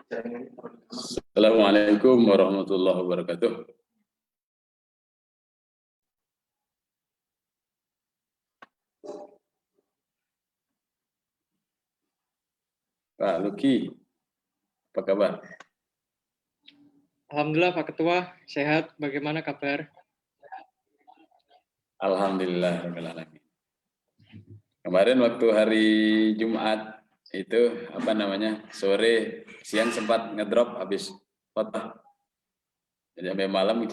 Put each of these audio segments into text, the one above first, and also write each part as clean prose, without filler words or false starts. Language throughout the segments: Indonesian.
Assalamualaikum warahmatullahi wabarakatuh. Pak Luki, apa kabar? Alhamdulillah Pak Ketua, sehat. Bagaimana kabar? Alhamdulillah. Kemarin waktu hari Jumat itu sore siang sempat ngedrop habis khotbah. Jadi sampai malam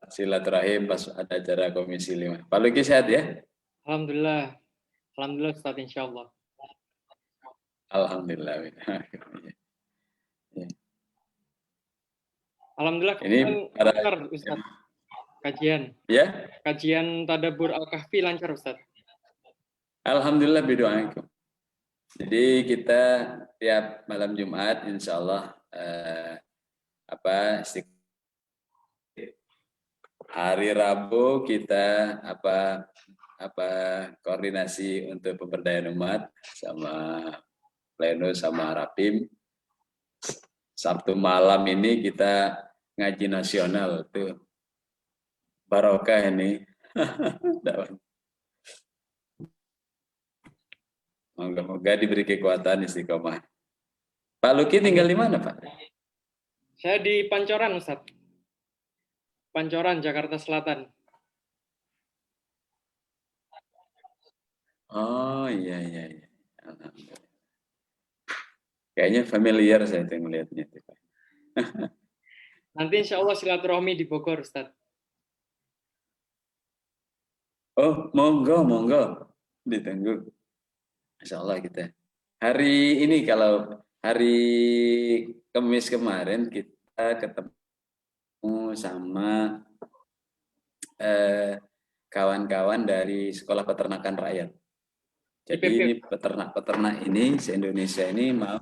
silaturahim pas ada acara Komisi 5. Pak Luki sehat ya? Alhamdulillah. Alhamdulillah Ustaz, insya Allah. Alhamdulillah. Alhamdulillah Ini lancar Ustaz. Kajian. Ya? Kajian Tadabbur Al-Kahfi lancar Ustaz. Alhamdulillah bidoa'ikum. Jadi kita tiap malam Jumat insya Allah hari Rabu kita koordinasi untuk pemberdayaan umat sama pleno sama Rapim. Sabtu malam ini kita ngaji nasional tuh barokah ini. Moga-moga diberi kekuatan istiqomah. Pak Luki tinggal di mana, Pak? Saya di Pancoran, Ustaz. Pancoran, Jakarta Selatan. Oh, iya. Alhamdulillah. Kayaknya familiar saya tuh melihatnya. Nanti insya Allah silaturahmi di Bogor, Ustaz. Oh, monggo. Ditunggu. Insya Allah kita. Hari ini kalau hari Kamis kemarin kita ketemu sama kawan-kawan dari Sekolah Peternakan Rakyat. Jadi ini peternak-peternak ini se-Indonesia ini mau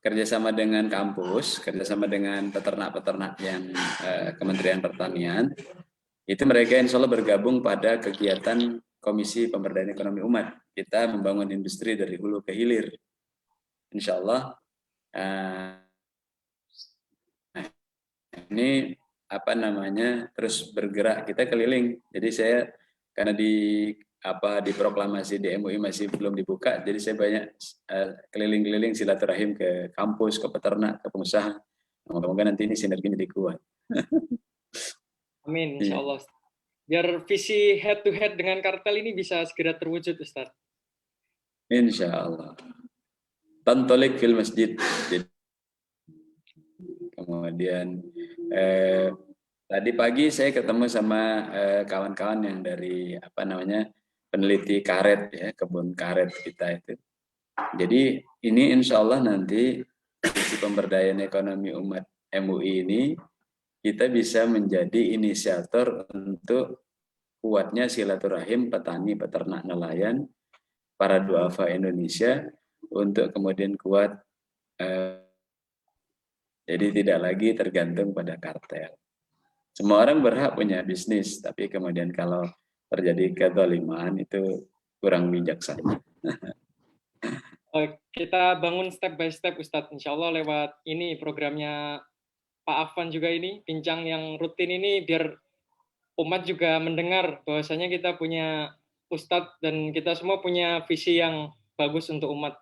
kerjasama dengan kampus, kerjasama dengan peternak-peternak yang Kementerian Pertanian. Itu mereka insya Allah bergabung pada kegiatan Komisi Pemberdayaan Ekonomi Umat. Kita membangun industri dari hulu ke hilir. Insya Allah ini terus bergerak, kita keliling. Jadi saya karena diproklamasi di MUI masih belum dibuka, jadi saya banyak keliling-keliling silaturahim ke kampus, ke peternak, ke pengusaha. Moga-moga nanti ini sinerginya jadi kuat. Amin, insya Allah. Biar visi head to head dengan kartel ini bisa segera terwujud, Ustaz. Insya Allah. Tantolik fil masjid. Kemudian tadi pagi saya ketemu sama kawan-kawan yang dari peneliti karet ya, kebun karet kita itu. Jadi ini insya Allah nanti visi pemberdayaan ekonomi umat MUI ini kita bisa menjadi inisiator untuk kuatnya silaturahim petani, peternak, nelayan, para duafa Indonesia untuk kemudian kuat jadi tidak lagi tergantung pada kartel. Semua orang berhak punya bisnis, tapi kemudian kalau terjadi kezaliman itu kurang bijaksana. Kita bangun step by step, Ustadz. Insya Allah lewat ini programnya Pak Afwan juga ini, bincang yang rutin ini, biar umat juga mendengar bahwasanya kita punya Ustadz dan kita semua punya visi yang bagus untuk umat.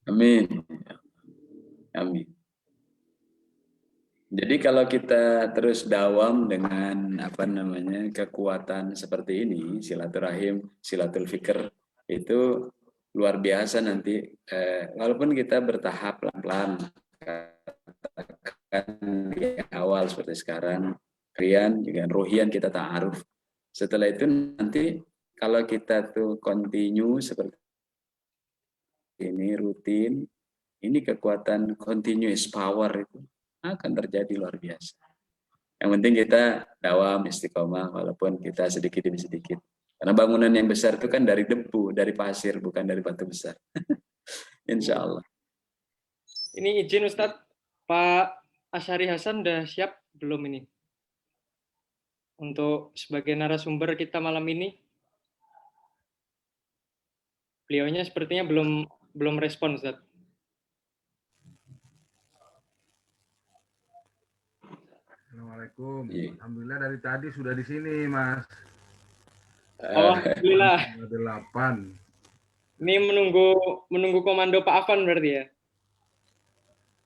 Amin. Amin. Jadi kalau kita terus dawam dengan kekuatan seperti ini, silaturahim, silatul fikr itu luar biasa nanti. Walaupun kita bertahap pelan-pelan, di awal seperti sekarang, krian juga ruhian kita ta'aruf. Setelah itu nanti kalau kita tuh continue seperti ini rutin, ini kekuatan continuous power itu akan terjadi luar biasa. Yang penting kita dawam istiqomah walaupun kita sedikit demi sedikit. Karena bangunan yang besar itu kan dari debu, dari pasir, bukan dari batu besar. Insya Allah. Ini izin Ustadz, Pak Asyari Hasan udah siap belum ini? Untuk sebagai narasumber kita malam ini. beliaunya sepertinya belum respon, Ustaz. Assalamualaikum. Iya. Alhamdulillah dari tadi sudah di sini, Mas. Alhamdulillah. 8. Ini menunggu komando Pak Afan berarti ya?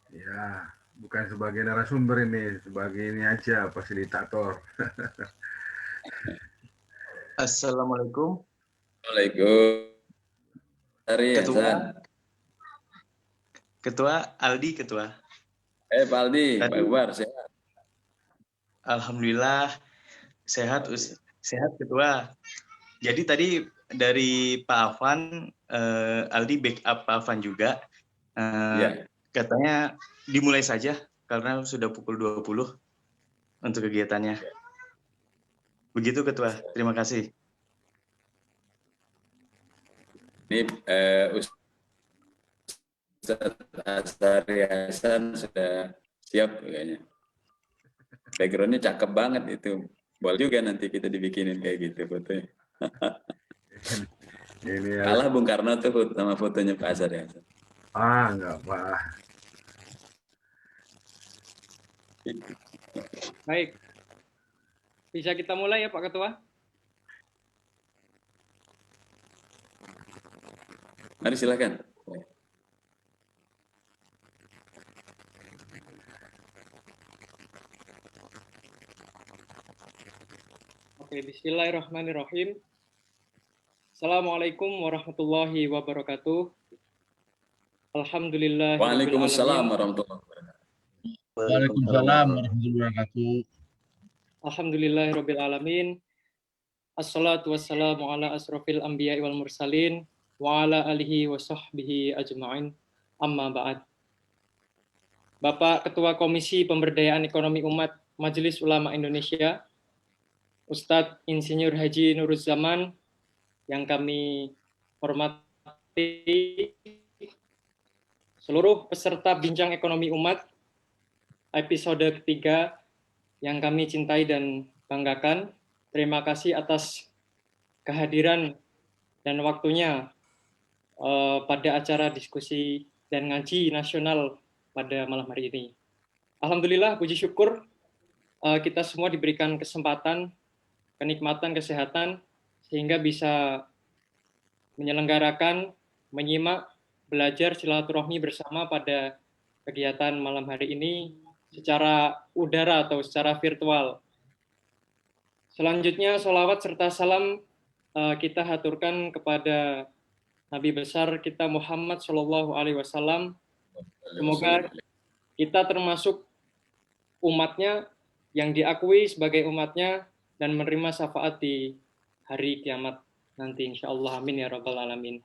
Ya, bukan sebagai narasumber ini, sebagai ini aja fasilitator. Assalamualaikum. Waalaikumsalam. Ketua. Hasan. Ketua Aldi, Ketua. Pak Aldi, Tadi, Pak Akbar, sehat. Alhamdulillah sehat, sehat Ketua. Jadi tadi dari Pak Afan, Aldi backup Pak Afan juga. Ya. Katanya dimulai saja karena sudah pukul 20 untuk kegiatannya. Begitu Ketua, terima kasih. Ini Ustadz Asari Hasan sudah siap kayaknya. Backgroundnya cakep banget itu. Boleh juga nanti kita dibikinin kayak gitu fotonya. Ini Kalah Bung Karno tuh sama fotonya Pak Asari Hasan. Enggak apa. Baik. Bisa kita mulai ya Pak Ketua? Mari silakan. Oke, bismillahirrahmanirrahim. Assalamualaikum warahmatullahi wabarakatuh. Alhamdulillah. Waalaikumsalam warahmatullahi wabarakatuh. Waalaikumsalam warahmatullahi wabarakatuh. Alhamdulillahirabbil alamin. Assalatu wassalamu ala asrofil anbiya'i wal mursalin wa ala alihi wa sahbihi ajma'in. Amma ba'd. Bapak Ketua Komisi Pemberdayaan Ekonomi Umat Majelis Ulama Indonesia, Ustadz Insinyur Haji Nuruzzaman yang kami hormati, seluruh peserta Bincang Ekonomi Umat episode ketiga yang kami cintai dan banggakan. Terima kasih atas kehadiran dan waktunya pada acara diskusi dan ngaji nasional pada malam hari ini. Alhamdulillah, puji syukur kita semua diberikan kesempatan, kenikmatan, kesehatan, sehingga bisa menyelenggarakan, menyimak, belajar silaturahmi bersama pada kegiatan malam hari ini secara udara atau secara virtual. Selanjutnya, sholawat serta salam kita haturkan kepada Nabi besar kita Muhammad SAW. Semoga kita termasuk umatnya yang diakui sebagai umatnya dan menerima syafaat di hari kiamat nanti, insya Allah. Amin ya rabbal alamin.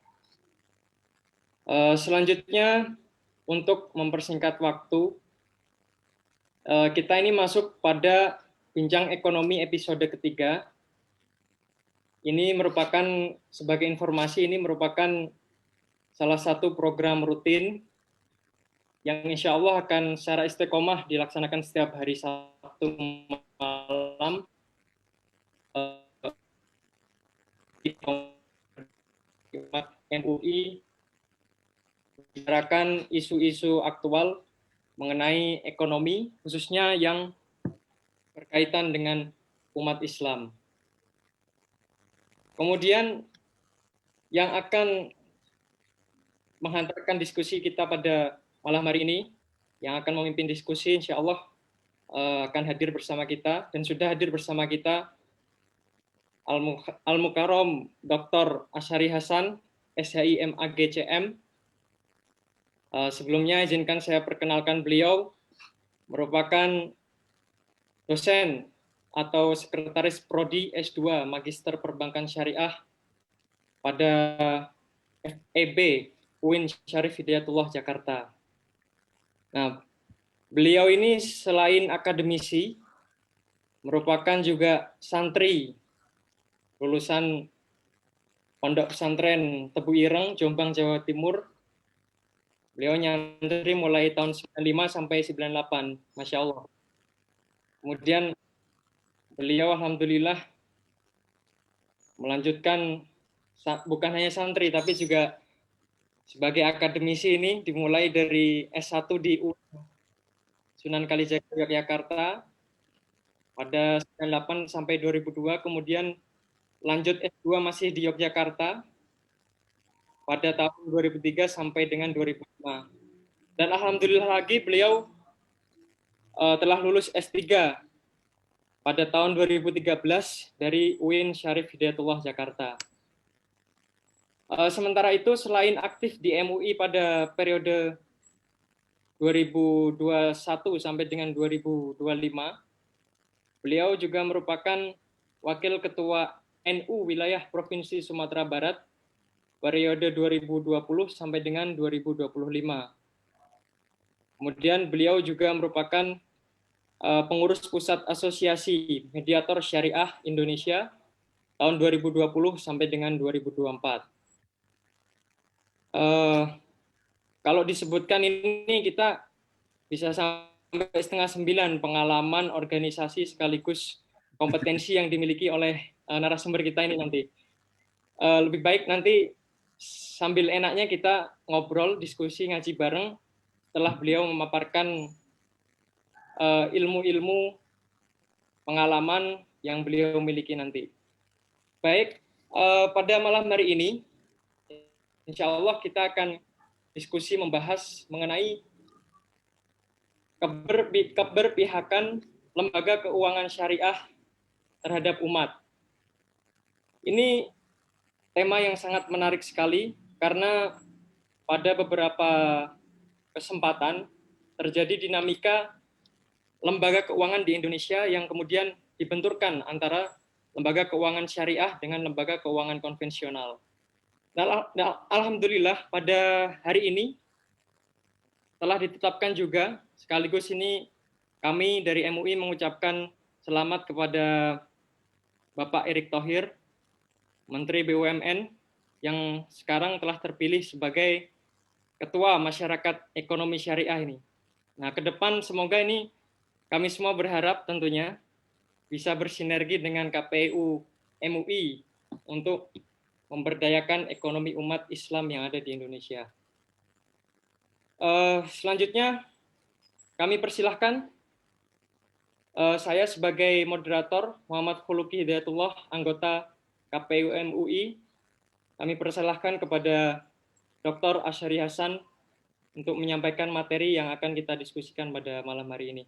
Selanjutnya, untuk mempersingkat waktu, kita ini masuk pada Bincang Ekonomi episode ketiga. Ini merupakan, sebagai informasi, ini merupakan salah satu program rutin yang insya Allah akan secara istiqomah dilaksanakan setiap hari Sabtu malam di MUI, membicarakan isu-isu aktual mengenai ekonomi, khususnya yang berkaitan dengan umat Islam. Kemudian yang akan menghantarkan diskusi kita pada malam hari ini, yang akan memimpin diskusi insya Allah akan hadir bersama kita, dan sudah hadir bersama kita Al-Mukarram Dr. Asyari Hasan, SHI MAGCM. Sebelumnya izinkan saya perkenalkan beliau, merupakan dosen atau sekretaris Prodi S2 Magister Perbankan Syariah pada FEB UIN Syarif Hidayatullah Jakarta. Nah, beliau ini selain akademisi, merupakan juga santri lulusan Pondok Pesantren Tebu Ireng, Jombang, Jawa Timur. Beliau nyantri mulai tahun 95 sampai 98, Masya Allah. Kemudian beliau alhamdulillah melanjutkan bukan hanya santri tapi juga sebagai akademisi ini dimulai dari S1 di Sunan Kalijaga Yogyakarta pada 98 sampai 2002, kemudian lanjut S2 masih di Yogyakarta pada tahun 2003 sampai dengan 2005. Dan alhamdulillah lagi beliau telah lulus S3 pada tahun 2013 dari UIN Syarif Hidayatullah Jakarta. Sementara itu, selain aktif di MUI pada periode 2021 sampai dengan 2025, beliau juga merupakan Wakil Ketua NU Wilayah Provinsi Sumatera Barat periode 2020 sampai dengan 2025. Kemudian beliau juga merupakan pengurus Pusat Asosiasi Mediator Syariah Indonesia tahun 2020 sampai dengan 2024. Kalau disebutkan ini kita bisa sampai 8:30 pengalaman organisasi sekaligus kompetensi yang dimiliki oleh narasumber kita ini nanti. Lebih baik nanti sambil enaknya kita ngobrol, diskusi, ngaji bareng setelah beliau memaparkan ilmu-ilmu pengalaman yang beliau miliki nanti. Baik, pada malam hari ini, insya Allah kita akan diskusi membahas mengenai keberpihakan lembaga keuangan syariah terhadap umat. Ini tema yang sangat menarik sekali karena pada beberapa kesempatan terjadi dinamika lembaga keuangan di Indonesia yang kemudian dibenturkan antara lembaga keuangan syariah dengan lembaga keuangan konvensional. Nah, alhamdulillah pada hari ini telah ditetapkan juga, sekaligus ini kami dari MUI mengucapkan selamat kepada Bapak Erick Thohir, Menteri BUMN, yang sekarang telah terpilih sebagai Ketua Masyarakat Ekonomi Syariah ini. Nah, ke depan semoga ini kami semua berharap tentunya bisa bersinergi dengan KPU MUI untuk memberdayakan ekonomi umat Islam yang ada di Indonesia. Selanjutnya, kami persilahkan saya sebagai moderator, Muhammad Khuluki Hidayatullah, anggota KPU MUI, kami persilahkan kepada Dr. Asyari Hasan untuk menyampaikan materi yang akan kita diskusikan pada malam hari ini.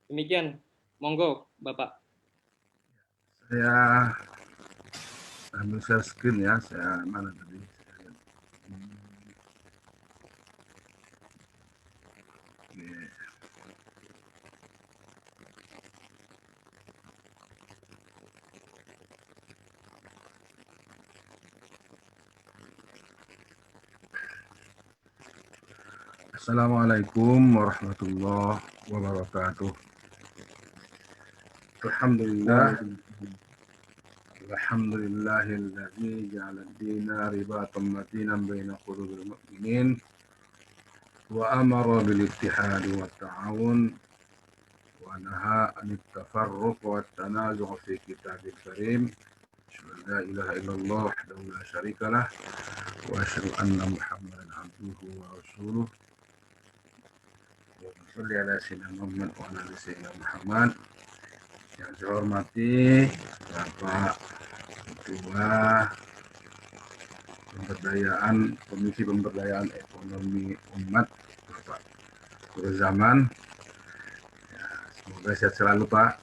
Demikian, monggo Bapak. Saya ambil share screen ya, saya mana tadi? Assalamualaikum warahmatullahi wabarakatuh. Alhamdulillahilladzi ja'ala ad-dina ribatan matinan baina qulubil mu'minin wa amara bil ittihadi wat ta'awun wa naha 'anit tafarruq wat tanazu' fi kitabil karim. La ilaha illallah wahdahu la syarikalah wa asyhadu anna Muhammadan abduhu wa rasuluh. Sholli ala sayyidina Muhammad wa ala ali sayyidina Muhammad. Yang saya hormati Bapak Ketua Komisi Pemberdayaan Ekonomi Umat, Bapak Guru Zaman. Ya, semoga sehat selalu Pak.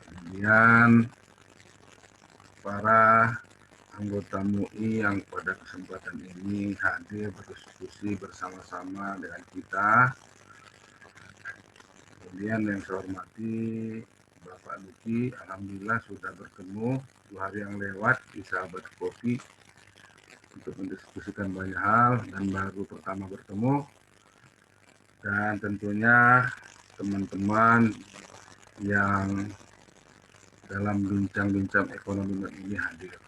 Kemudian para anggota MUI yang pada kesempatan ini hadir berdiskusi bersama-sama dengan kita. Kemudian yang saya hormati Bapak Luki, alhamdulillah sudah bertemu 2 hari yang lewat di Sahabat Kopi untuk mendiskusikan banyak hal dan baru pertama bertemu. Dan tentunya teman-teman yang dalam bincang-bincang ekonomi ini hadir.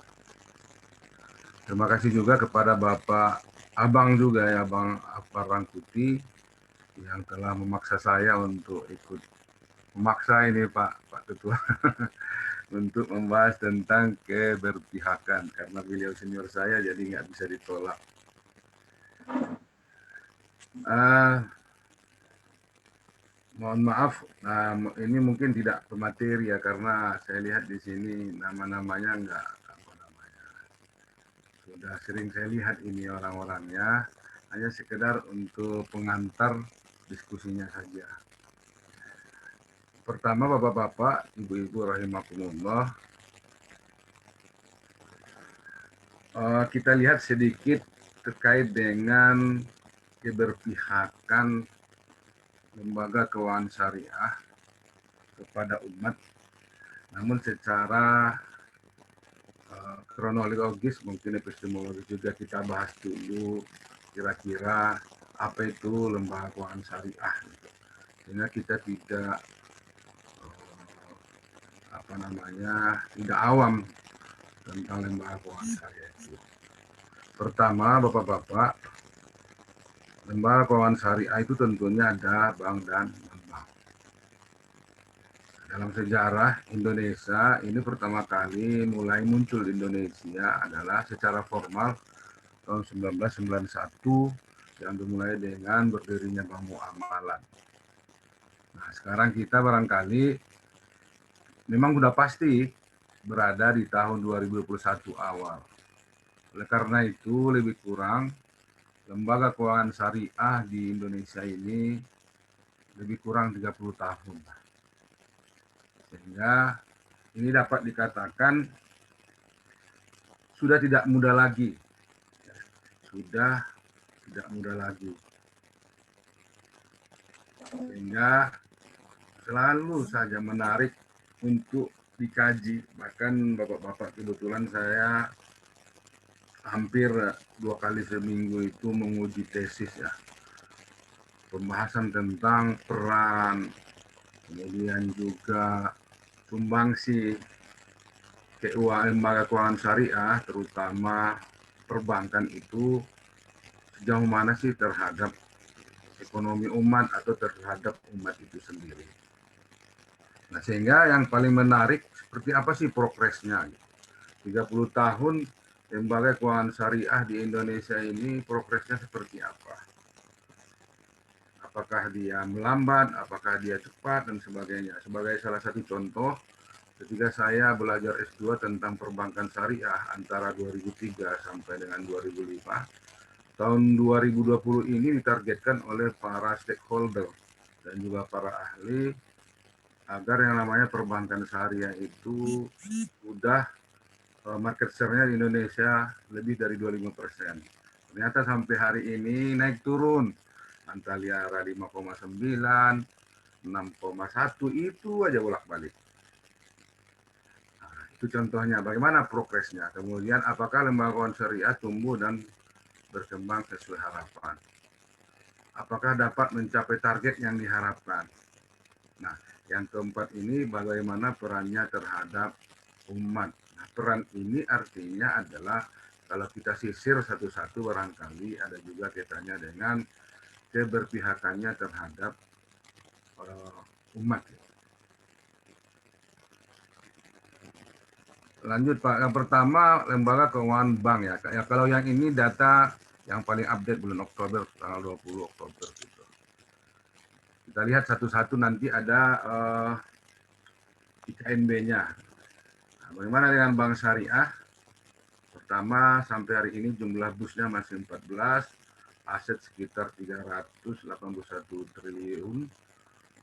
Terima kasih juga kepada Bapak Abang juga ya, Bang Afar Rangkuti, yang telah memaksa saya untuk ikut, memaksa ini Pak Ketua untuk membahas tentang keberpihakan karena beliau senior saya jadi nggak bisa ditolak. Mohon maaf, ini mungkin tidak pemateri ya karena saya lihat di sini nama-namanya nggak apa namanya. Sudah sering saya lihat ini orang-orangnya, hanya sekedar untuk pengantar diskusinya saja. Pertama, Bapak-bapak, Ibu-ibu rahimakumullah, kita lihat sedikit terkait dengan keberpihakan lembaga keuangan syariah kepada umat, namun secara kronologis mungkin epistemologis juga kita bahas dulu kira-kira apa itu lembaga keuangan syariah, sehingga kita tidak tidak awam tentang lembaga keuangan syariah itu. Pertama, Bapak-bapak, lembaga keuangan syariah itu tentunya ada bank dan non-bank. Dalam sejarah Indonesia, ini pertama kali mulai muncul di Indonesia adalah secara formal tahun 1991 yang dimulai dengan berdirinya Bank Muamalat. Nah, sekarang kita barangkali memang sudah pasti berada di tahun 2021 awal. Oleh karena itu, lebih kurang lembaga keuangan syariah di Indonesia ini lebih kurang 30 tahun. Sehingga ini dapat dikatakan sudah tidak muda lagi. Sudah tidak muda lagi. Sehingga selalu saja menarik untuk dikaji. Bahkan Bapak-bapak kebetulan saya hampir 2 kali seminggu itu menguji tesis ya. Pembahasan tentang peran, kemudian juga sumbangsi lembaga keuangan syariah, terutama perbankan itu sejauh mana sih terhadap ekonomi umat atau terhadap umat itu sendiri. Nah, sehingga yang paling menarik seperti apa sih progresnya? 30 tahun lembaga keuangan syariah di Indonesia ini progresnya seperti apa? Apakah dia melambat, apakah dia cepat, dan sebagainya. Sebagai salah satu contoh, ketika saya belajar S2 tentang perbankan syariah antara 2003 sampai dengan 2005, tahun 2020 ini ditargetkan oleh para stakeholder dan juga para ahli agar yang namanya perbankan syariah itu sudah market share-nya di Indonesia lebih dari 25%. Ternyata sampai hari ini naik turun antara 5,9, 6,1 itu aja bolak-balik. Nah, itu contohnya bagaimana progresnya. Kemudian apakah lembaga keuangan syariah tumbuh dan berkembang sesuai harapan? Apakah dapat mencapai target yang diharapkan? Nah, yang keempat ini bagaimana perannya terhadap umat. Nah, peran ini artinya adalah kalau kita sisir satu-satu barangkali ada juga kaitannya dengan keberpihakannya terhadap umat. Lanjut Pak, yang pertama lembaga keuangan bank ya. Kalau yang ini data yang paling update bulan Oktober, tanggal 20 Oktober gitu. Kita lihat satu-satu nanti ada IKNB-nya. Nah, bagaimana dengan bank syariah? Pertama, sampai hari ini jumlah busnya masih 14, aset sekitar 381 triliun,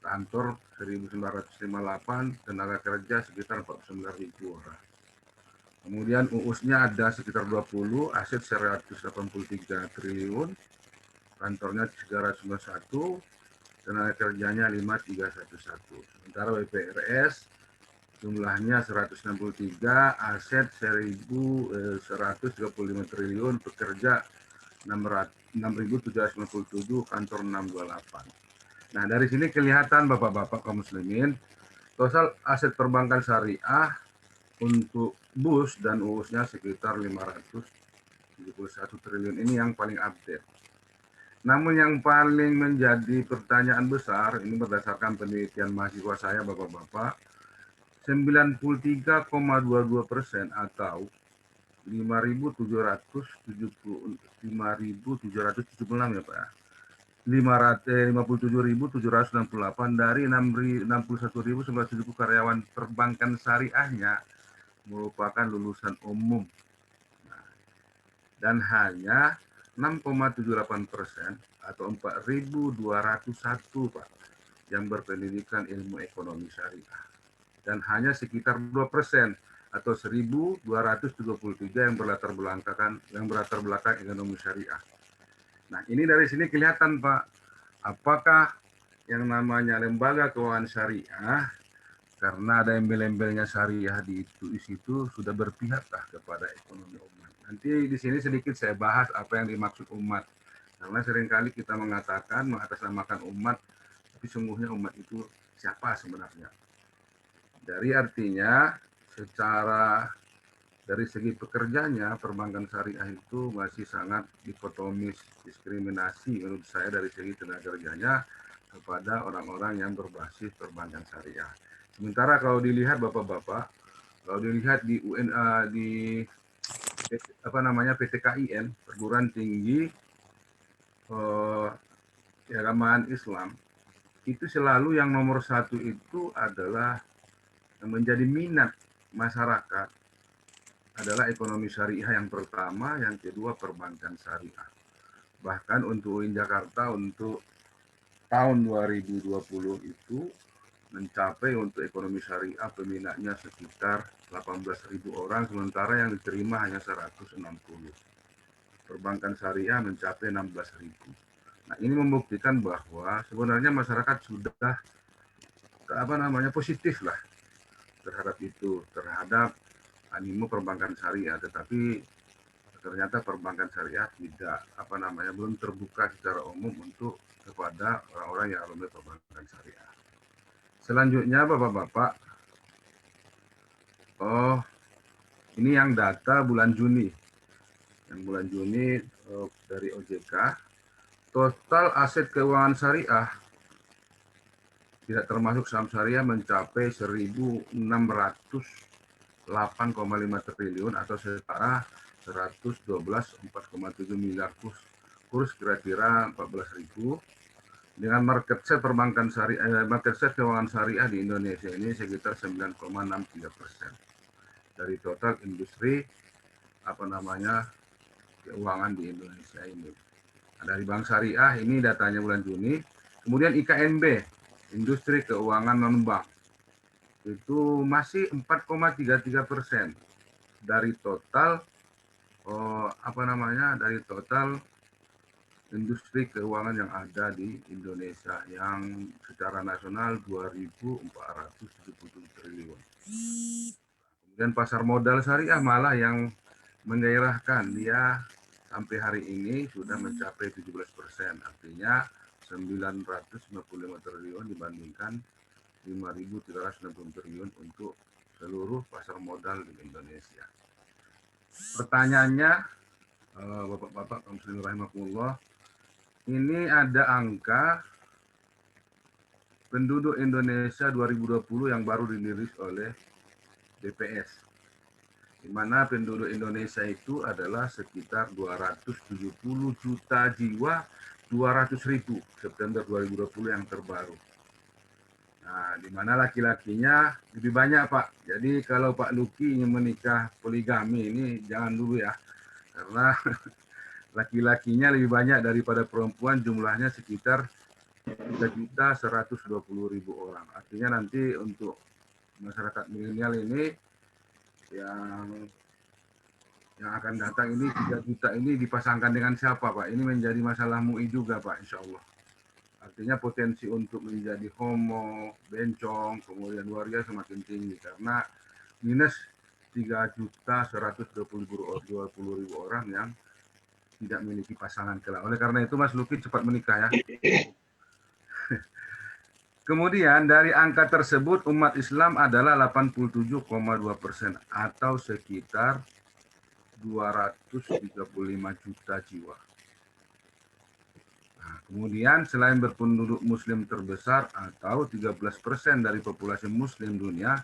kantor 1958, tenaga kerja sekitar 49.000 orang. Kemudian UUS-nya ada sekitar 20, aset 183 triliun, kantornya 391, tenaga kerjanya 5311. Sementara WPRS jumlahnya 163, aset 1.135 triliun, pekerja 6.797, kantor 628. Nah, dari sini kelihatan Bapak-bapak kaum muslimin, total aset perbankan syariah untuk BUS dan UUS-nya sekitar 571 triliun. Ini yang paling update. Namun yang paling menjadi pertanyaan besar, ini berdasarkan penelitian mahasiswa saya Bapak-bapak, 93,22% atau 5.776 ya Pak ya. 57.768 dari 61.970 karyawan perbankan syariahnya merupakan lulusan umum. Dan hanya 6,78% atau 4.201 Pak yang berpendidikan ilmu ekonomi syariah. Dan hanya sekitar 2% atau 1.233 yang berlatar belakang ekonomi syariah. Nah, ini dari sini kelihatan Pak, apakah yang namanya lembaga keuangan syariah, karena ada embel-embelnya syariah di situ sudah berpihakkah kepada ekonomi umat. Nanti di sini sedikit saya bahas apa yang dimaksud umat, karena seringkali kita mengatakan mengatasnamakan umat, tapi sungguhnya umat itu siapa sebenarnya. Dari artinya secara dari segi pekerjanya, perbankan syariah itu masih sangat dikotomis, diskriminasi menurut saya dari segi tenaga kerjanya kepada orang-orang yang berbasis perbankan syariah. Sementara kalau dilihat Bapak-bapak, kalau dilihat di PTKIN, Perguruan Tinggi Keagamaan Islam, itu selalu yang nomor satu itu adalah yang menjadi minat masyarakat adalah ekonomi syariah yang pertama, yang kedua perbankan syariah. Bahkan untuk UIN Jakarta untuk tahun 2020 itu mencapai untuk ekonomi syariah peminatnya sekitar 18.000 orang, sementara yang diterima hanya 160. Perbankan syariah mencapai 16.000. Nah, ini membuktikan bahwa sebenarnya masyarakat sudah positif lah terhadap itu, terhadap animo perbankan syariah, tetapi ternyata perbankan syariah tidak belum terbuka secara umum untuk kepada orang-orang yang alumni perbankan syariah. Selanjutnya Bapak-bapak, ini yang data bulan Juni. Yang bulan Juni dari OJK, total aset keuangan syariah tidak termasuk saham syariah mencapai 1.608,5 triliun atau setara 112,4,7 miliar kurs kira-kira 14.000. Dengan market share perbankan syariah, market share keuangan syariah di Indonesia ini sekitar 9,63% dari total industri keuangan di Indonesia ini. Nah, dari Bank Syariah ini datanya bulan Juni. Kemudian IKNB, industri keuangan non-bank, itu masih 4,33% dari total dari total industri keuangan yang ada di Indonesia yang secara nasional 2.477 triliun. Kemudian pasar modal syariah malah yang menggairahkan, dia sampai hari ini sudah mencapai 17%, artinya 995 triliun dibandingkan 5.360 triliun untuk seluruh pasar modal di Indonesia. Pertanyaannya, Bapak-bapak kaum muslimin rahimakumullah, ini ada angka penduduk Indonesia 2020 yang baru dirilis oleh BPS, di mana penduduk Indonesia itu adalah sekitar 270 juta jiwa, 200.000 September 2020 yang terbaru. Nah, di mana laki-lakinya lebih banyak Pak. Jadi kalau Pak Luki ingin menikah poligami ini jangan dulu ya, karena laki-lakinya lebih banyak daripada perempuan, jumlahnya sekitar 3.120.000 orang. Artinya nanti untuk masyarakat milenial ini yang akan datang ini 3 juta ini dipasangkan dengan siapa Pak? Ini menjadi masalah MUI juga Pak, insya Allah. Artinya potensi untuk menjadi homo, bencong, kemudian waria semakin tinggi karena minus 3.120.000 orang yang tidak memiliki pasangan kelak. Oleh karena itu Mas Luki cepat menikah ya. Kemudian dari angka tersebut umat Islam adalah 87,2% atau sekitar 235 juta jiwa. Nah, kemudian selain berpenduduk muslim terbesar atau 13% dari populasi muslim dunia,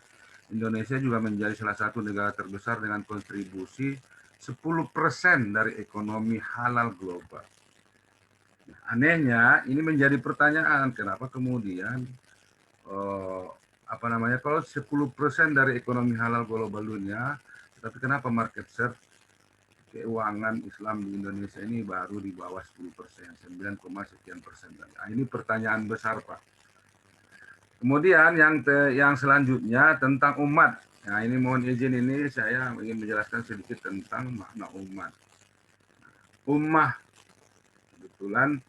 Indonesia juga menjadi salah satu negara terbesar dengan kontribusi 10% dari ekonomi halal global. Anehnya, ini menjadi pertanyaan, kenapa kemudian kalau 10% dari ekonomi halal global dunia, tapi kenapa market share keuangan Islam di Indonesia ini baru di bawah 10%, 9, sekian persen. Nah, ini pertanyaan besar, Pak. Kemudian yang selanjutnya tentang umat. Nah, ini mohon izin, ini saya ingin menjelaskan sedikit tentang makna umat. Ummah, kebetulan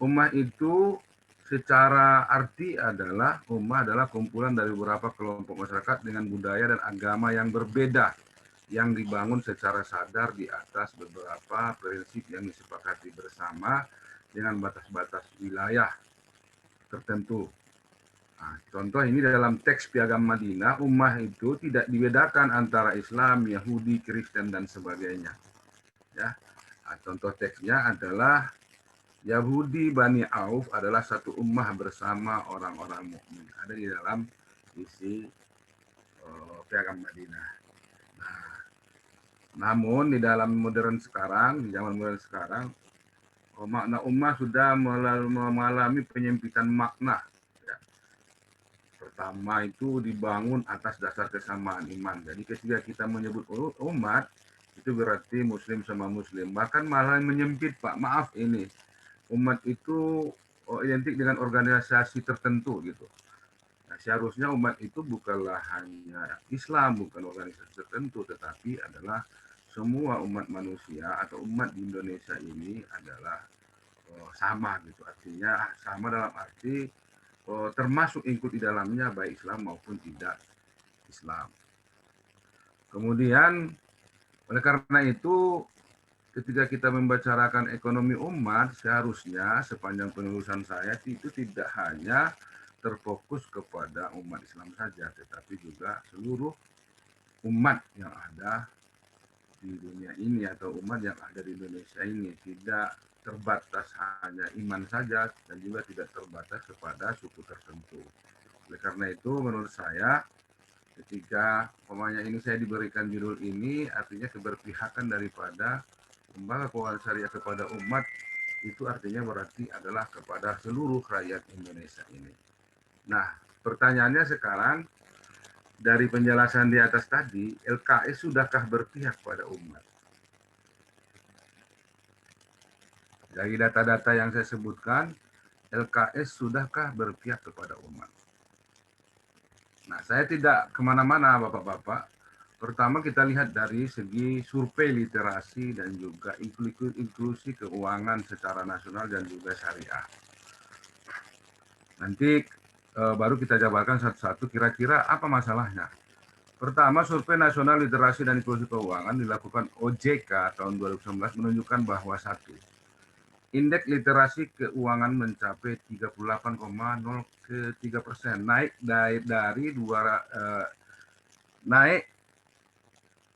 ummah itu secara arti adalah kumpulan dari beberapa kelompok masyarakat dengan budaya dan agama yang berbeda yang dibangun secara sadar di atas beberapa prinsip yang disepakati bersama dengan batas-batas wilayah tertentu. Nah, contoh ini dalam teks Piagam Madinah, ummah itu tidak dibedakan antara Islam, Yahudi, Kristen, dan sebagainya. Ya, nah, contoh teksnya adalah Yahudi Bani Auf adalah satu ummah bersama orang-orang mukmin. Ada di dalam isi Piagam Madinah. Nah, namun di dalam modern sekarang, di zaman modern sekarang, makna ummah sudah mengalami penyempitan makna. Pertama itu dibangun atas dasar kesamaan iman. Jadi ketika kita menyebut umat, itu berarti muslim sama muslim. Bahkan malah menyempit, Pak. Maaf ini. Umat itu identik dengan organisasi tertentu gitu. Nah, seharusnya umat itu bukanlah hanya Islam, bukan organisasi tertentu, tetapi adalah semua umat manusia atau umat di Indonesia ini adalah sama gitu. Artinya sama dalam arti termasuk ikut di dalamnya baik Islam maupun tidak Islam. Kemudian oleh karena itu ketika kita membicarakan ekonomi umat, seharusnya sepanjang penelusuran saya itu tidak hanya terfokus kepada umat Islam saja, tetapi juga seluruh umat yang ada di dunia ini atau umat yang ada di Indonesia ini, tidak terbatas hanya iman saja dan juga tidak terbatas kepada suku tertentu. Oleh karena itu menurut saya ketika umpamanya ini saya diberikan judul ini, artinya keberpihakan daripada lembaga keuangan syariah kepada umat, itu artinya berarti adalah kepada seluruh rakyat Indonesia ini. Nah, pertanyaannya sekarang, dari penjelasan di atas tadi, LKS sudahkah berpihak pada umat? Dari data-data yang saya sebutkan, LKS sudahkah berpihak kepada umat? Nah, saya tidak kemana-mana, Bapak-Bapak. Pertama kita lihat dari segi survei literasi dan juga inklusi keuangan secara nasional dan juga syariah. Nanti baru kita jabarkan satu-satu kira-kira apa masalahnya. Pertama, survei nasional literasi dan inklusi keuangan dilakukan OJK tahun 2019 menunjukkan bahwa satu, indeks literasi keuangan mencapai 38,03%, naik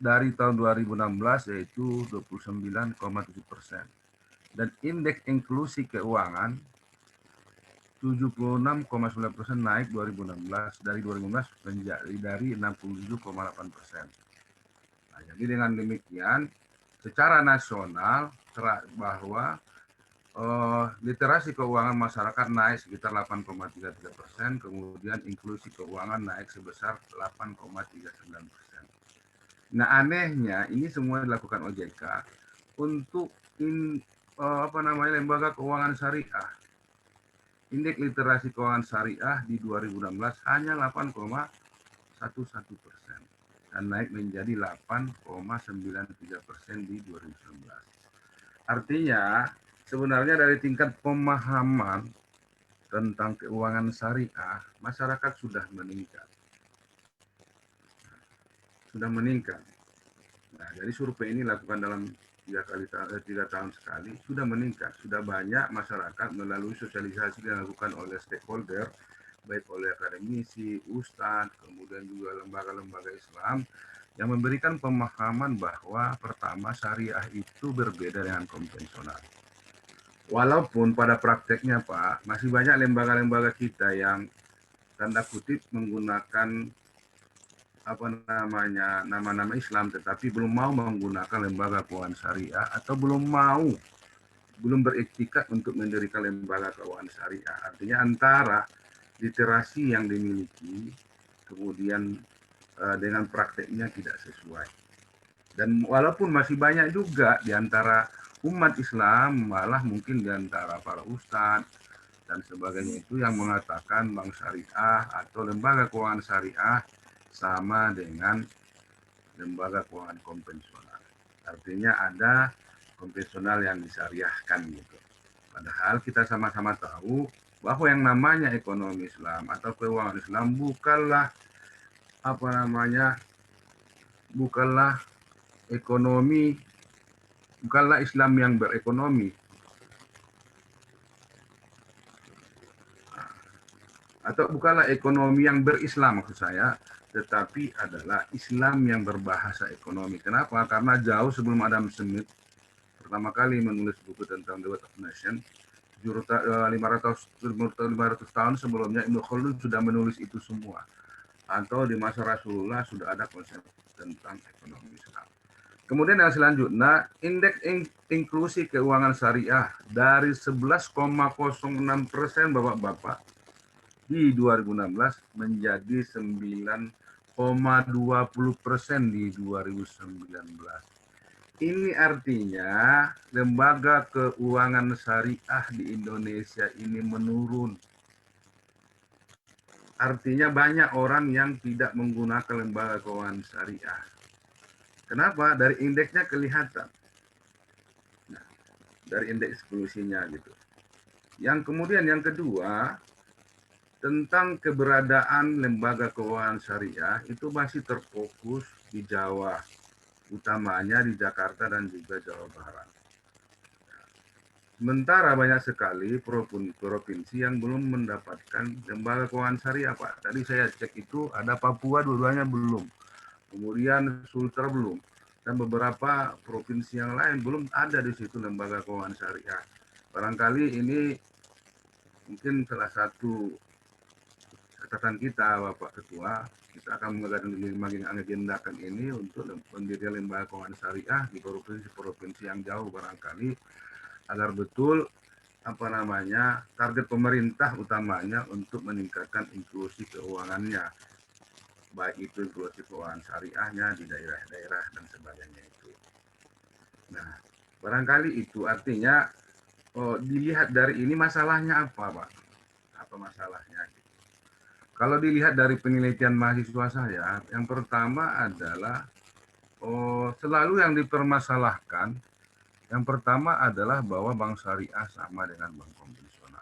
dari tahun 2016 yaitu 29,7%. Dan indeks inklusi keuangan 76,9% naik 2016 menjadi dari 67,8%. Nah, jadi dengan demikian secara nasional bahwa literasi keuangan masyarakat naik sekitar 8,33%, kemudian inklusi keuangan naik sebesar 8,39%. Nah, anehnya ini semua dilakukan OJK untuk lembaga keuangan syariah. Indeks literasi keuangan syariah di 2016 hanya 8,11% dan naik menjadi 8,93% di 2019. Artinya sebenarnya dari tingkat pemahaman tentang keuangan syariah, masyarakat sudah meningkat. Nah, dari survei ini dilakukan dalam 3 tahun sekali, sudah meningkat. Sudah banyak masyarakat melalui sosialisasi yang dilakukan oleh stakeholder, baik oleh akademisi, ustadz, kemudian juga lembaga-lembaga Islam, yang memberikan pemahaman bahwa pertama syariah itu berbeda dengan konvensional. Walaupun pada prakteknya Pak, masih banyak lembaga-lembaga kita yang tanda kutip menggunakan nama-nama Islam, tetapi belum mau menggunakan lembaga keuangan syariah atau belum beriktikad untuk mendirikan lembaga keuangan syariah. Artinya antara literasi yang dimiliki kemudian dengan prakteknya tidak sesuai. Dan walaupun masih banyak juga di antara umat Islam, malah mungkin di antara para ustadz dan sebagainya itu yang mengatakan bank syariah atau lembaga keuangan syariah sama dengan lembaga keuangan konvensional. Artinya ada konvensional yang disyariahkan gitu. Padahal kita sama-sama tahu bahwa yang namanya ekonomi Islam atau keuangan Islam bukanlah ekonomi, bukanlah Islam yang berekonomi, atau bukanlah ekonomi yang berislam maksud saya, tetapi adalah Islam yang berbahasa ekonomi. Kenapa? Karena jauh sebelum Adam Smith pertama kali menulis buku tentang The Wealth of Nation, 500 tahun sebelumnya Ibnu Khaldun sudah menulis itu semua. Atau di masa Rasulullah sudah ada konsep tentang ekonomi Islam. Kemudian yang selanjutnya, indeks inklusi keuangan syariah dari 11,06% Bapak-Bapak di 2016 menjadi 9,20% di 2019. Ini artinya lembaga keuangan syariah di Indonesia ini menurun. Artinya banyak orang yang tidak menggunakan lembaga keuangan syariah. Kenapa? Dari indeksnya kelihatan. Nah, dari indeks inklusinya gitu. Yang kemudian yang kedua, tentang keberadaan lembaga keuangan syariah itu masih terfokus di Jawa, utamanya di Jakarta dan juga Jawa Barat. Sementara banyak sekali provinsi yang belum mendapatkan lembaga keuangan syariah, Pak. Tadi saya cek itu ada Papua dua-duanya belum. Kemudian Sultra belum. Dan beberapa provinsi yang lain belum ada di situ lembaga keuangan syariah. Barangkali ini mungkin salah satu catatan kita, Bapak Ketua, kita akan mengagendakan ini untuk pendirian lembaga keuangan syariah di provinsi-provinsi yang jauh barangkali, agar betul target pemerintah utamanya untuk meningkatkan inklusi keuangannya, baik itu inklusi keuangan syariahnya di daerah-daerah dan sebagainya itu. Nah, barangkali itu artinya dilihat dari ini masalahnya apa, Pak? Apa masalahnya? Kalau dilihat dari penelitian mahasiswa saya, yang pertama adalah selalu yang dipermasalahkan, yang pertama adalah bahwa bank syariah sama dengan bank konvensional.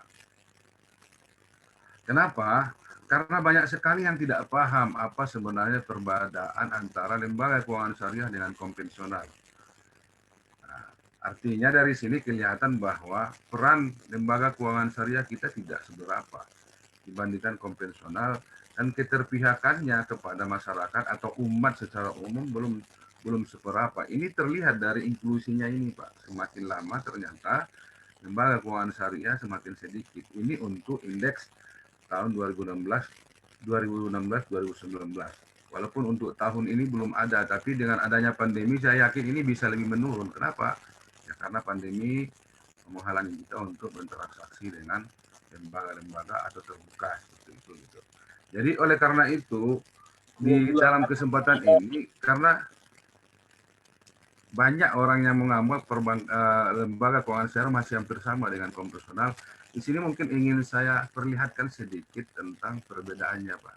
Kenapa? Karena banyak sekali yang tidak paham apa sebenarnya perbedaan antara lembaga keuangan syariah dengan konvensional. Nah, artinya dari sini kelihatan bahwa peran lembaga keuangan syariah kita tidak seberapa dibandingkan konvensional, dan keterpihakannya kepada masyarakat atau umat secara umum belum seberapa. Ini terlihat dari inklusinya ini, Pak. Semakin lama ternyata lembaga keuangan syariah semakin sedikit. Ini untuk indeks tahun 2016, 2019. Walaupun untuk tahun ini belum ada, tapi dengan adanya pandemi saya yakin ini bisa lebih menurun. Kenapa? Ya karena pandemi menghalangi kita untuk berinteraksi dengan lembaga-lembaga atau terbuka seperti itu gitu. Jadi oleh karena itu di dalam kesempatan ini, karena banyak orang yang menganggap lembaga keuangan syariah masih hampir sama dengan konvensional, di sini mungkin ingin saya perlihatkan sedikit tentang perbedaannya, Pak.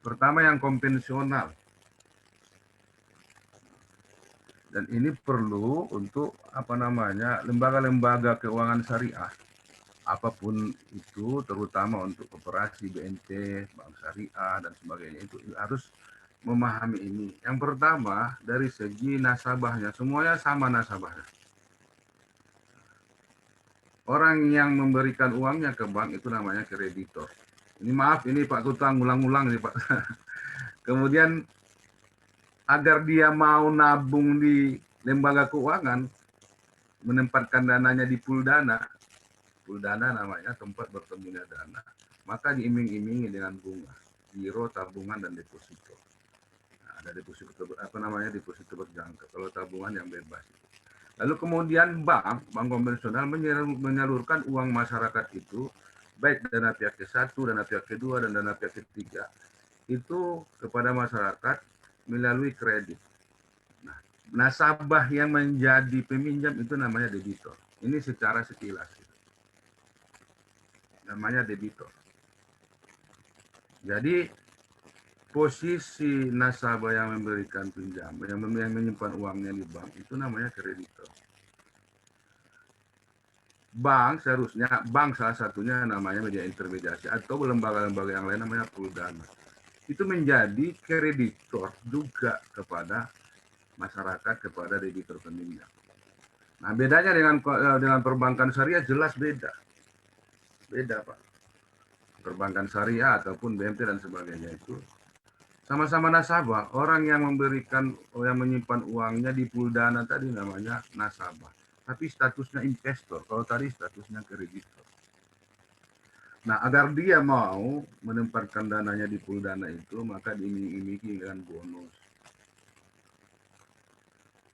Pertama yang konvensional, dan ini perlu untuk lembaga-lembaga keuangan syariah apapun itu, terutama untuk koperasi, BNT, bank syariah, dan sebagainya, itu harus memahami ini. Yang pertama, dari segi nasabahnya, semuanya sama nasabahnya. Orang yang memberikan uangnya ke bank itu namanya kreditor. Ini maaf, ini Pak Ketua ngulang-ngulang nih Pak. Kemudian, agar dia mau nabung di lembaga keuangan, menempatkan dananya di pool dana namanya, tempat bertemunya dana, maka diiming-imingi dengan bunga, giro, tabungan, dan deposito. ada deposito deposito berjangka. Kalau tabungan yang bebas. Lalu kemudian bank konvensional menyalurkan uang masyarakat itu, baik dana pihak ke-1, dana pihak kedua, dan dana pihak ketiga, itu kepada masyarakat melalui kredit. Nah, nasabah yang menjadi peminjam itu namanya debitor. Ini secara sekilas. Namanya debitor. Jadi posisi nasabah yang memberikan pinjaman, yang menyimpan uangnya di bank itu namanya kreditor. Bank seharusnya, bank salah satunya namanya media intermediasi atau lembaga-lembaga yang lain namanya Puldana. Itu menjadi kreditor juga kepada masyarakat, kepada debitur peminjam. Nah, bedanya dengan perbankan syariah jelas beda. Beda, Pak. Perbankan syariah ataupun BMT dan sebagainya itu sama-sama nasabah. Orang yang menyimpan uangnya di Puldana tadi namanya nasabah. Tapi statusnya investor. Kalau tadi statusnya kreditor. Nah, agar dia mau menempatkan dananya di Puldana itu, maka diiming-imingi dengan bonus.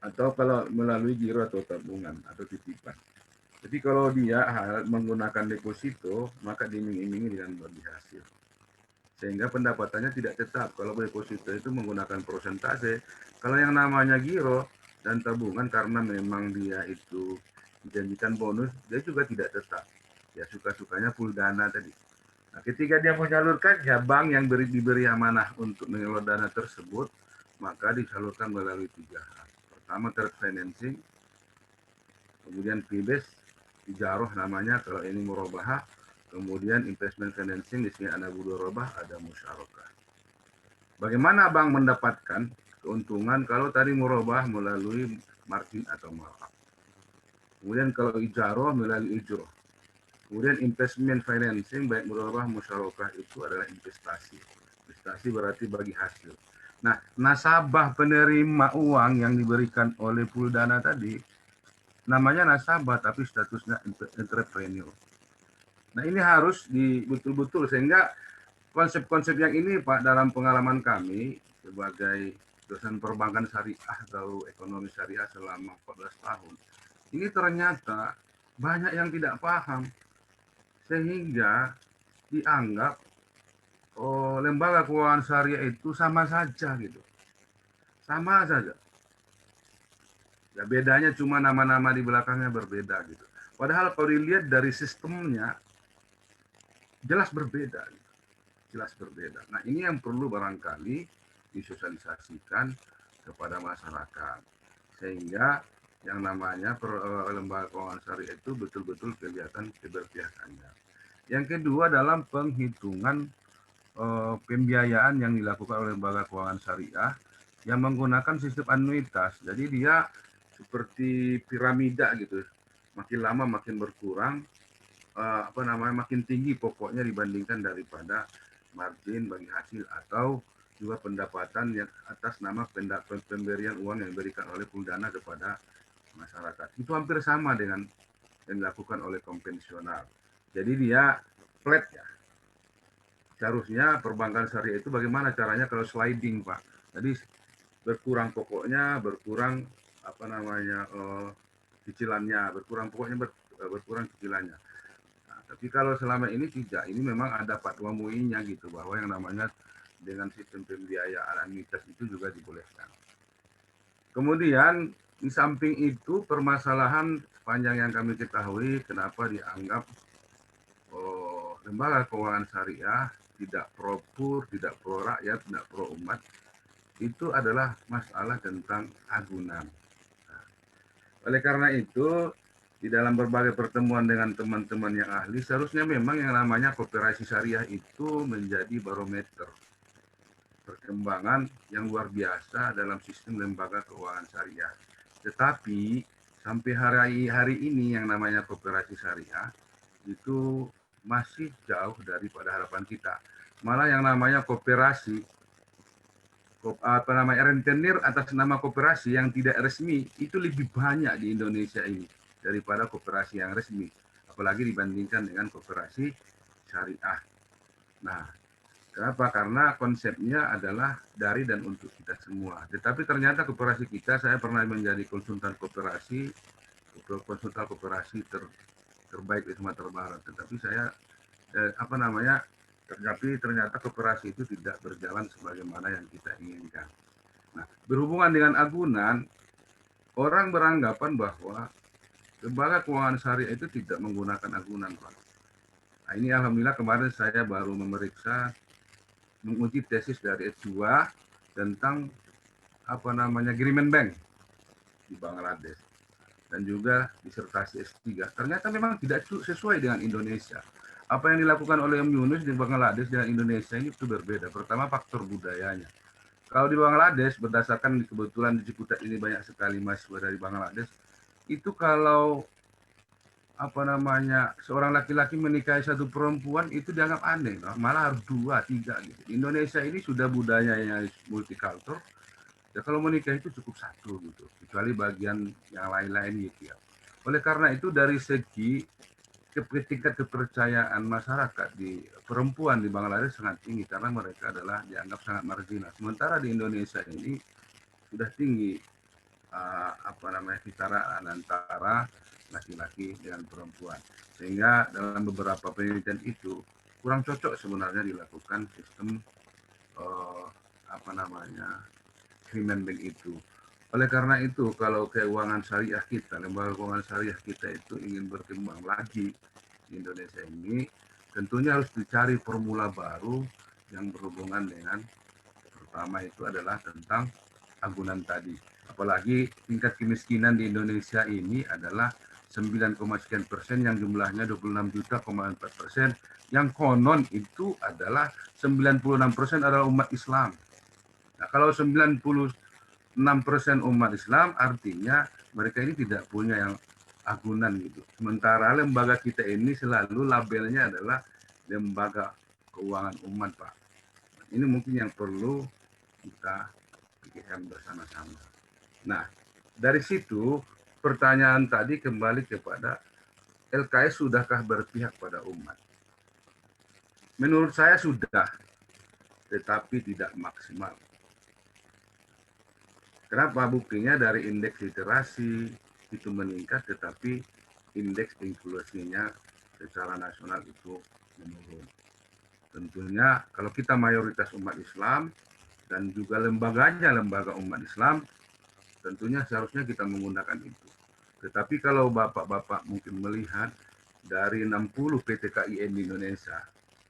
Atau kalau melalui giro atau tabungan atau titipan. Jadi kalau dia menggunakan deposito, maka diiming-imingi dengan bagi hasil. Sehingga pendapatannya tidak tetap. Kalau deposito itu menggunakan persentase. Kalau yang namanya giro dan tabungan, karena memang dia itu dijanjikan bonus, dia juga tidak tetap. Ya suka-sukanya Puldana tadi. Nah, ketika dia menyalurkan, ya bank yang diberi amanah untuk mengelola dana tersebut, maka disalurkan melalui 3 hal. Pertama, trade financing, kemudian fee-based, ijaroh namanya kalau ini murabahah, kemudian investment financing, di sini ada mudharabah, ada musyarakah. Bagaimana bank mendapatkan keuntungan kalau tadi murabahah melalui margin atau markup. Kemudian kalau ijaroh melalui ujroh. Kemudian investment financing, baik mudharabah, musyarakah itu adalah investasi. Investasi berarti bagi hasil. Nah, nasabah penerima uang yang diberikan oleh Puldana tadi, namanya nasabah tapi statusnya entrepreneur. Nah, ini harus betul-betul, sehingga konsep-konsep yang ini, Pak, dalam pengalaman kami sebagai dosen perbankan syariah atau ekonomi syariah selama 14 tahun, ini ternyata banyak yang tidak paham, sehingga dianggap lembaga keuangan syariah itu sama saja gitu. Sama saja. Ya, bedanya cuma nama-nama di belakangnya berbeda gitu. Padahal kalau dilihat dari sistemnya jelas berbeda. Gitu. Jelas berbeda. Nah, ini yang perlu barangkali disosialisasikan kepada masyarakat. Sehingga yang namanya lembaga keuangan syariah itu betul-betul kelihatan keberpihakannya. Yang kedua, dalam penghitungan pembiayaan yang dilakukan oleh lembaga keuangan syariah yang menggunakan sistem anuitas. Jadi dia seperti piramida gitu, makin lama makin berkurang, makin tinggi pokoknya dibandingkan daripada margin bagi hasil atau juga pendapatan yang atas nama pemberian uang yang diberikan oleh Puldana kepada masyarakat. Itu hampir sama dengan yang dilakukan oleh konvensional. Jadi dia flat ya. Seharusnya perbankan syariah itu bagaimana caranya kalau sliding, Pak. Jadi berkurang pokoknya, berkurang cicilannya, berkurang pokoknya, berkurang cicilannya. Nah, tapi kalau selama ini tidak, ini memang ada fatwa MUI-nya gitu, bahwa yang namanya dengan sistem pembiayaan anuitas itu juga dibolehkan. Kemudian di samping itu permasalahan sepanjang yang kami ketahui, kenapa dianggap lembaga keuangan syariah tidak pro pur, tidak pro rakyat, tidak pro umat, itu adalah masalah tentang agunan. Nah, oleh karena itu, di dalam berbagai pertemuan dengan teman-teman yang ahli, seharusnya memang yang namanya koperasi syariah itu menjadi barometer perkembangan yang luar biasa dalam sistem lembaga keuangan syariah. Tetapi sampai hari ini yang namanya koperasi syariah itu masih jauh daripada harapan kita. Malah yang namanya koperasi, rentenir atas nama koperasi yang tidak resmi itu lebih banyak di Indonesia ini daripada koperasi yang resmi, apalagi dibandingkan dengan koperasi syariah. Nah, Kenapa? Karena konsepnya adalah dari dan untuk kita semua. Tetapi ternyata koperasi kita, saya pernah menjadi konsultan koperasi terbaik di Sumatera Barat. Tetapi saya tapi ternyata koperasi itu tidak berjalan sebagaimana yang kita inginkan. Nah, berhubungan dengan agunan, orang beranggapan bahwa lembaga keuangan syariah itu tidak menggunakan agunan, Pak. Nah, ini alhamdulillah kemarin saya baru menguji tesis dari S2 tentang Agreement Bank di Bangladesh dan juga disertasi S3. Ternyata memang tidak sesuai dengan Indonesia. Apa yang dilakukan oleh Om Yunus di Bangladesh dengan Indonesia ini itu berbeda. Pertama, faktor budayanya. Kalau di Bangladesh, berdasarkan kebetulan di Ciputat ini banyak sekali mahasiswa dari Bangladesh, itu kalau seorang laki-laki menikahi satu perempuan itu dianggap aneh, malah harus 2, 3 gitu. Indonesia ini sudah budayanya multikultur, ya kalau menikah itu cukup 1 gitu, kecuali bagian yang lain-lain gitu ya. Oleh karena itu dari segi tingkat kepercayaan masyarakat di perempuan di Bangladesh sangat tinggi karena mereka adalah dianggap sangat marginal. Sementara di Indonesia ini sudah tinggi kesetaraan antara laki-laki dengan perempuan. Sehingga dalam beberapa penelitian itu kurang cocok sebenarnya dilakukan sistem agreement bank itu. Oleh karena itu, kalau keuangan syariah kita, lembaga keuangan syariah kita itu ingin berkembang lagi di Indonesia ini, tentunya harus dicari formula baru yang berhubungan dengan pertama itu adalah tentang agunan tadi. Apalagi tingkat kemiskinan di Indonesia ini adalah 9,sekian% yang jumlahnya 26,4%, yang konon itu adalah 96% adalah umat Islam. Nah, kalau 96% umat Islam artinya mereka ini tidak punya yang agunan gitu. Sementara lembaga kita ini selalu labelnya adalah lembaga keuangan umat, Pak. Ini mungkin yang perlu kita pikirkan bersama-sama. Nah, dari situ pertanyaan tadi kembali kepada LKS sudahkah berpihak pada umat? Menurut saya sudah, tetapi tidak maksimal. Kenapa? Buktinya dari indeks literasi itu meningkat, tetapi indeks inklusinya secara nasional itu menurun. Tentunya kalau kita mayoritas umat Islam dan juga lembaganya lembaga umat Islam, tentunya seharusnya kita menggunakan itu. Tetapi kalau bapak-bapak mungkin melihat dari 60 PTKIN di Indonesia,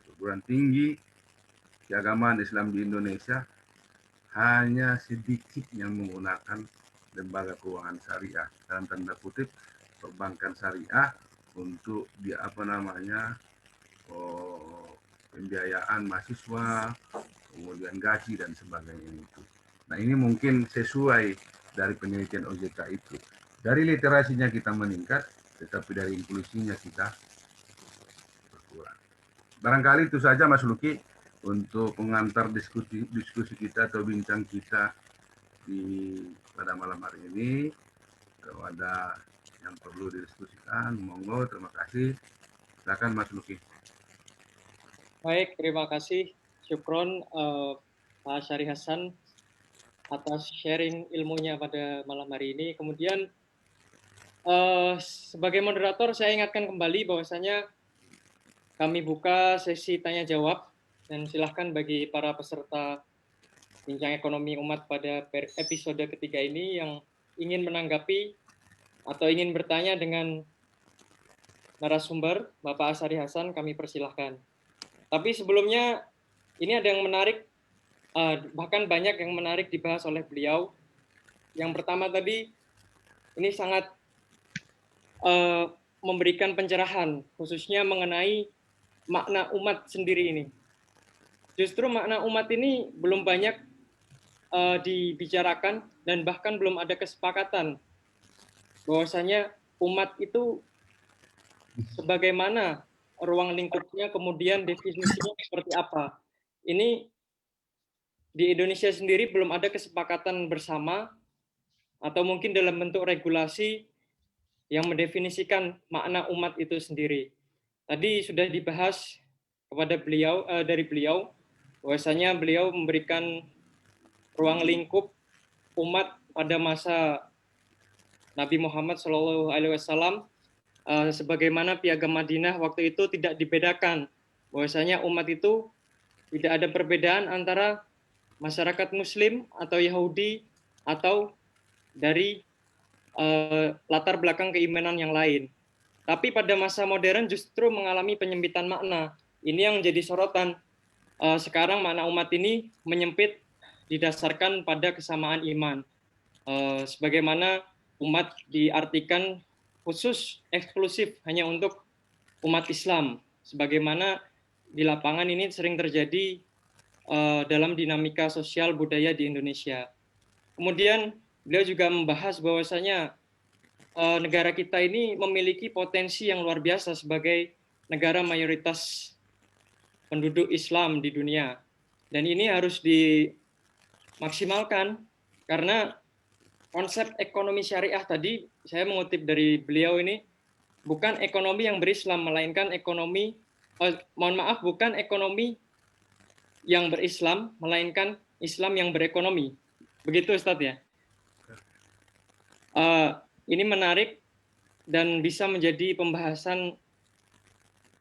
perguruan tinggi keagamaan Islam di Indonesia, hanya sedikit yang menggunakan lembaga keuangan syariah, dalam tanda kutip perbankan syariah untuk pembiayaan mahasiswa, kemudian gaji dan sebagainya itu. Nah, ini mungkin sesuai dari penelitian OJK itu. Dari literasinya kita meningkat, tetapi dari inklusinya kita berkurang. Barangkali itu saja Mas Luki untuk pengantar diskusi kita atau bincang kita pada malam hari ini. Kalau ada yang perlu didiskusikan, monggo. Terima kasih. Silakan Mas Luki. Baik, terima kasih. Syukron Pak Syari Hasan atas sharing ilmunya pada malam hari ini. Kemudian sebagai moderator saya ingatkan kembali bahwasanya kami buka sesi tanya jawab dan silahkan bagi para peserta bincang ekonomi umat pada episode ketiga ini yang ingin menanggapi atau ingin bertanya dengan narasumber Bapak Asyari Hasan, kami persilahkan. Tapi sebelumnya ini ada yang menarik, bahkan banyak yang menarik dibahas oleh beliau. Yang pertama tadi ini sangat memberikan pencerahan khususnya mengenai makna umat sendiri ini. Justru makna umat ini belum banyak dibicarakan dan bahkan belum ada kesepakatan bahwasanya umat itu sebagaimana ruang lingkupnya, kemudian definisinya seperti apa. Ini di Indonesia sendiri belum ada kesepakatan bersama atau mungkin dalam bentuk regulasi yang mendefinisikan makna umat itu sendiri. Tadi sudah dibahas kepada beliau dari beliau bahwasanya beliau memberikan ruang lingkup umat pada masa Nabi Muhammad SAW, sebagaimana Piagam Madinah waktu itu tidak dibedakan, bahwasanya umat itu tidak ada perbedaan antara masyarakat Muslim atau Yahudi atau dari latar belakang keimanan yang lain. Tapi pada masa modern justru mengalami penyempitan makna. Ini yang menjadi sorotan. Sekarang makna umat ini menyempit didasarkan pada kesamaan iman. Sebagaimana umat diartikan khusus eksklusif hanya untuk umat Islam. Sebagaimana di lapangan ini sering terjadi dalam dinamika sosial budaya di Indonesia. Kemudian beliau juga membahas bahwasanya negara kita ini memiliki potensi yang luar biasa sebagai negara mayoritas penduduk Islam di dunia. Dan ini harus dimaksimalkan karena konsep ekonomi syariah tadi, saya mengutip dari beliau ini, bukan ekonomi yang berislam, melainkan ekonomi, bukan ekonomi yang berislam, melainkan Islam yang berekonomi. Begitu Ustadz ya. Ini menarik dan bisa menjadi pembahasan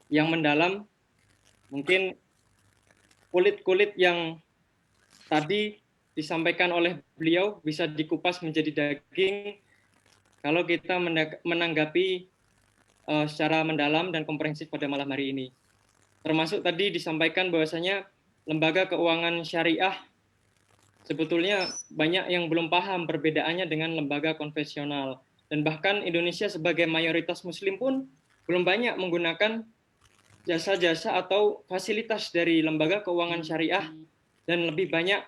yang mendalam. Mungkin kulit-kulit yang tadi disampaikan oleh beliau bisa dikupas menjadi daging kalau kita menanggapi secara mendalam dan komprehensif pada malam hari ini. Termasuk tadi disampaikan bahwasanya lembaga keuangan syariah sebetulnya banyak yang belum paham perbedaannya dengan lembaga konvensional. Dan bahkan Indonesia sebagai mayoritas Muslim pun belum banyak menggunakan jasa-jasa atau fasilitas dari lembaga keuangan syariah dan lebih banyak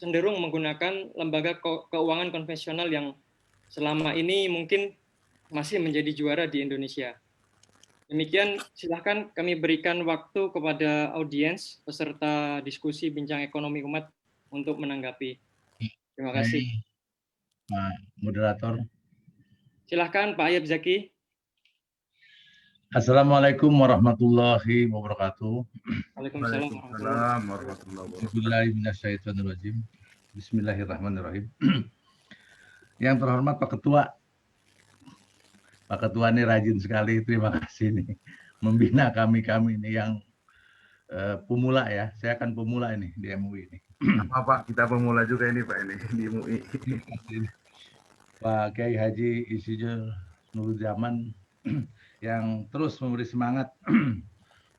cenderung menggunakan lembaga keuangan konvensional yang selama ini mungkin masih menjadi juara di Indonesia. Demikian, silahkan kami berikan waktu kepada audiens peserta diskusi Bincang Ekonomi Umat untuk menanggapi. Terima kasih. Pak Moderator. Silahkan Pak Ayub Zaki. Assalamualaikum warahmatullahi wabarakatuh. Waalaikumsalam warahmatullahi Bismillahirrahmanirrahim. Bismillahirrahmanirrahim. Yang terhormat Pak Ketua. Pak Ketua ini rajin sekali, terima kasih nih. Membina kami ini yang pemula ya. Saya akan pemula ini di MUI ini. Apa Pak, kita pemula juga ini Pak ini di MUI. Pak Kiai Haji Insinyur Nuruzzaman yang terus memberi semangat,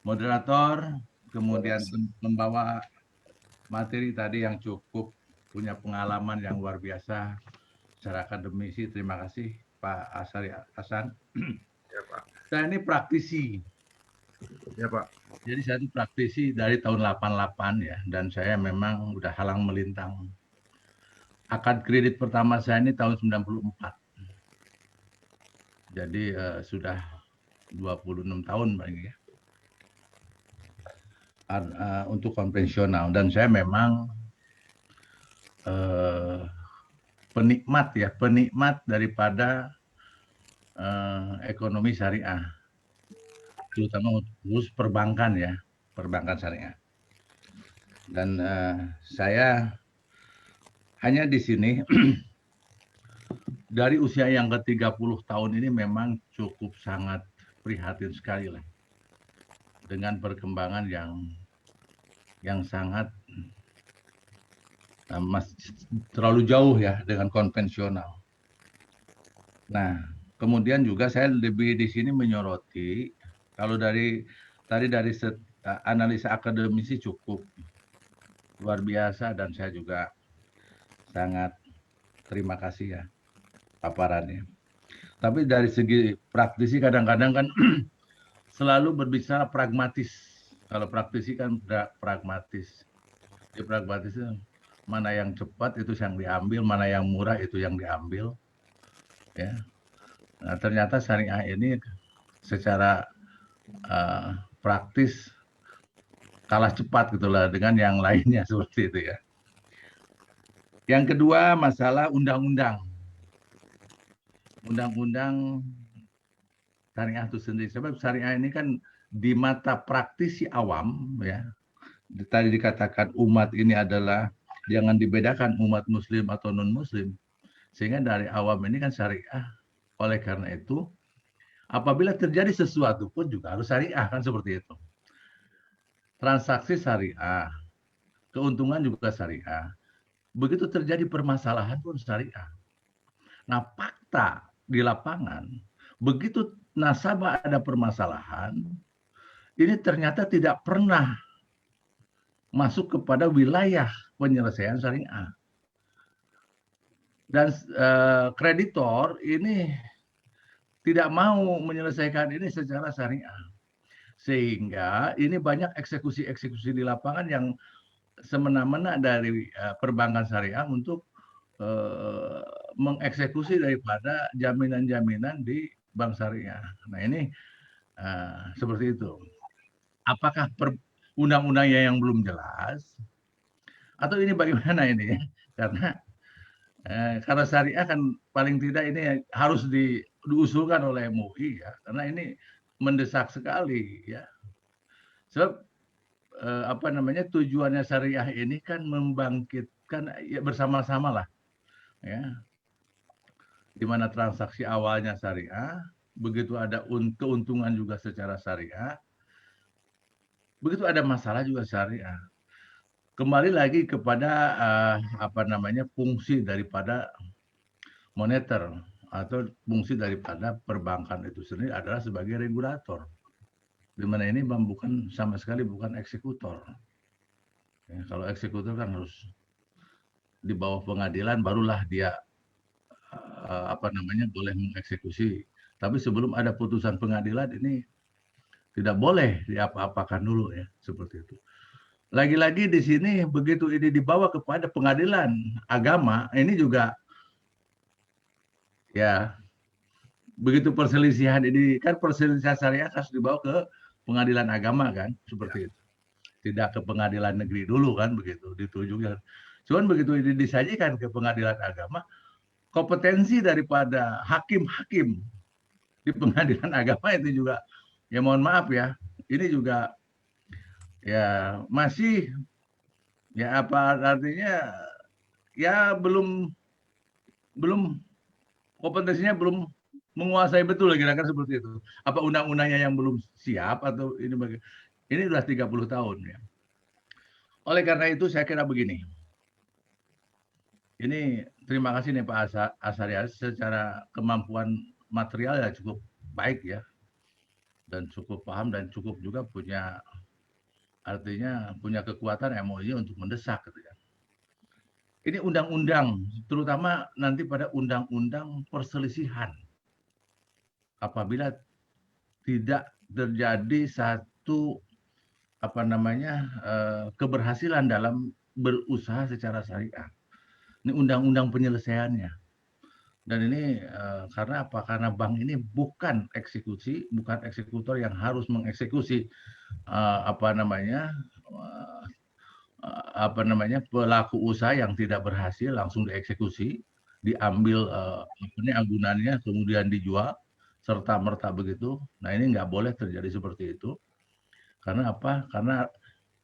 moderator, kemudian membawa materi tadi yang cukup, punya pengalaman yang luar biasa secara akademisi. Terima kasih Pak Asari Hasan. Ya Pak. Saya ini praktisi. Ya Pak. Jadi saya ini praktisi dari tahun 88 ya, dan saya memang udah halang melintang. Akad kredit pertama saya ini tahun 94. Jadi sudah 26 tahun paling ya. Untuk konvensional, dan saya memang penikmat daripada ekonomi syariah, terutama khusus perbankan ya, perbankan syariah. Dan saya hanya di sini dari usia yang ke-30 tahun ini memang cukup sangat prihatin sekali lah dengan perkembangan yang sangat terlalu jauh ya dengan konvensional. Nah, kemudian juga saya lebih di sini menyoroti, kalau dari analisa akademisi cukup luar biasa, dan saya juga sangat terima kasih ya paparannya. Tapi dari segi praktisi kadang-kadang kan selalu berbicara pragmatis. Kalau praktisi kan pragmatis. Di pragmatis mana yang cepat itu yang diambil, mana yang murah itu yang diambil. Ya. Nah, ternyata syariah ini secara praktis kalah cepat gitulah dengan yang lainnya seperti itu ya. Yang kedua, masalah undang-undang. Undang-undang syariah itu sendiri. Sebab syariah ini kan di mata praktisi awam ya, tadi dikatakan umat ini adalah jangan dibedakan umat muslim atau non muslim, sehingga dari awam ini kan syariah. Oleh karena itu apabila terjadi sesuatu pun juga harus syariah, kan seperti itu. Transaksi syariah, keuntungan juga syariah. Begitu terjadi permasalahan pun syariah. Nah, fakta di lapangan, begitu nasabah ada permasalahan, ini ternyata tidak pernah masuk kepada wilayah penyelesaian syariah. Dan kreditor ini tidak mau menyelesaikan ini secara syariah. Sehingga ini banyak eksekusi-eksekusi di lapangan yang semena-mena dari perbankan syariah untuk mengeksekusi daripada jaminan-jaminan di bank syariah. Nah ini seperti itu. Apakah undang-undangnya yang belum jelas atau ini bagaimana ini? Karena syariah kan paling tidak ini harus diusulkan oleh MUI ya, karena ini mendesak sekali ya. Sebab tujuannya syariah ini kan membangkitkan ya, bersama-sama lah ya, di mana transaksi awalnya syariah, begitu ada keuntungan juga secara syariah, begitu ada masalah juga syariah. Kembali lagi kepada fungsi daripada moneter atau fungsi daripada perbankan itu sendiri adalah sebagai regulator, di mana ini bukan sama sekali bukan eksekutor. Ya, kalau eksekutor kan harus di bawah pengadilan barulah dia boleh mengeksekusi. Tapi sebelum ada putusan pengadilan ini tidak boleh diapa-apakan dulu ya, seperti itu. Lagi-lagi di sini begitu ini dibawa kepada pengadilan agama, ini juga ya begitu perselisihan ini kan perselisihan syariah harus dibawa ke pengadilan agama kan, seperti itu. Tidak ke pengadilan negeri dulu kan, begitu ditujukan. Cuman begitu ini disajikan ke pengadilan agama, kompetensi daripada hakim-hakim di pengadilan agama itu juga ya mohon maaf ya, ini juga ya masih ya apa artinya ya belum kompetensinya belum menguasai betul kira-kira seperti itu. Apa undang-undangnya yang belum siap atau ini sudah 30 tahun ya. Oleh karena itu saya kira begini. Ini terima kasih nih Pak Asarias, secara kemampuan material ya cukup baik ya. Dan cukup paham dan cukup juga punya artinya punya kekuatan emosi untuk mendesak gitu ya. Ini undang-undang, terutama nanti pada undang-undang perselisihan. Apabila tidak terjadi satu keberhasilan dalam berusaha secara syariah. Ini undang-undang penyelesaiannya. Dan ini karena apa? Karena bank ini bukan eksekusi, bukan eksekutor yang harus mengeksekusi pelaku usaha yang tidak berhasil langsung dieksekusi, diambil agunannya kemudian dijual serta merta begitu. Nah ini nggak boleh terjadi seperti itu. Karena apa? Karena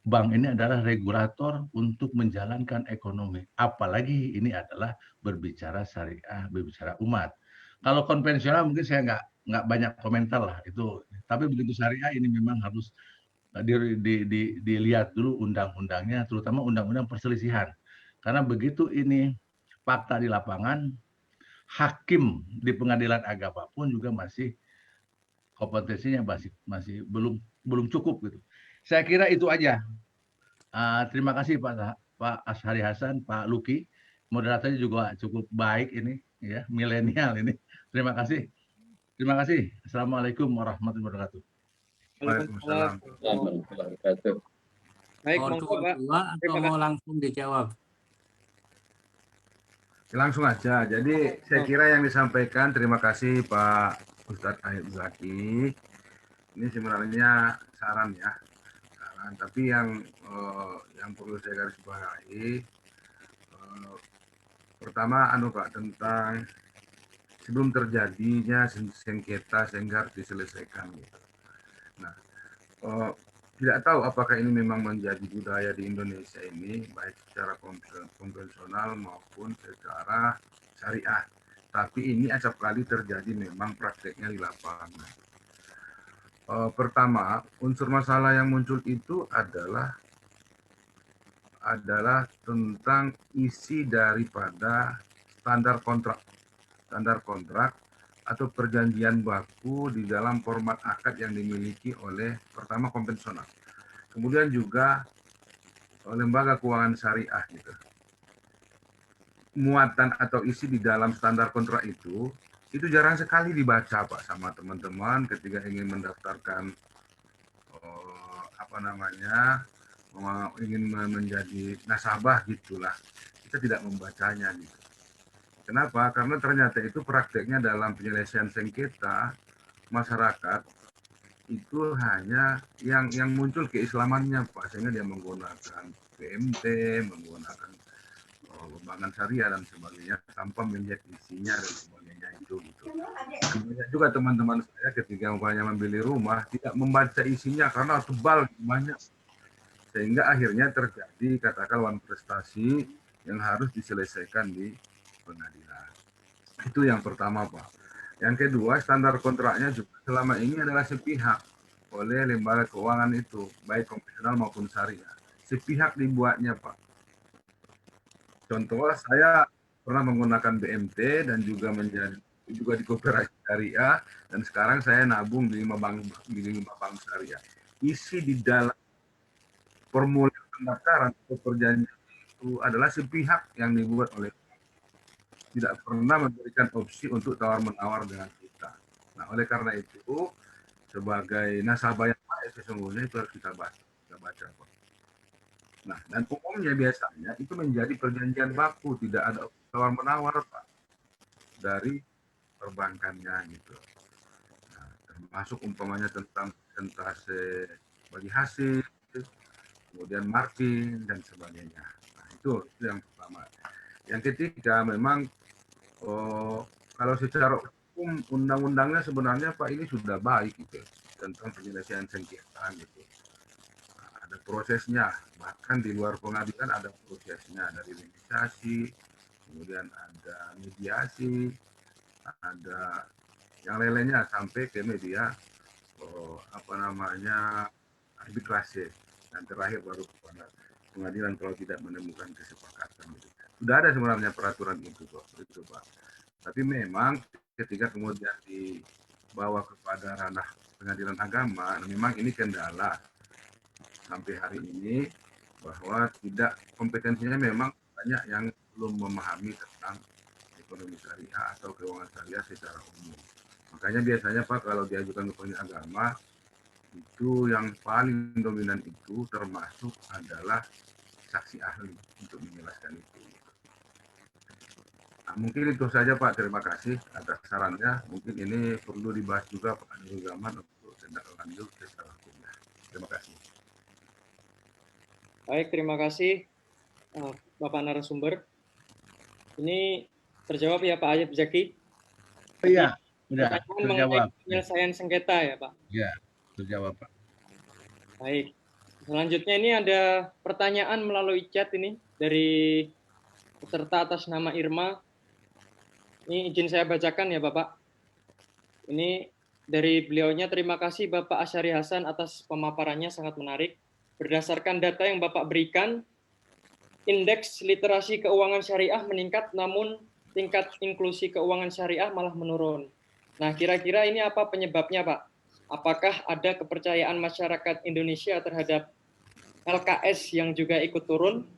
bank ini adalah regulator untuk menjalankan ekonomi. Apalagi ini adalah berbicara syariah, berbicara umat. Kalau konvensional mungkin saya nggak banyak komentar lah itu. Tapi begitu syariah ini memang harus dilihat dulu undang-undangnya, terutama undang-undang perselisihan. Karena begitu ini fakta di lapangan, hakim di pengadilan agama pun juga masih kompetensinya masih belum cukup gitu. Saya kira itu aja. Terima kasih Pak Ashari Hasan, Pak Luki, moderatornya juga cukup baik ini, ya milenial ini. Terima kasih. Terima kasih. Assalamualaikum warahmatullahi wabarakatuh. Waalaikumsalam. Baik, monggo Pak. Atau mau langsung dijawab? Langsung aja. Jadi saya kira yang disampaikan, terima kasih Pak Ustadz Ahid Zaki. Ini sebenarnya saran ya. Tapi yang perlu saya garis bawahi, pertama Pak, tentang sebelum terjadinya sengketa sehingga harus diselesaikan. Nah, tidak tahu apakah ini memang menjadi budaya di Indonesia ini, baik secara konvensional maupun secara syariah. Tapi ini acap kali terjadi memang prakteknya di lapangan. Pertama, unsur masalah yang muncul itu adalah tentang isi daripada standar kontrak atau perjanjian baku di dalam format akad yang dimiliki oleh pertama konvensional, kemudian juga lembaga keuangan syariah gitu. Muatan atau isi di dalam standar kontrak itu jarang sekali dibaca Pak sama teman-teman ketika ingin mendaftarkan ingin menjadi nasabah gitulah. Kita tidak membacanya gitu. Kenapa? Karena ternyata itu prakteknya dalam penyelesaian sengketa masyarakat itu hanya yang muncul keislamannya Pak, sehingga dia menggunakan PMT, menggunakan lembaga syariah dan sebagainya tanpa melihat isinya dan sebagainya itu gitu. Banyak juga teman-teman saya ketika umpamanya membeli rumah tidak membaca isinya karena tebal banyak, sehingga akhirnya terjadi katakan wan prestasi yang harus diselesaikan di pengadilan. Itu yang pertama Pak. Yang kedua, standar kontraknya juga selama ini adalah sepihak oleh lembaga keuangan itu, baik konvensional maupun syariah. Sepihak dibuatnya Pak. Contoh, saya pernah menggunakan BMT dan juga di koperasi syariah, dan sekarang saya nabung di 5 bank syariah. Isi di dalam formulir pendaftaran atau perjanjian itu adalah sepihak yang dibuat oleh, tidak pernah memberikan opsi untuk tawar-menawar dengan kita. Nah, oleh karena itu, sebagai nasabah yang baik sesungguhnya itu harus kita baca. Nah, dan umumnya biasanya itu menjadi perjanjian baku, tidak ada tawar-menawar Pak dari perbankannya gitu. Nah, termasuk umpamanya tentang persentase bagi hasil, kemudian margin dan sebagainya. Nah, itu yang pertama. Yang ketiga, memang kalau secara hukum undang-undangnya sebenarnya Pak ini sudah baik gitu tentang penyelesaian sengketa gitu. Nah, ada prosesnya, bahkan di luar pengadilan ada prosesnya, dari legislasi, kemudian ada mediasi, ada yang lainnya sampai ke media arbitrase, dan terakhir baru kepada pengadilan kalau tidak menemukan kesepakatan. Gitu. Sudah ada sebenarnya peraturan itu Pak. Tapi memang ketika kemudian dibawa kepada ranah pengadilan agama, memang ini kendala sampai hari ini, bahwa tidak kompetensinya memang banyak yang belum memahami tentang ekonomi syariah atau keuangan syariah secara umum. Makanya biasanya Pak kalau diajukan ke pengadilan agama, itu yang paling dominan itu termasuk adalah saksi ahli untuk menjelaskan itu. Nah, mungkin itu saja Pak, terima kasih atas sarannya. Mungkin ini perlu dibahas juga Pak Nurul Zaman untuk tindak lanjut secara hukumnya. Terima kasih. Baik, terima kasih Bapak narasumber. Ini terjawab ya Pak Ayub Zaki? Iya, sudah terjawab. Penyelesaian sengketa ya Pak? Iya, terjawab Pak. Baik. Selanjutnya ini ada pertanyaan melalui chat ini dari peserta atas nama Irma. Ini izin saya bacakan ya Bapak. Ini dari beliaunya, terima kasih Bapak Asyari Hasan atas pemaparannya, sangat menarik. Berdasarkan data yang Bapak berikan, indeks literasi keuangan syariah meningkat, namun tingkat inklusi keuangan syariah malah menurun. Nah, kira-kira ini apa penyebabnya Pak? Apakah ada kepercayaan masyarakat Indonesia terhadap LKS yang juga ikut turun?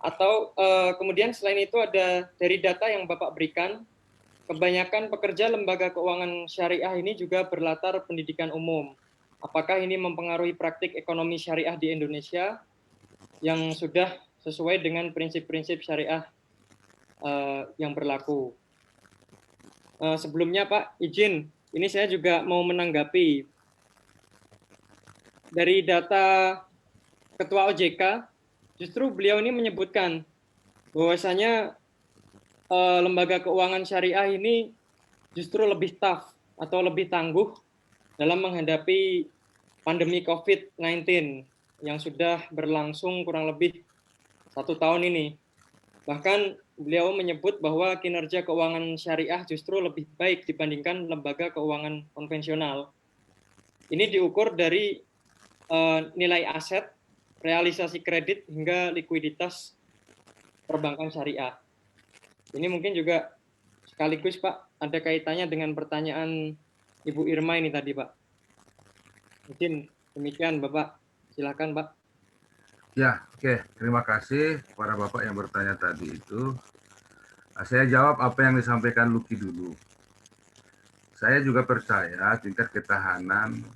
Atau kemudian selain itu ada dari data yang Bapak berikan, kebanyakan pekerja lembaga keuangan syariah ini juga berlatar pendidikan umum. Apakah ini mempengaruhi praktik ekonomi syariah di Indonesia yang sudah sesuai dengan prinsip-prinsip syariah yang berlaku? Sebelumnya Pak, izin, ini saya juga mau menanggapi dari data Ketua OJK. Justru beliau ini menyebutkan bahwasanya lembaga keuangan syariah ini justru lebih tough atau lebih tangguh dalam menghadapi pandemi COVID-19 yang sudah berlangsung kurang lebih 1 tahun ini. Bahkan beliau menyebut bahwa kinerja keuangan syariah justru lebih baik dibandingkan lembaga keuangan konvensional. Ini diukur dari nilai aset, realisasi kredit, hingga likuiditas perbankan syariah. Ini mungkin juga sekaligus, Pak, ada kaitannya dengan pertanyaan Ibu Irma ini tadi, Pak. Mungkin demikian, Bapak. Silakan, Pak. Ya, oke. Terima kasih kepada Bapak yang bertanya tadi itu. Saya jawab apa yang disampaikan Lucky dulu. Saya juga percaya tingkat ketahanan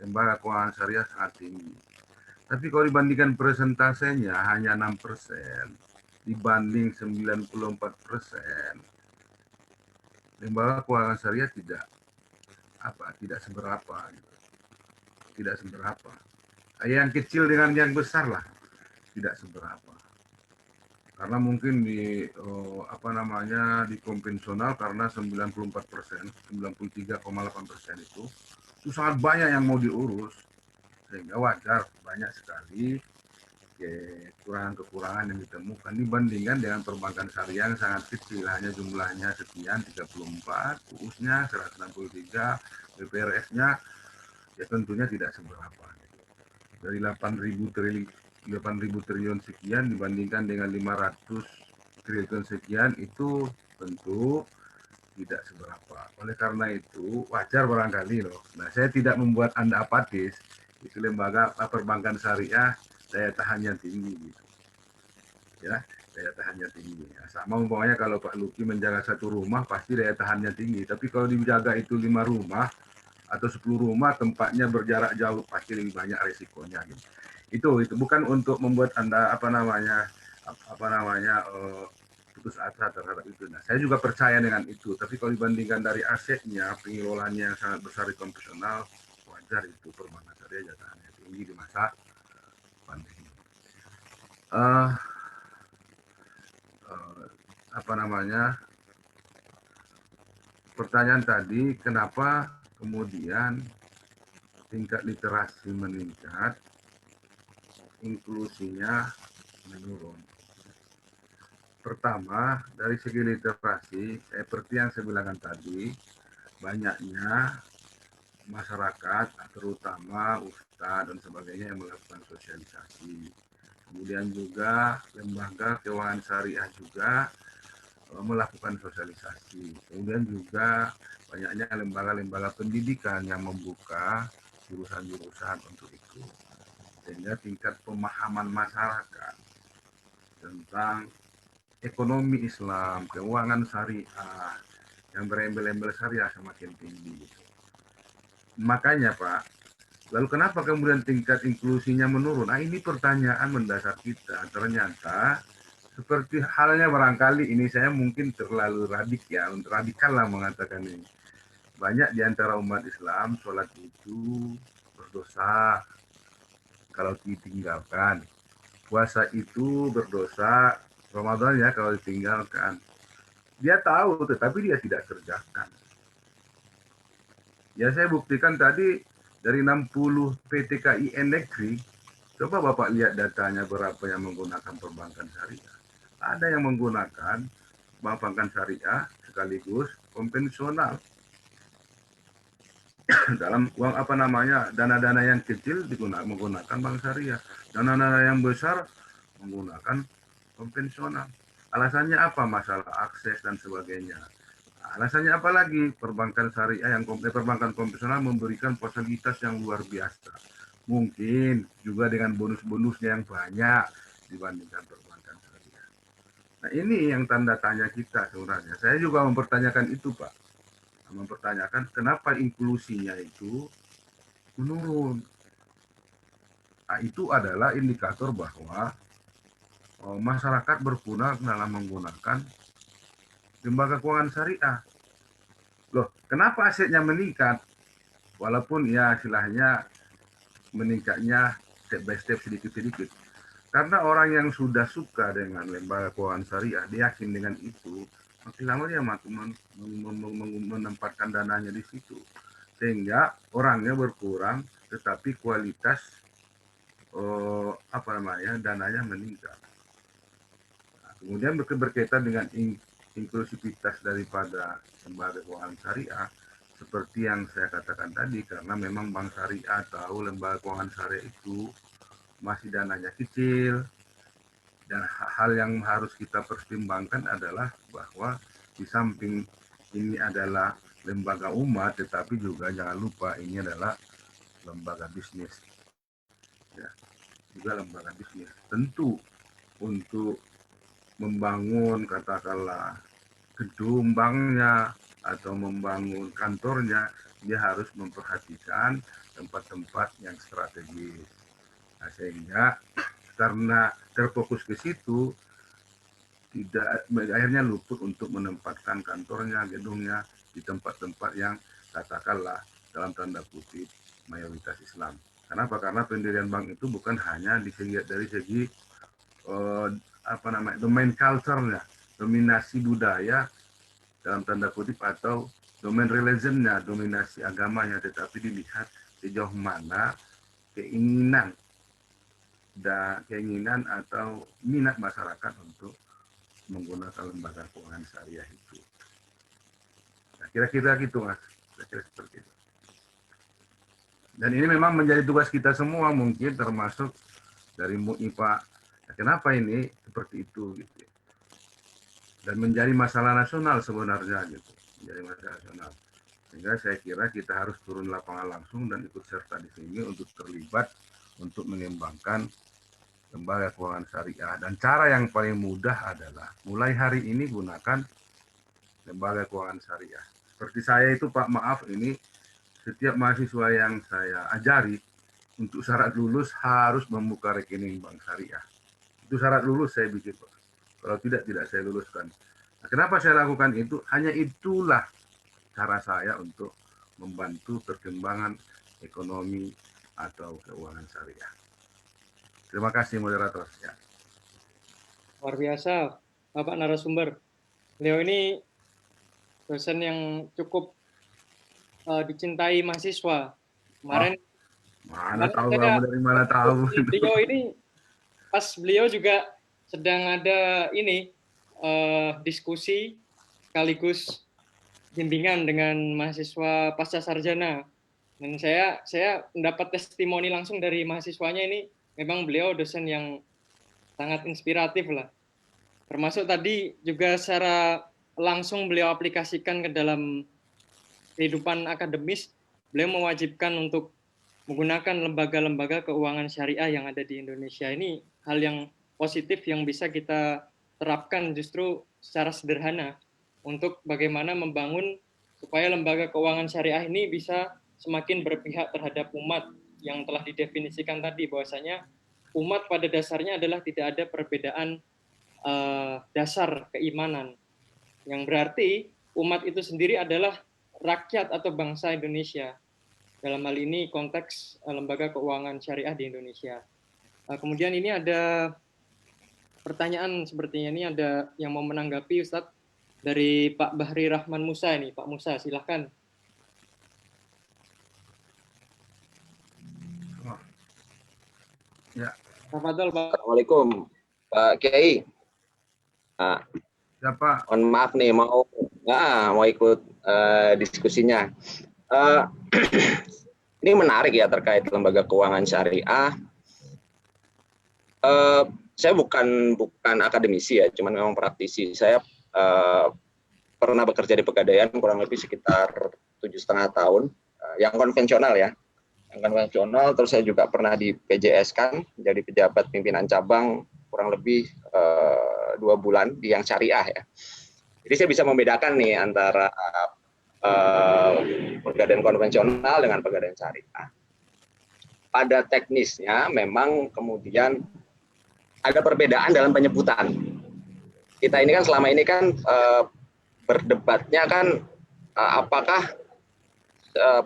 lembaga keuangan syariah sangat tinggi. Tapi kalau dibandingkan persentasenya hanya 6% dibanding 94%, lembaga keuangan syariah tidak seberapa. Tidak seberapa. Yang kecil dengan yang besar lah, tidak seberapa. Karena mungkin di di konvensional karena 94%, 93,8% itu sangat banyak yang mau diurus, sehingga wajar banyak sekali kekurangan-kekurangan yang ditemukan dibandingkan dengan perbankan syariah yang sangat kecil, hanya jumlahnya sekian 34, UUS-nya 163, BPRS-nya ya tentunya tidak seberapa. Dari 8.000 triliun sekian dibandingkan dengan 500 triliun sekian itu tentu tidak seberapa. Oleh karena itu wajar barangkali loh. Nah, saya tidak membuat Anda apatis. Itu lembaga perbankan syariah daya tahannya tinggi gitu. Ya, daya tahannya tinggi. Ya, sama umpamanya kalau Pak Luki menjaga satu rumah pasti daya tahannya tinggi. Tapi kalau dijaga itu 5 rumah atau 10 rumah tempatnya berjarak jauh pasti lebih banyak resikonya gitu. Itu bukan untuk membuat Anda putus asa terhadap itu. Nah, saya juga percaya dengan itu. Tapi kalau dibandingkan dari asetnya, pengelolaannya yang sangat besar di konvensional, wajar itu perbankan syariah jatahannya tinggi di masa pandemi. Pertanyaan tadi, kenapa kemudian tingkat literasi meningkat, inklusinya menurun? Pertama, dari segi literasi, seperti yang saya bilang tadi, banyaknya masyarakat, terutama ustadz dan sebagainya yang melakukan sosialisasi. Kemudian juga lembaga keuangan syariah juga melakukan sosialisasi. Kemudian juga banyaknya lembaga-lembaga pendidikan yang membuka jurusan-jurusan untuk itu. Sehingga tingkat pemahaman masyarakat tentang ekonomi Islam, keuangan syariah, yang berembel-embel syariah semakin tinggi. Makanya Pak, lalu kenapa kemudian tingkat inklusinya menurun? Nah, ini pertanyaan mendasar kita. Ternyata seperti halnya barangkali ini saya mungkin terlalu radikal lah mengatakan ini. Banyak di antara umat Islam sholat itu berdosa kalau ditinggalkan. Puasa itu berdosa, Ramadan ya kalau ditinggalkan. Dia tahu tetapi dia tidak kerjakan. Ya saya buktikan tadi dari 60 PTKIN negeri, coba Bapak lihat datanya berapa yang menggunakan perbankan syariah. Ada yang menggunakan perbankan syariah sekaligus konvensional. Dalam uang dana-dana yang kecil menggunakan bank syariah. Dana-dana yang besar menggunakan konvensional. Alasannya apa? Masalah akses dan sebagainya. Alasannya apa lagi? Perbankan syariah perbankan konvensional memberikan fasilitas yang luar biasa. Mungkin juga dengan bonus-bonusnya yang banyak dibandingkan perbankan syariah. Nah, ini yang tanda tanya kita sebenarnya. Saya juga mempertanyakan itu, Pak. Mempertanyakan kenapa inklusinya itu menurun. Nah, itu adalah indikator bahwa masyarakat berkurang dalam menggunakan lembaga keuangan syariah. Loh, kenapa asetnya meningkat? Walaupun ya istilahnya meningkatnya step by step sedikit-sedikit. Karena orang yang sudah suka dengan lembaga keuangan syariah, dia yakin dengan itu, makin lama dia menempatkan dananya di situ. Sehingga orangnya berkurang, tetapi kualitas dananya meningkat. Nah, kemudian berkaitan dengan inklusivitas daripada lembaga keuangan syariah, seperti yang saya katakan tadi, karena memang bank syariah atau lembaga keuangan syariah itu masih dananya kecil, dan hal yang harus kita pertimbangkan adalah bahwa di samping ini adalah lembaga umat, tetapi juga jangan lupa ini adalah lembaga bisnis, ya, juga lembaga bisnis. Tentu untuk membangun katakanlah gedung banknya atau membangun kantornya, dia harus memperhatikan tempat-tempat yang strategis. Nah, sehingga karena terfokus ke situ, akhirnya luput untuk menempatkan kantornya, gedungnya di tempat-tempat yang katakanlah dalam tanda kutip mayoritas Islam. Kenapa? Karena pendirian bank itu bukan hanya dari segi domain culture-nya, dominasi budaya dalam tanda kutip, atau domain religionnya, dominasi agamanya, tetapi dilihat sejauh mana keinginan atau minat masyarakat untuk menggunakan lembaga keuangan syariah itu. Nah, kira-kira gitu, Mas. Kira-kira seperti itu. Dan ini memang menjadi tugas kita semua, mungkin termasuk dari MUIPA. Nah, kenapa ini seperti itu gitu ya. Dan menjadi masalah nasional sebenarnya gitu. Menjadi masalah nasional. Sehingga saya kira kita harus turun lapangan langsung dan ikut serta di sini untuk terlibat untuk mengembangkan lembaga keuangan syariah. Dan cara yang paling mudah adalah mulai hari ini gunakan lembaga keuangan syariah. Seperti saya itu, Pak, maaf, ini setiap mahasiswa yang saya ajari untuk syarat lulus harus membuka rekening bank syariah. Itu syarat lulus saya bikin, Pak. Kalau tidak saya luluskan. Nah, kenapa saya lakukan itu? Hanya itulah cara saya untuk membantu perkembangan ekonomi atau keuangan syariah. Terima kasih, moderator. Ya. Luar biasa, Bapak narasumber. Beliau ini dosen yang cukup dicintai mahasiswa. Kemarin mana tahu kamu dari mana tahu. Beliau ini pas beliau juga sedang ada ini diskusi sekaligus bimbingan dengan mahasiswa pasca sarjana. Dan saya mendapat testimoni langsung dari mahasiswanya ini. Memang beliau dosen yang sangat inspiratif lah. Termasuk tadi juga secara langsung beliau aplikasikan ke dalam kehidupan akademis, beliau mewajibkan untuk menggunakan lembaga-lembaga keuangan syariah yang ada di Indonesia. Ini hal yang positif yang bisa kita terapkan justru secara sederhana untuk bagaimana membangun supaya lembaga keuangan syariah ini bisa semakin berpihak terhadap umat yang telah didefinisikan tadi, bahwasanya umat pada dasarnya adalah tidak ada perbedaan dasar keimanan, yang berarti umat itu sendiri adalah rakyat atau bangsa Indonesia. Dalam hal ini konteks lembaga keuangan syariah di Indonesia. Kemudian ini ada pertanyaan sepertinya, ini ada yang mau menanggapi, Ustadz, dari Pak Bahri Rahman Musa ini. Pak Musa, silahkan. Ya. Tafadhol, Pak. Assalamualaikum, Pak Kiai. Nah, Siapa? mohon maaf nih, mau ikut diskusinya. Ini menarik ya terkait lembaga keuangan syariah. Saya bukan akademisi ya, cuman memang praktisi. Saya pernah bekerja di Pegadaian kurang lebih sekitar 7,5 tahun, yang konvensional ya. Yang konvensional, terus saya juga pernah di PJS kan, jadi pejabat pimpinan cabang kurang lebih 2 bulan di yang syariah ya. Jadi saya bisa membedakan nih antara pegadaian konvensional dengan pegadaian syariah. Pada teknisnya memang kemudian ada perbedaan dalam penyebutan. Kita ini kan selama ini kan berdebatnya kan apakah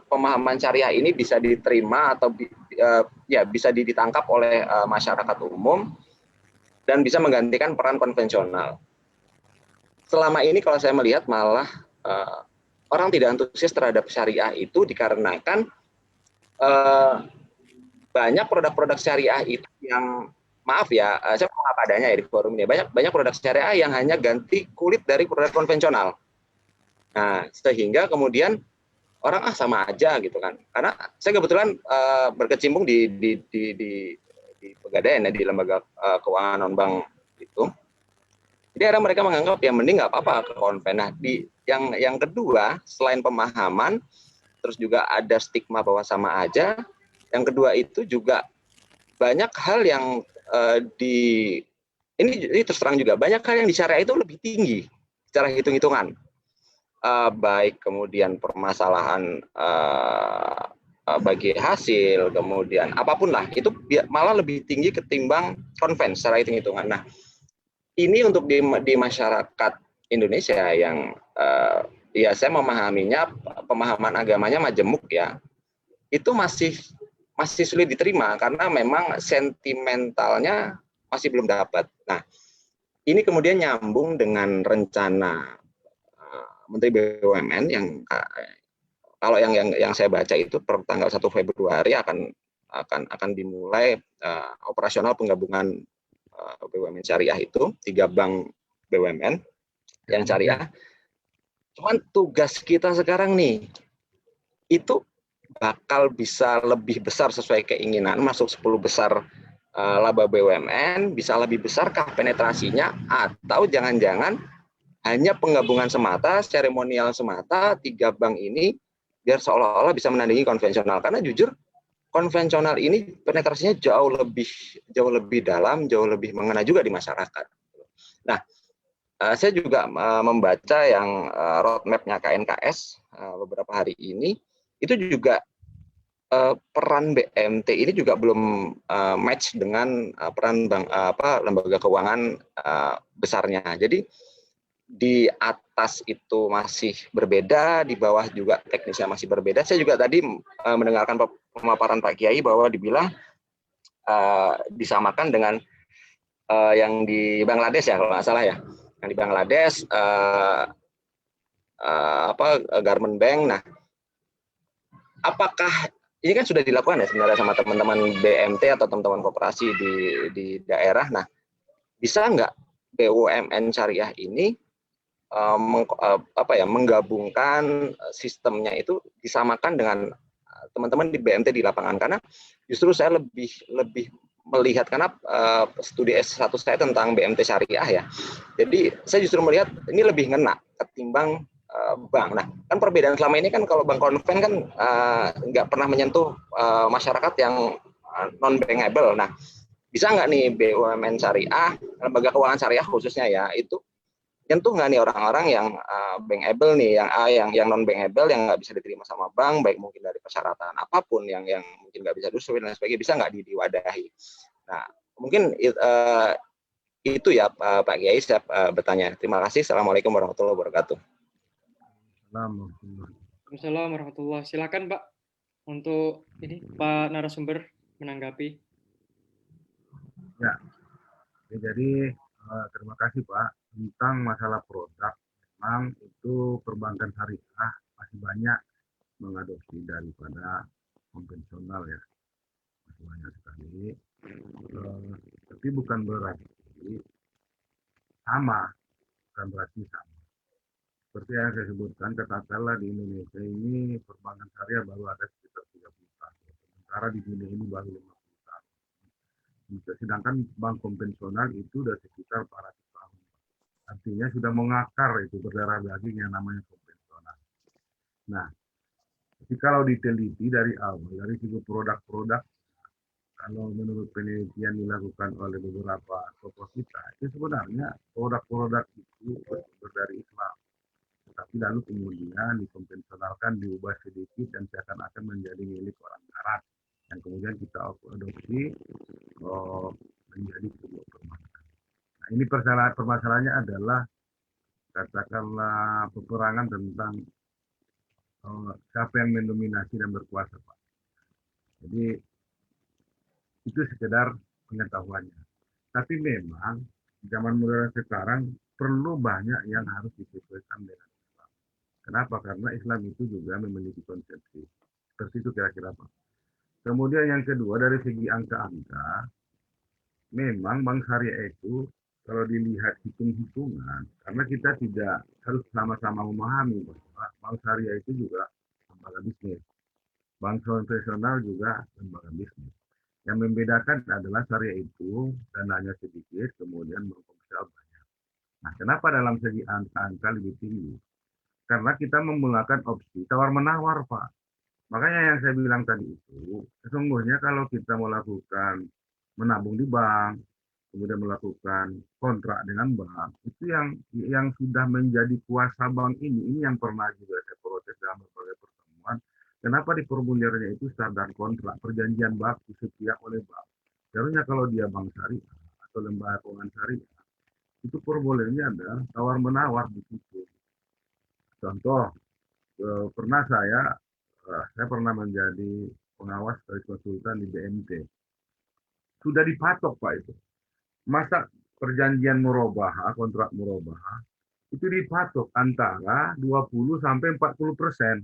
pemahaman syariah ini bisa diterima atau bisa ditangkap oleh masyarakat umum dan bisa menggantikan peran konvensional. Selama ini kalau saya melihat malah orang tidak antusias terhadap syariah itu dikarenakan banyak produk-produk syariah itu yang, maaf ya, saya ngomong apa adanya ya di forum ini, banyak produk syariah yang hanya ganti kulit dari produk konvensional. Nah, sehingga kemudian orang sama aja gitu kan. Karena saya kebetulan berkecimpung di Pegadaian ya, di lembaga keuangan non bank itu. Jadi akhirnya mereka menganggap ya mending nggak apa-apa ke konven. Nah, yang kedua selain pemahaman, terus juga ada stigma bahwa sama aja. Yang kedua itu juga banyak hal yang ini terus terang juga banyak hal yang di syariah itu lebih tinggi secara hitung-hitungan. Baik kemudian permasalahan bagi hasil, kemudian apapun lah, itu malah lebih tinggi ketimbang konven secara hitung-hitungan. Nah, ini untuk di masyarakat Indonesia yang ya saya memahaminya, pemahaman agamanya majemuk ya, itu masih sulit diterima karena memang sentimentalnya masih belum dapat. Nah, ini kemudian nyambung dengan rencana Menteri BUMN yang kalau yang saya baca itu per tanggal 1 Februari akan dimulai operasional penggabungan BUMN syariah itu 3 bank BUMN yang syariah. Cuman tugas kita sekarang nih itu bakal bisa lebih besar sesuai keinginan, masuk 10 besar laba BUMN, bisa lebih besarkah penetrasinya, atau jangan-jangan hanya penggabungan semata, seremonial semata, 3 bank ini biar seolah-olah bisa menandingi konvensional. Karena jujur konvensional ini penetrasinya jauh lebih dalam, jauh lebih mengena juga di masyarakat. Nah, saya juga membaca yang roadmap-nya KNKS beberapa hari ini, itu juga peran BMT ini juga belum match dengan peran lembaga keuangan besarnya. Jadi di atas itu masih berbeda, di bawah juga teknisnya masih berbeda. Saya juga tadi mendengarkan pemaparan Pak Kiai bahwa dibilang disamakan dengan yang di Bangladesh ya kalau nggak salah ya, yang di Bangladesh Garment Bank. Nah, apakah ini kan sudah dilakukan ya sebenarnya sama teman-teman BMT atau teman-teman koperasi di daerah. Nah, bisa nggak BUMN syariah ini menggabungkan sistemnya itu disamakan dengan teman-teman di BMT di lapangan? Karena justru saya lebih melihat, karena studi S1 saya tentang BMT syariah ya. Jadi saya justru melihat ini lebih ngena ketimbang bank. Nah, kan perbedaan selama ini kan kalau bank konven kan nggak pernah menyentuh masyarakat yang non bankable. Nah, bisa nggak nih BUMN syariah, lembaga keuangan syariah khususnya ya, itu nyentuh nggak nih orang-orang yang bankable nih, yang non bankable, yang nggak bisa diterima sama bank, baik mungkin dari persyaratan apapun, yang mungkin nggak bisa diusul dan sebagainya, bisa nggak diwadahi? Nah, mungkin itu ya Pak Kiai, saya bertanya. Terima kasih. Assalamualaikum warahmatullahi wabarakatuh. Waalaikumsalam warahmatullahi. Silakan Pak untuk ini Pak narasumber menanggapi. Ya, jadi terima kasih Pak. Tentang masalah produk, memang itu perbankan syariah masih banyak mengadopsi daripada konvensional ya, masih banyak sekali. Tapi bukan berarti sama, Seperti yang saya sebutkan, katakanlah di Indonesia ini perbankan syariah baru ada sekitar 30 tahun, sementara di dunia ini baru 50 tahun. Sedangkan bank konvensional itu sudah sekitar 400 tahun. Artinya sudah mengakar itu berdarah daging yang namanya konvensional. Nah, jadi kalau diteliti dari awal, dari segi produk-produk, kalau menurut penelitian dilakukan oleh beberapa tokoh kita, itu sebenarnya produk-produk itu bersumber dari Islam. Tapi lalu kemudian dikonvensionalkan, diubah sedikit, dan seakan-akan menjadi milik orang Barat. Yang kemudian kita adopsi menjadi sebuah permasalahan. Nah, ini permasalahannya adalah katakanlah peperangan tentang siapa yang mendominasi dan berkuasa, Pak. Jadi itu sekedar pengetahuannya. Tapi memang zaman modern sekarang perlu banyak yang harus disesuaikan dengan Islam. Kenapa? Karena Islam itu juga memiliki konsepsi. Seperti itu kira-kira Pak. Kemudian yang kedua dari segi angka-angka, memang bank syariah itu kalau dilihat hitung-hitungan, karena kita tidak harus sama-sama memahami bahwa bank syariah itu juga lembaga bisnis, bank konvensional juga lembaga bisnis. Yang membedakan adalah syariah itu dananya sedikit, kemudian bank komersial banyak. Nah, kenapa dalam segi angka lebih tinggi? Karena kita memulakan opsi tawar-menawar, Pak. Makanya yang saya bilang tadi itu, sesungguhnya kalau kita melakukan menabung di bank, kemudian melakukan kontrak dengan bank, itu yang sudah menjadi kuasa bank ini yang pernah juga saya protes dalam berbagai pertemuan. Kenapa di formulirnya itu standar kontrak, perjanjian baku setiap oleh bank. Seharusnya kalau dia bank syariah atau lembaga keuangan syariah, itu formulirnya ada tawar-menawar di situ. Contoh, pernah saya pernah menjadi pengawas dari konsultan di BMT. Sudah dipatok, Pak, itu. Masa perjanjian murabahah, kontrak murabahah, itu dipatok antara 20 sampai 40%.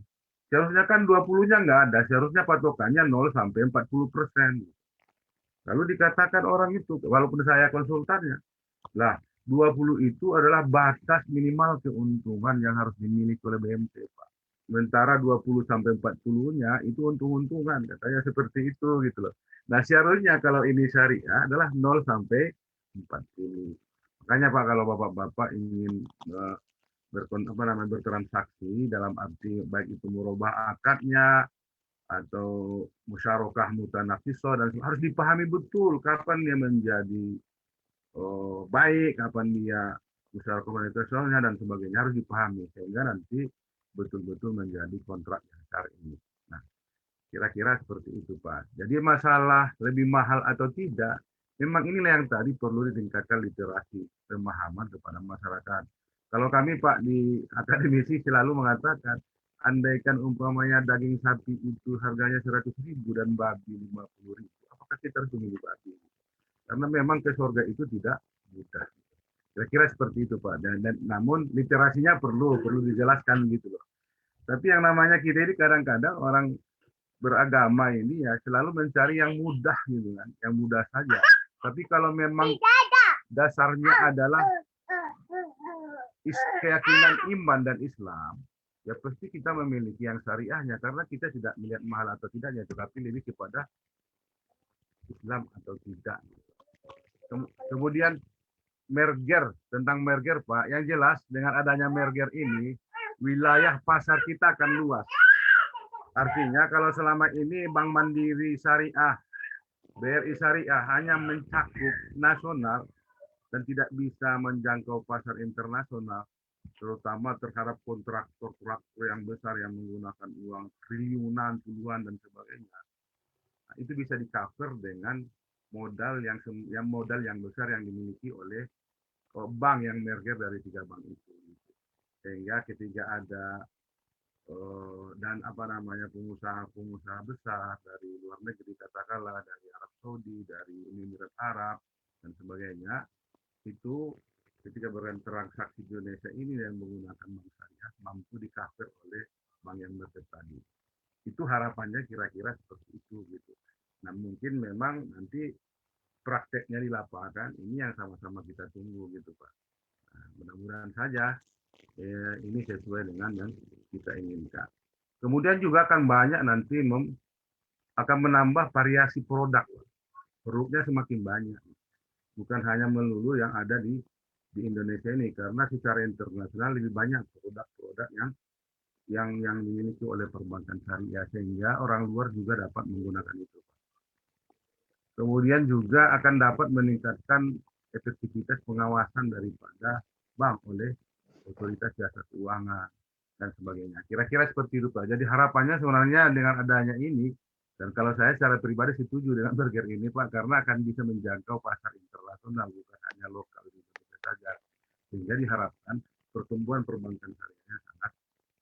Seharusnya kan 20-nya nggak ada, seharusnya patokannya 0 sampai 40%. Lalu dikatakan orang itu, walaupun saya konsultannya, lah 20 itu adalah batas minimal keuntungan yang harus dimiliki oleh BMT, Pak. Sementara 20 sampai 40-nya itu untung-untungan, katanya seperti itu gitu loh. Nah, seharusnya kalau ini syariah adalah 0 sampai 40. Makanya Pak, kalau Bapak-bapak ingin bertransaksi dalam arti baik itu murabah akadnya atau musyarakah mutanafisah, dan harus dipahami betul kapan dia menjadi baik, kapan dia musyarakah mutanafisahnya dan sebagainya, harus dipahami sehingga nanti betul-betul menjadi kontrak yang syar'i. Nah, kira-kira seperti itu, Pak. Jadi masalah lebih mahal atau tidak, memang inilah yang tadi perlu ditingkatkan literasi pemahaman kepada masyarakat. Kalau kami, Pak, di akademisi selalu mengatakan, andaikan umpamanya daging sapi itu harganya 100.000 dan babi 50.000, apakah kita harus memilih babi? Karena memang ke surga itu tidak mudah. Kira-kira seperti itu, Pak. Dan namun literasinya perlu dijelaskan gitu loh. Tapi yang namanya kita ini kadang-kadang orang beragama ini ya selalu mencari yang mudah gitu kan, yang mudah saja. Tapi kalau memang dasarnya adalah keyakinan iman dan Islam, ya pasti kita memiliki yang syariahnya, karena kita tidak melihat mahal atau tidaknya, tetapi lebih kepada Islam atau tidak. Kemudian merger, tentang merger, Pak, yang jelas dengan adanya merger ini, wilayah pasar kita akan luas. Artinya kalau selama ini Bank Mandiri Syariah, BRI Syariah hanya mencakup nasional dan tidak bisa menjangkau pasar internasional, terutama terhadap kontraktor yang besar yang menggunakan uang triliunan, puluhan, dan sebagainya. Nah, itu bisa di-cover dengan modal yang besar yang dimiliki oleh bank yang merger dari 3 bank itu. Sehingga ketika ada dan pengusaha-pengusaha besar dari luar negeri, katakanlah dari Arab Saudi, dari Uni Emirat Arab dan sebagainya, itu ketika bertransaksi di Indonesia ini yang menggunakan bank syariah mampu di-cover oleh bank yang merger tadi. Itu harapannya kira-kira seperti itu gitu. Nah, mungkin memang nanti prakteknya di lapangan ini yang sama-sama kita tunggu gitu, Pak. Nah, mudah-mudahan saja ini sesuai dengan yang kita inginkan. Kemudian juga akan banyak nanti akan menambah variasi produk. Produknya semakin banyak. Bukan hanya melulu yang ada di Indonesia ini, karena secara internasional lebih banyak produk-produk yang dimiliki oleh perbankan syariah, sehingga orang luar juga dapat menggunakan itu. Kemudian juga akan dapat meningkatkan efektivitas pengawasan daripada bank oleh otoritas jasa keuangan dan sebagainya. Kira-kira seperti itu, Pak. Jadi harapannya sebenarnya dengan adanya ini, dan kalau saya secara pribadi setuju dengan merger ini, Pak, karena akan bisa menjangkau pasar internasional, bukan hanya lokal di Indonesia saja. Sehingga diharapkan pertumbuhan perbankan syariahnya sangat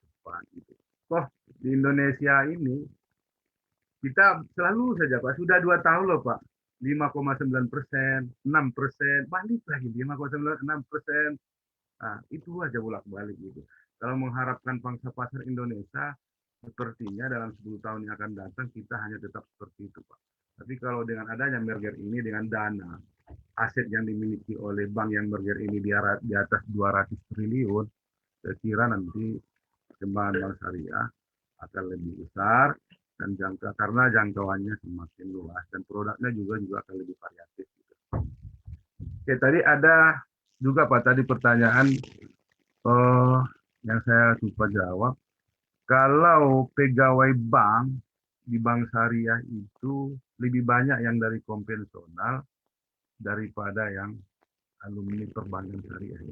cepat. Gitu. Toh di Indonesia ini kita selalu saja, Pak, sudah 2 tahun loh, Pak, 5,9%, 6%, balik lagi 5,96%. Nah, itu aja bolak-balik gitu. Kalau mengharapkan pangsa pasar Indonesia sepertinya dalam 10 tahun yang akan datang kita hanya tetap seperti itu, Pak. Tapi kalau dengan adanya merger ini, dengan dana aset yang dimiliki oleh bank yang merger ini di atas 200 triliun, saya kira nanti perkembangan bank syariah akan lebih besar dan karena jangkauannya semakin luas dan produknya juga akan lebih variatif. Gitu. Oke, tadi ada juga Pak tadi pertanyaan yang saya lupa jawab. Kalau pegawai bank di bank syariah itu lebih banyak yang dari konvensional daripada yang alumni perbankan syariah.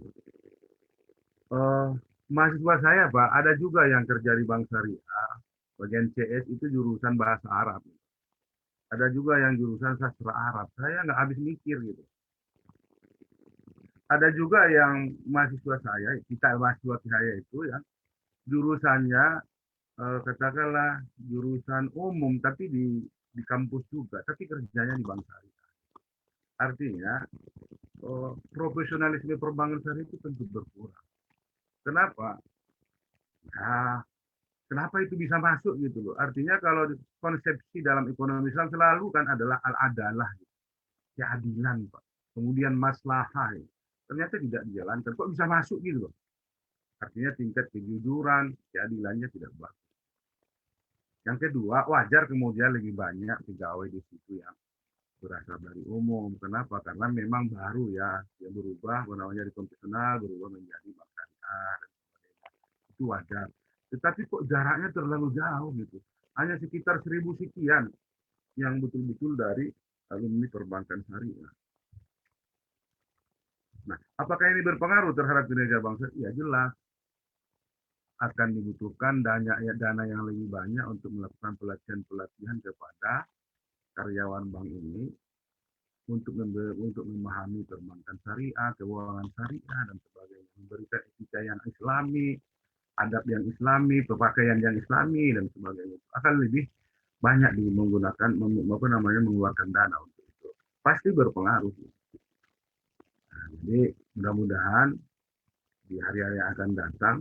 Mahasiswa saya Pak, ada juga yang kerja di bank syariah, bagian CS itu jurusan bahasa Arab. Ada juga yang jurusan sastra Arab. Saya nggak habis mikir gitu. Ada juga yang mahasiswa mahasiswa saya itu ya jurusannya katakanlah jurusan umum tapi di kampus juga, tapi kerjanya di bank syariah. Artinya profesionalisme perbankan syariah itu tentu berkurang. Kenapa? Nah, kenapa itu bisa masuk gitu loh? Artinya kalau konsepsi dalam ekonomi Islam selalu kan adalah al-adalah, gitu. Keadilan Pak. Kemudian maslahah. Gitu. Ternyata tidak dijalankan. Kok bisa masuk gitu loh? Artinya tingkat kejujuran, keadilannya tidak bagus. Yang kedua, wajar kemudian lebih banyak pegawai di situ yang berasal dari umum. Kenapa? Karena memang baru ya, yang berubah, namanya dari konvensional, berubah menjadi bank syariah, dan sebagainya. Itu wajar. Tetapi kok jaraknya terlalu jauh gitu. Hanya sekitar 1000 sekian yang betul-betul dari alumni perbankan syariah. Nah, apakah ini berpengaruh terhadap kinerja bangsa? Ya jelas. Akan dibutuhkan dana yang lebih banyak untuk melakukan pelatihan kepada karyawan bank ini untuk memahami perbankan syariah, keuangan syariah, dan sebagainya. Memberikan etika yang islami, adab yang islami, berpakaian yang islami, dan sebagainya. Akan lebih banyak menggunakan, mengeluarkan dana untuk itu. Pasti berpengaruh. Nah, jadi mudah-mudahan di hari-hari yang akan datang,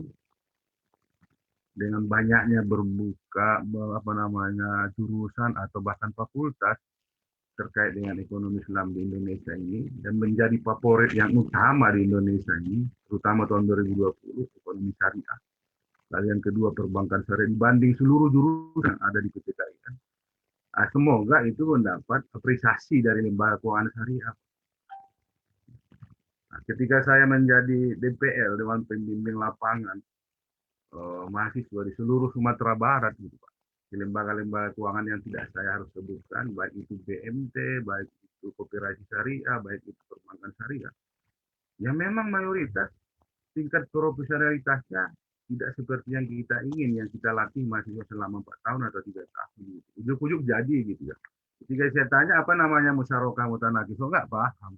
dengan banyaknya berbuka jurusan atau bahkan fakultas terkait dengan ekonomi Islam di Indonesia ini dan menjadi favorit yang utama di Indonesia ini, terutama tahun 2020 ekonomi syariah. Lalu yang kedua perbankan syariah dibanding seluruh jurusan yang ada di PTKI. Semoga itu mendapat apresiasi dari lembaga keuangan syariah. Nah, ketika saya menjadi DPL Dewan Pembimbing Lapangan mahasiswa di seluruh Sumatera Barat gitu Pak. Di lembaga-lembaga keuangan yang tidak saya harus sebutkan, baik itu BMT, baik itu Koperasi Syariah, baik itu perbankan syariah. Ya memang mayoritas tingkat profesionalitasnya tidak seperti yang kita ingin, yang kita latih mahasiswa selama 4 tahun atau 3 tahun. Gitu. Ujuk-ujuk jadi gitu ya. Ketika saya tanya apa namanya musyarakah mutanakis, nggak paham.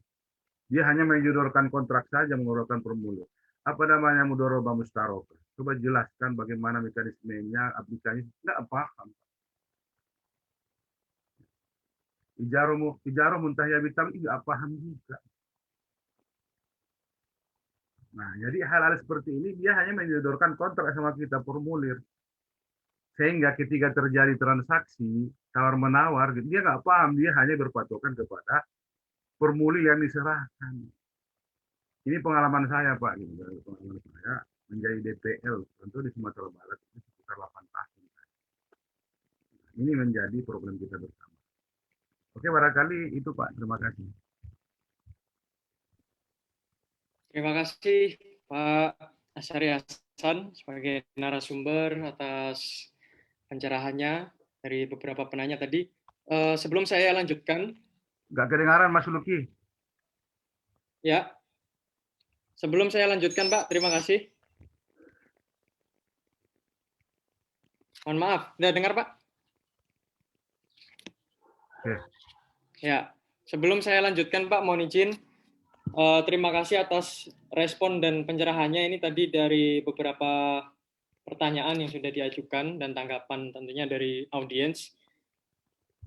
Dia hanya menjudulkan kontrak saja, mengeluarkan formulir. Apa namanya mudharabah mustarokah? Coba jelaskan bagaimana mekanismenya, aplikasinya. Nggak paham. Ijarah muntahya bitam nggak paham juga. Nah, jadi hal-hal seperti ini dia hanya menyodorkan kontrak sama kita formulir. Sehingga ketika terjadi transaksi tawar-menawar, dia nggak paham, dia hanya berpatokan kepada formulir yang diserahkan. Ini pengalaman saya Pak, pengalaman saya menjadi DPL tentu di Sumatera Barat itu sekitar 8 tahun. Ini menjadi problem kita bersama. Oke, barangkali itu Pak. Terima kasih. Terima kasih Pak Asyari Hasan sebagai narasumber atas pencerahannya dari beberapa penanya tadi. Sebelum saya lanjutkan. Nggak kedengaran Mas Luki. Ya. Sebelum saya lanjutkan Pak, terima kasih. Mohon maaf, sudah dengar Pak? Oke. Ya, sebelum saya lanjutkan Pak, mohon izin. Terima kasih atas respon dan pencerahannya ini tadi dari beberapa pertanyaan yang sudah diajukan dan tanggapan tentunya dari audiens.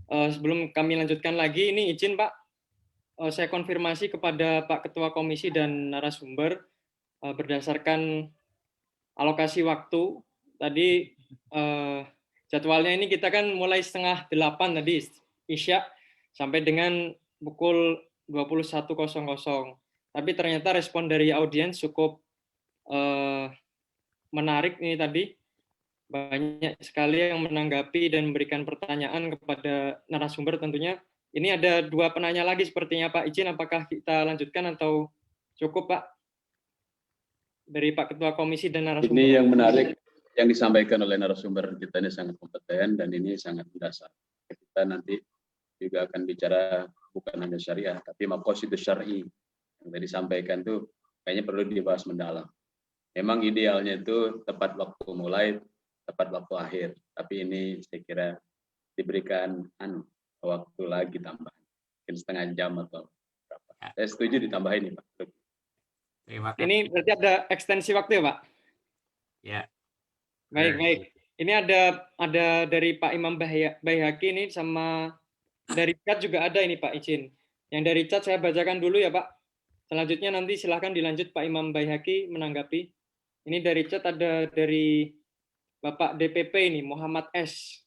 Sebelum kami lanjutkan lagi, ini izin Pak, saya konfirmasi kepada Pak Ketua Komisi dan narasumber berdasarkan alokasi waktu. Tadi jadwalnya ini kita kan mulai 7:30 tadi Isya sampai dengan pukul 21.00. Tapi ternyata respon dari audiens cukup menarik ini tadi. Banyak sekali yang menanggapi dan memberikan pertanyaan kepada narasumber tentunya. Ini ada 2 penanya lagi sepertinya Pak. Izin apakah kita lanjutkan atau cukup Pak? Dari Pak Ketua Komisi dan narasumber. Ini yang menarik yang disampaikan oleh narasumber kita ini sangat kompeten dan ini sangat mendasar. Kita nanti juga akan bicara bukan hanya syariah, tapi maqasidus syar'i yang tadi disampaikan itu kayaknya perlu dibahas mendalam. Memang idealnya itu tepat waktu mulai, tepat waktu akhir. Tapi ini saya kira diberikan waktu lagi tambahan, mungkin setengah jam atau berapa. Saya setuju ditambahin ini Pak. Terima kasih. Ini berarti ada ekstensi waktu ya Pak? Ya. Baik. Ini ada dari Pak Imam Baihaqi ini sama dari chat juga ada ini Pak, izin. Yang dari chat saya bacakan dulu ya Pak. Selanjutnya nanti silahkan dilanjut Pak Imam Baihaqi menanggapi. Ini dari chat ada dari Bapak DPP ini, Muhammad S.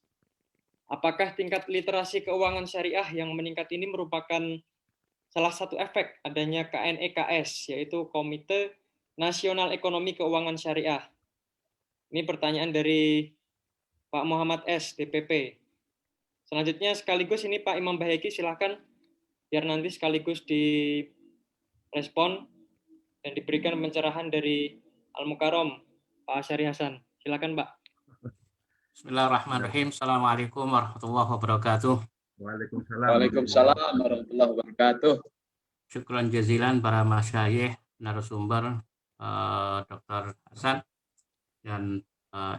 Apakah tingkat literasi keuangan syariah yang meningkat ini merupakan salah satu efek adanya KNEKS, yaitu Komite Nasional Ekonomi Keuangan Syariah? Ini pertanyaan dari Pak Muhammad S, DPP. Selanjutnya sekaligus ini Pak Imam Baihaqi silahkan, biar nanti sekaligus direspon dan diberikan pencerahan dari Al-Mukarram, Pak Asyari Hasan. Silakan Pak. Bismillahirrahmanirrahim. Assalamualaikum warahmatullahi wabarakatuh. Waalaikumsalam. Waalaikumsalam warahmatullahi wabarakatuh. Syukran jazilan para masyayikh, narasumber, Dr. Hasan, dan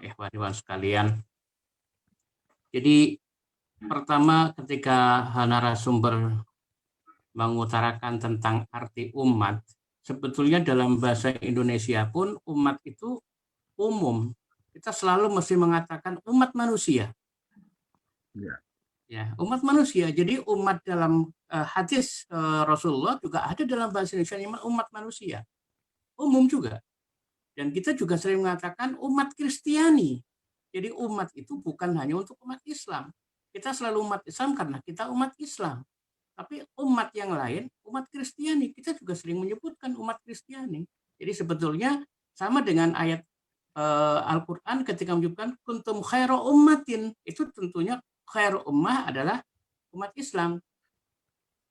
ikhwan-ikhwan sekalian. Jadi pertama ketika narasumber mengutarakan tentang arti umat, sebetulnya dalam bahasa Indonesia pun umat itu umum. Kita selalu mesti mengatakan umat manusia. Ya, umat manusia. Jadi umat dalam hadis Rasulullah juga ada dalam bahasa Indonesia, umat manusia. Umum juga. Dan kita juga sering mengatakan umat Kristiani. Jadi umat itu bukan hanya untuk umat Islam. Kita selalu umat Islam karena kita umat Islam. Tapi umat yang lain, umat Kristiani, kita juga sering menyebutkan umat Kristiani. Jadi sebetulnya sama dengan ayat Al-Quran ketika menyebutkan kuntum khairu ummatin, itu tentunya khairu ummah adalah umat Islam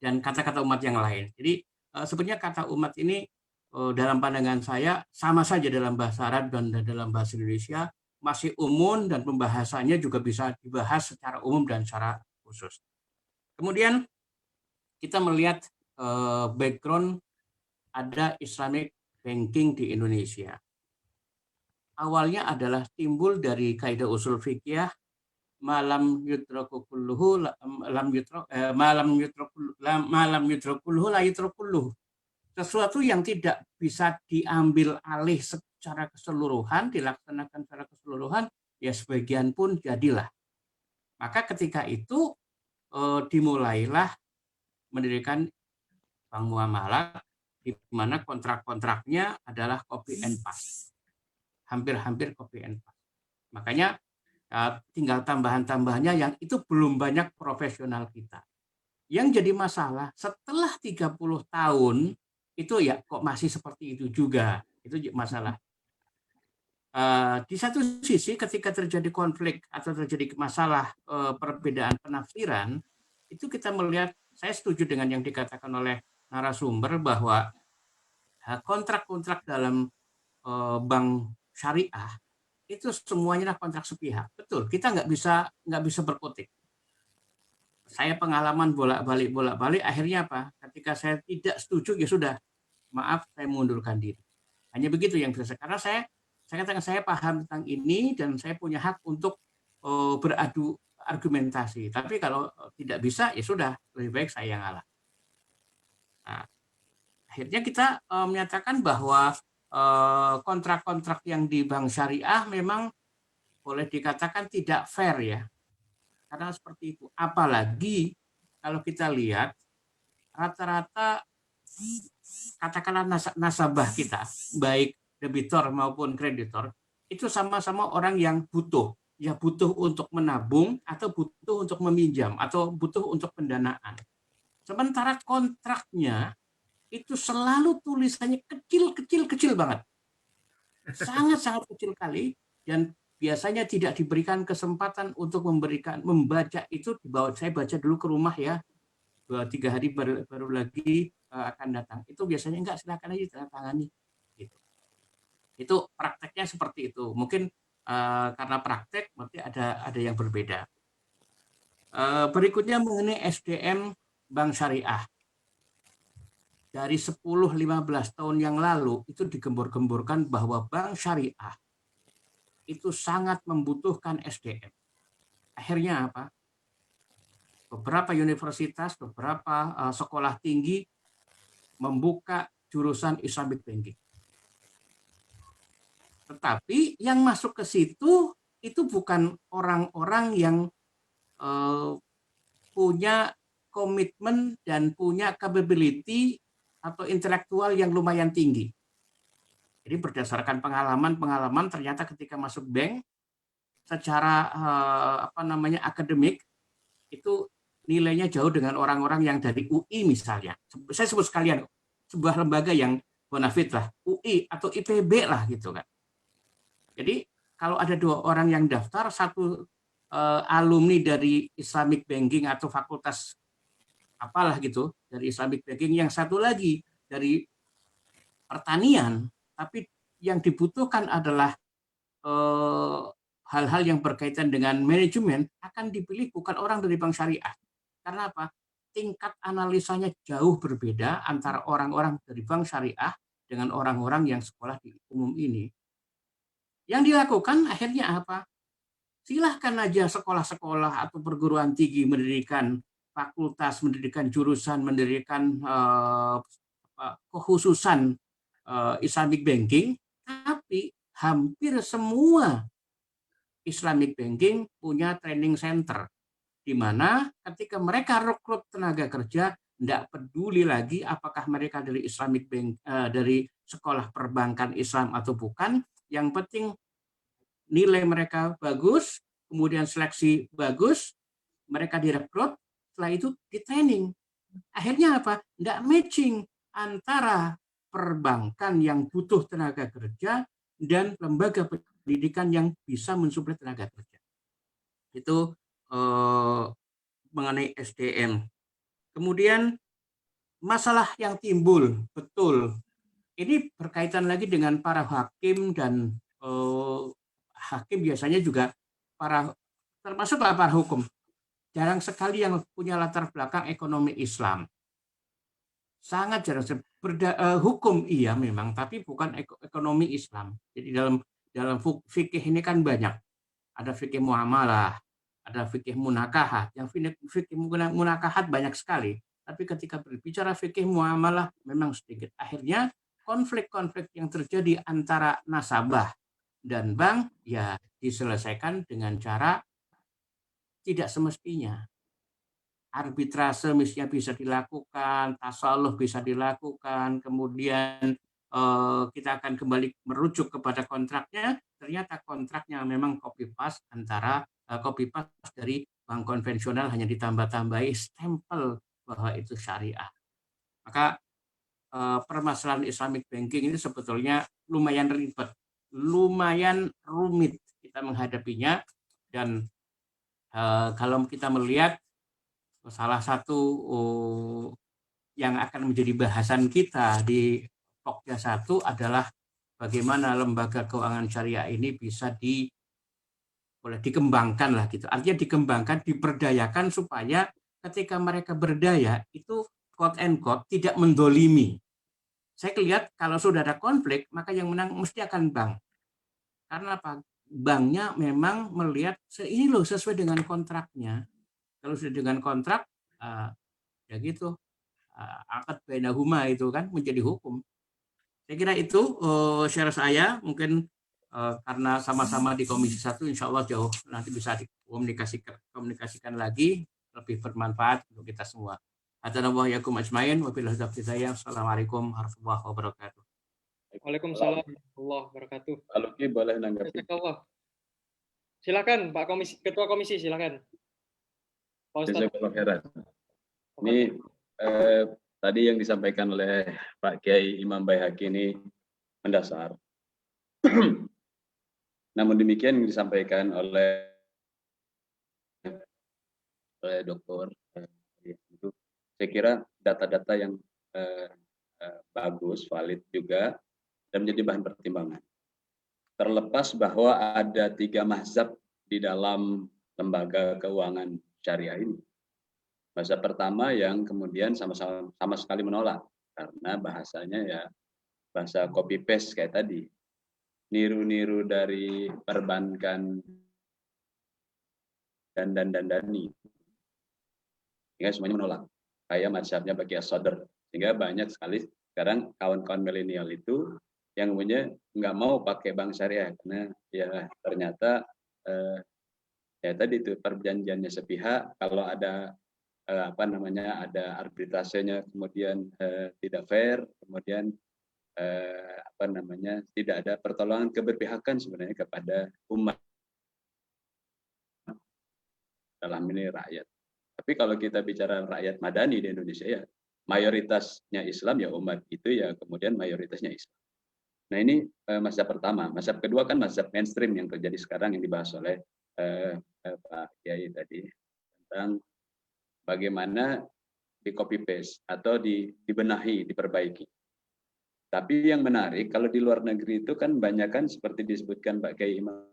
dan kata-kata umat yang lain. Jadi sebenarnya kata umat ini dalam pandangan saya sama saja dalam bahasa Arab dan dalam bahasa Indonesia, masih umum dan pembahasannya juga bisa dibahas secara umum dan secara khusus. Kemudian kita melihat background ada Islamic banking di Indonesia. Awalnya adalah timbul dari kaidah usul fikih malam yutraku kulluhu malam yutrakulluhu la yutrakulluhu. Sesuatu yang tidak bisa diambil alih secara keseluruhan, dilaksanakan secara keseluruhan, ya sebagian pun jadilah. Maka ketika itu dimulailah mendirikan bank muamalah di mana kontrak-kontraknya adalah copy and paste. Hampir-hampir copy and paste. Makanya tinggal tambahan-tambahannya yang itu belum banyak profesional kita. Yang jadi masalah setelah 30 tahun itu ya kok masih seperti itu juga. Itu masalah. Di satu sisi ketika terjadi konflik atau terjadi masalah perbedaan penafsiran, itu kita melihat, saya setuju dengan yang dikatakan oleh narasumber bahwa kontrak-kontrak dalam bank syariah itu semuanya kontrak sepihak. Betul, kita nggak bisa berkutik. Saya pengalaman bolak-balik, akhirnya apa? Ketika saya tidak setuju, ya sudah, maaf, saya mengundurkan diri. Hanya begitu yang bisa. Karena saya katakan saya paham tentang ini dan saya punya hak untuk beradu argumentasi. Tapi kalau tidak bisa, ya sudah, lebih baik saya yang ngalah. Nah, akhirnya kita menyatakan bahwa kontrak-kontrak yang di bank syariah memang boleh dikatakan tidak fair ya. Karena seperti itu. Apalagi kalau kita lihat rata-rata katakanlah nasabah kita, baik debitor maupun kreditor, itu sama-sama orang yang butuh. ya butuh untuk menabung atau butuh untuk meminjam atau butuh untuk pendanaan. Sementara kontraknya itu selalu tulisannya kecil banget. Sangat-sangat kecil kali, dan biasanya tidak diberikan kesempatan untuk membaca itu. Saya baca dulu ke rumah ya, 2-3 hari baru lagi akan datang. Itu biasanya enggak, silakan aja tanda tangani. Gitu. Itu prakteknya seperti itu. Mungkin karena praktek berarti ada yang berbeda. Berikutnya mengenai SDM Bank Syariah. Dari 10-15 tahun yang lalu itu digembor-gemborkan bahwa bank syariah itu sangat membutuhkan SDM. Akhirnya apa? Beberapa universitas, beberapa sekolah tinggi membuka jurusan Islamic Banking. Tetapi yang masuk ke situ itu bukan orang-orang yang punya komitmen dan punya capability atau intelektual yang lumayan tinggi. Jadi berdasarkan pengalaman ternyata ketika masuk bank secara akademik itu nilainya jauh dengan orang-orang yang dari UI misalnya. Saya sebut sekalian sebuah lembaga yang bonafit lah, UI atau IPB lah gitu kan. Jadi kalau ada 2 orang yang daftar, satu alumni dari Islamic Banking atau fakultas apalah gitu dari Islamic Banking, yang satu lagi dari pertanian, tapi yang dibutuhkan adalah hal-hal yang berkaitan dengan manajemen, akan dipilih bukan orang dari bank syariah. Karena apa? Tingkat analisanya jauh berbeda antara orang-orang dari bank syariah dengan orang-orang yang sekolah di umum ini. Yang dilakukan akhirnya apa? Silahkan aja sekolah-sekolah atau perguruan tinggi mendirikan fakultas, mendirikan jurusan, mendirikan kekhususan Islamic Banking, tapi hampir semua Islamic Banking punya training center, di mana ketika mereka rekrut tenaga kerja, tidak peduli lagi apakah mereka dari Islamic Bank, dari sekolah perbankan Islam atau bukan, yang penting nilai mereka bagus, kemudian seleksi bagus, mereka direkrut, setelah itu di training. Akhirnya apa? Tidak matching antara perbankan yang butuh tenaga kerja dan lembaga pendidikan yang bisa mensuplai tenaga kerja. Itu mengenai SDM. Kemudian masalah yang timbul, betul, ini berkaitan lagi dengan para hakim dan hakim biasanya juga termasuk para hukum. Jarang sekali yang punya latar belakang ekonomi Islam. Sangat jarang. Hukum iya memang, tapi bukan ekonomi Islam. Jadi dalam fikih ini kan banyak. Ada fikih muamalah, ada fikih munakahat. Yang fikih munakahat banyak sekali. Tapi ketika berbicara fikih muamalah memang sedikit. Akhirnya konflik-konflik yang terjadi antara nasabah dan bank ya diselesaikan dengan cara tidak semestinya. Arbitrase misalnya bisa dilakukan, tasalluh bisa dilakukan, kemudian kita akan kembali merujuk kepada kontraknya, ternyata kontraknya memang copy paste dari bank konvensional, hanya ditambah-tambahi stempel bahwa itu syariah. Maka permasalahan Islamic Banking ini sebetulnya lumayan ribet, lumayan rumit kita menghadapinya, dan kalau kita melihat salah satu yang akan menjadi bahasan kita di Pokja 1 adalah bagaimana lembaga keuangan syariah ini bisa boleh dikembangkan lah gitu. Artinya dikembangkan, diberdayakan supaya ketika mereka berdaya itu quote and quote tidak mendolimi. Saya lihat kalau sudah ada konflik maka yang menang mesti akan bank. Karena apa? Banknya memang melihat ini loh sesuai dengan kontraknya. Kalau sudah dengan kontrak, ya gitu, akad bainahuma itu kan menjadi hukum. Saya kira itu share saya, mungkin karena sama-sama di Komisi 1, insya Allah jauh nanti bisa dikomunikasikan lagi, lebih bermanfaat untuk kita semua. Assalamualaikum ajmain, wabillahi taufiq hidayah. Assalamualaikum warahmatullahi wabarakatuh. Waalaikumsalam warahmatullahi wabarakatuh. Pak Luki boleh nanggapi. Silakan Pak Komisi, Ketua Komisi, silakan. Pak Ustadz. Jazakallah khairan. Ini tadi yang disampaikan oleh Pak Kiai Imam Baihaqi ini mendasar. Namun demikian yang disampaikan oleh Dokter itu saya kira data-data yang bagus, valid juga dan menjadi bahan pertimbangan. Terlepas bahwa ada 3 mazhab di dalam lembaga keuangan syariah ini. Mazhab pertama yang kemudian sama sekali menolak karena bahasanya ya bahasa copy paste kayak tadi, niru-niru dari perbankan dan dani, sehingga semuanya menolak. Kayak mazhabnya bagi as-sadr, sehingga banyak sekali sekarang kawan-kawan milenial itu yang punya nggak mau pakai bank syariah karena ya ternyata ya tadi itu perjanjiannya sepihak, kalau ada ada arbitrasenya kemudian tidak fair, kemudian tidak ada pertolongan keberpihakan sebenarnya kepada umat dalam ini rakyat. Tapi kalau kita bicara rakyat madani di Indonesia ya mayoritasnya Islam ya umat itu ya kemudian mayoritasnya Islam. Nah ini mazhab pertama. Mazhab kedua kan mazhab mainstream yang terjadi sekarang yang dibahas oleh Pak Kiai tadi tentang bagaimana di copy paste atau dibenahi, diperbaiki. Tapi yang menarik kalau di luar negeri itu kan banyak kan seperti disebutkan Pak Kiai Imam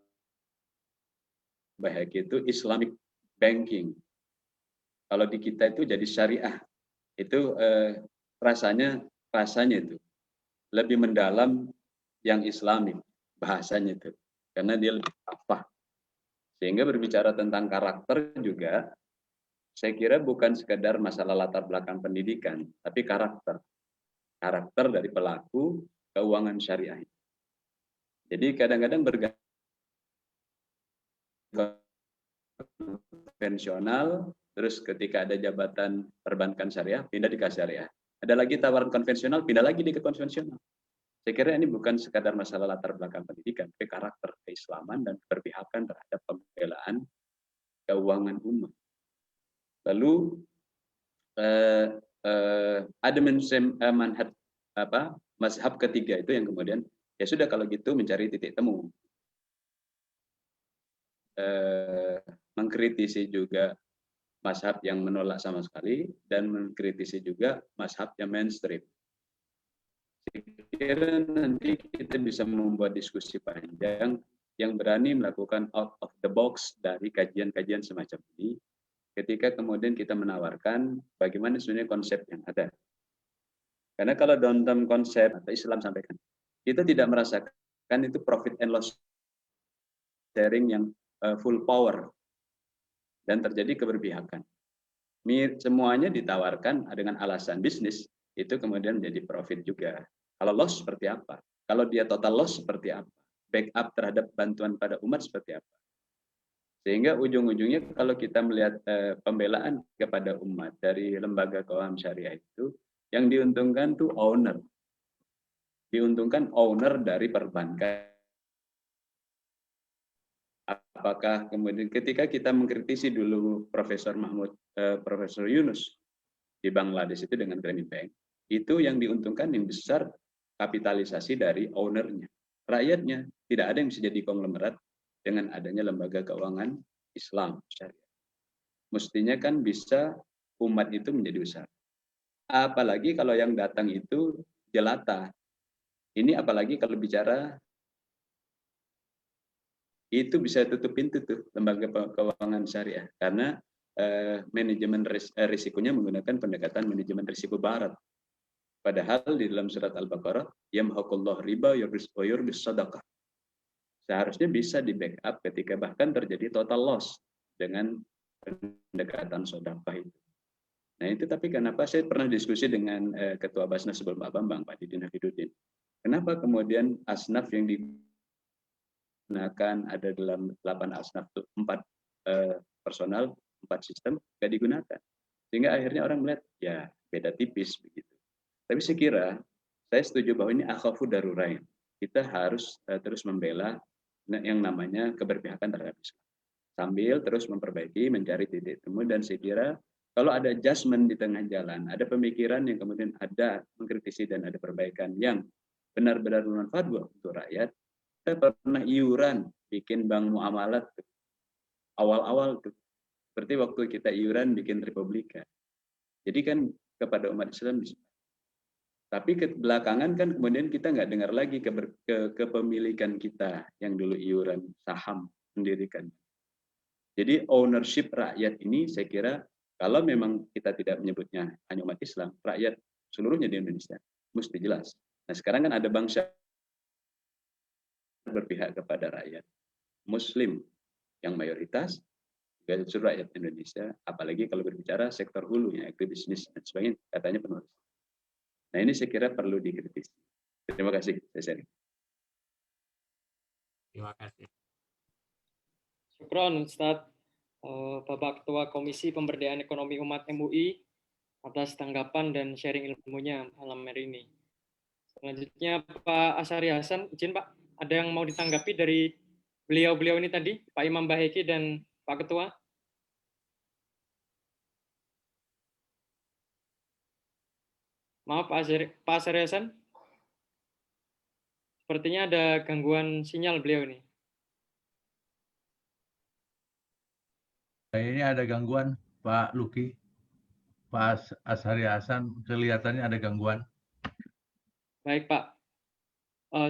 Baihaqi itu Islamic banking. Kalau di kita itu jadi syariah. Itu rasanya itu lebih mendalam yang Islami bahasanya itu karena dia lebih apa sehingga berbicara tentang karakter juga saya kira bukan sekedar masalah latar belakang pendidikan tapi karakter dari pelaku keuangan syariah. Jadi kadang-kadang konvensional terus ketika ada jabatan perbankan syariah pindah di syariah, ada lagi tawaran konvensional pindah lagi di ke konvensional. Saya kira ini bukan sekadar masalah latar belakang pendidikan, tapi karakter keislaman dan keberpihakan terhadap pembelaan keuangan umat. Lalu ada manhaj mazhab ketiga itu yang kemudian ya sudah kalau gitu mencari titik temu, mengkritisi juga mazhab yang menolak sama sekali dan mengkritisi juga mazhab yang mainstream. Kira nanti kita bisa membuat diskusi panjang yang berani melakukan out of the box dari kajian-kajian semacam ini ketika kemudian kita menawarkan bagaimana sebenarnya konsep yang ada. Karena kalau dalam konsep atau Islam sampaikan, kita tidak merasakan itu profit and loss sharing yang full power dan terjadi keberpihakan. Semuanya ditawarkan dengan alasan bisnis, itu kemudian menjadi profit juga. Kalau loss seperti apa? Kalau dia total loss seperti apa? Backup terhadap bantuan pada umat seperti apa? Sehingga ujung-ujungnya kalau kita melihat pembelaan kepada umat dari lembaga keuangan syariah itu, yang diuntungkan tuh owner. Diuntungkan owner dari perbankan. Apakah kemudian ketika kita mengkritisi dulu Profesor Yunus di Bangladesh itu dengan Grameen Bank, itu yang diuntungkan yang besar kapitalisasi dari ownernya. Rakyatnya tidak ada yang bisa jadi konglomerat dengan adanya lembaga keuangan Islam syariah. Mestinya kan bisa umat itu menjadi besar. Apalagi kalau yang datang itu jelata. Ini apalagi kalau bicara itu bisa tutup pintu tuh lembaga keuangan syariah karena manajemen risikonya menggunakan pendekatan manajemen risiko barat. Padahal di dalam surat Al-Baqarah yamhaqullahu riba wa yurbis shadaqah. Seharusnya bisa di backup ketika bahkan terjadi total loss dengan pendekatan sedekah itu. Nah itu tapi kenapa saya pernah diskusi dengan Ketua Basnas sebelum Pak Bambang, Pak Didin Hafiduddin. Kenapa kemudian asnaf yang digunakan ada dalam 8 asnaf itu 4 personal, 4 sistem nggak digunakan. Sehingga akhirnya orang melihat ya beda tipis begitu. Tapi saya kira saya setuju bahwa ini akhafu darurain. Kita harus terus membela yang namanya keberpihakan terhadap Islam. Sambil terus memperbaiki, mencari titik temu, dan saya kira kalau ada adjustment di tengah jalan, ada pemikiran yang kemudian ada mengkritisi dan ada perbaikan yang benar-benar bermanfaat untuk rakyat. Kita pernah iuran, bikin bank muamalat awal-awal tuh, seperti waktu kita iuran bikin Republika. Jadi kan kepada umat Islam bisa. Tapi belakangan kan kemudian kita nggak dengar lagi kepemilikan kita yang dulu iuran saham mendirikan. Jadi ownership rakyat ini saya kira kalau memang kita tidak menyebutnya hanya umat Islam, rakyat seluruhnya di Indonesia mesti jelas. Nah sekarang kan ada bangsa berpihak kepada rakyat Muslim yang mayoritas, juga seluruh rakyat Indonesia, apalagi kalau berbicara sektor hulu, ya, agribisnis dan sebagainya, katanya penulis. Nah ini saya kira perlu dikritisi. Terima kasih, saya sharing. Terima kasih. Syukron Ustadz, Bapak Ketua Komisi Pemberdayaan Ekonomi Umat MUI atas tanggapan dan sharing ilmunya malam hari ini. Selanjutnya Pak Asyari Hasan, izin Pak, ada yang mau ditanggapi dari beliau-beliau ini tadi, Pak Imam Baheki dan Pak Ketua? Maaf Pak Asyari Hasan, sepertinya ada gangguan sinyal beliau ini. Kayaknya ada gangguan, Pak Luki. Pak Asyari Hasan, kelihatannya ada gangguan. Baik Pak.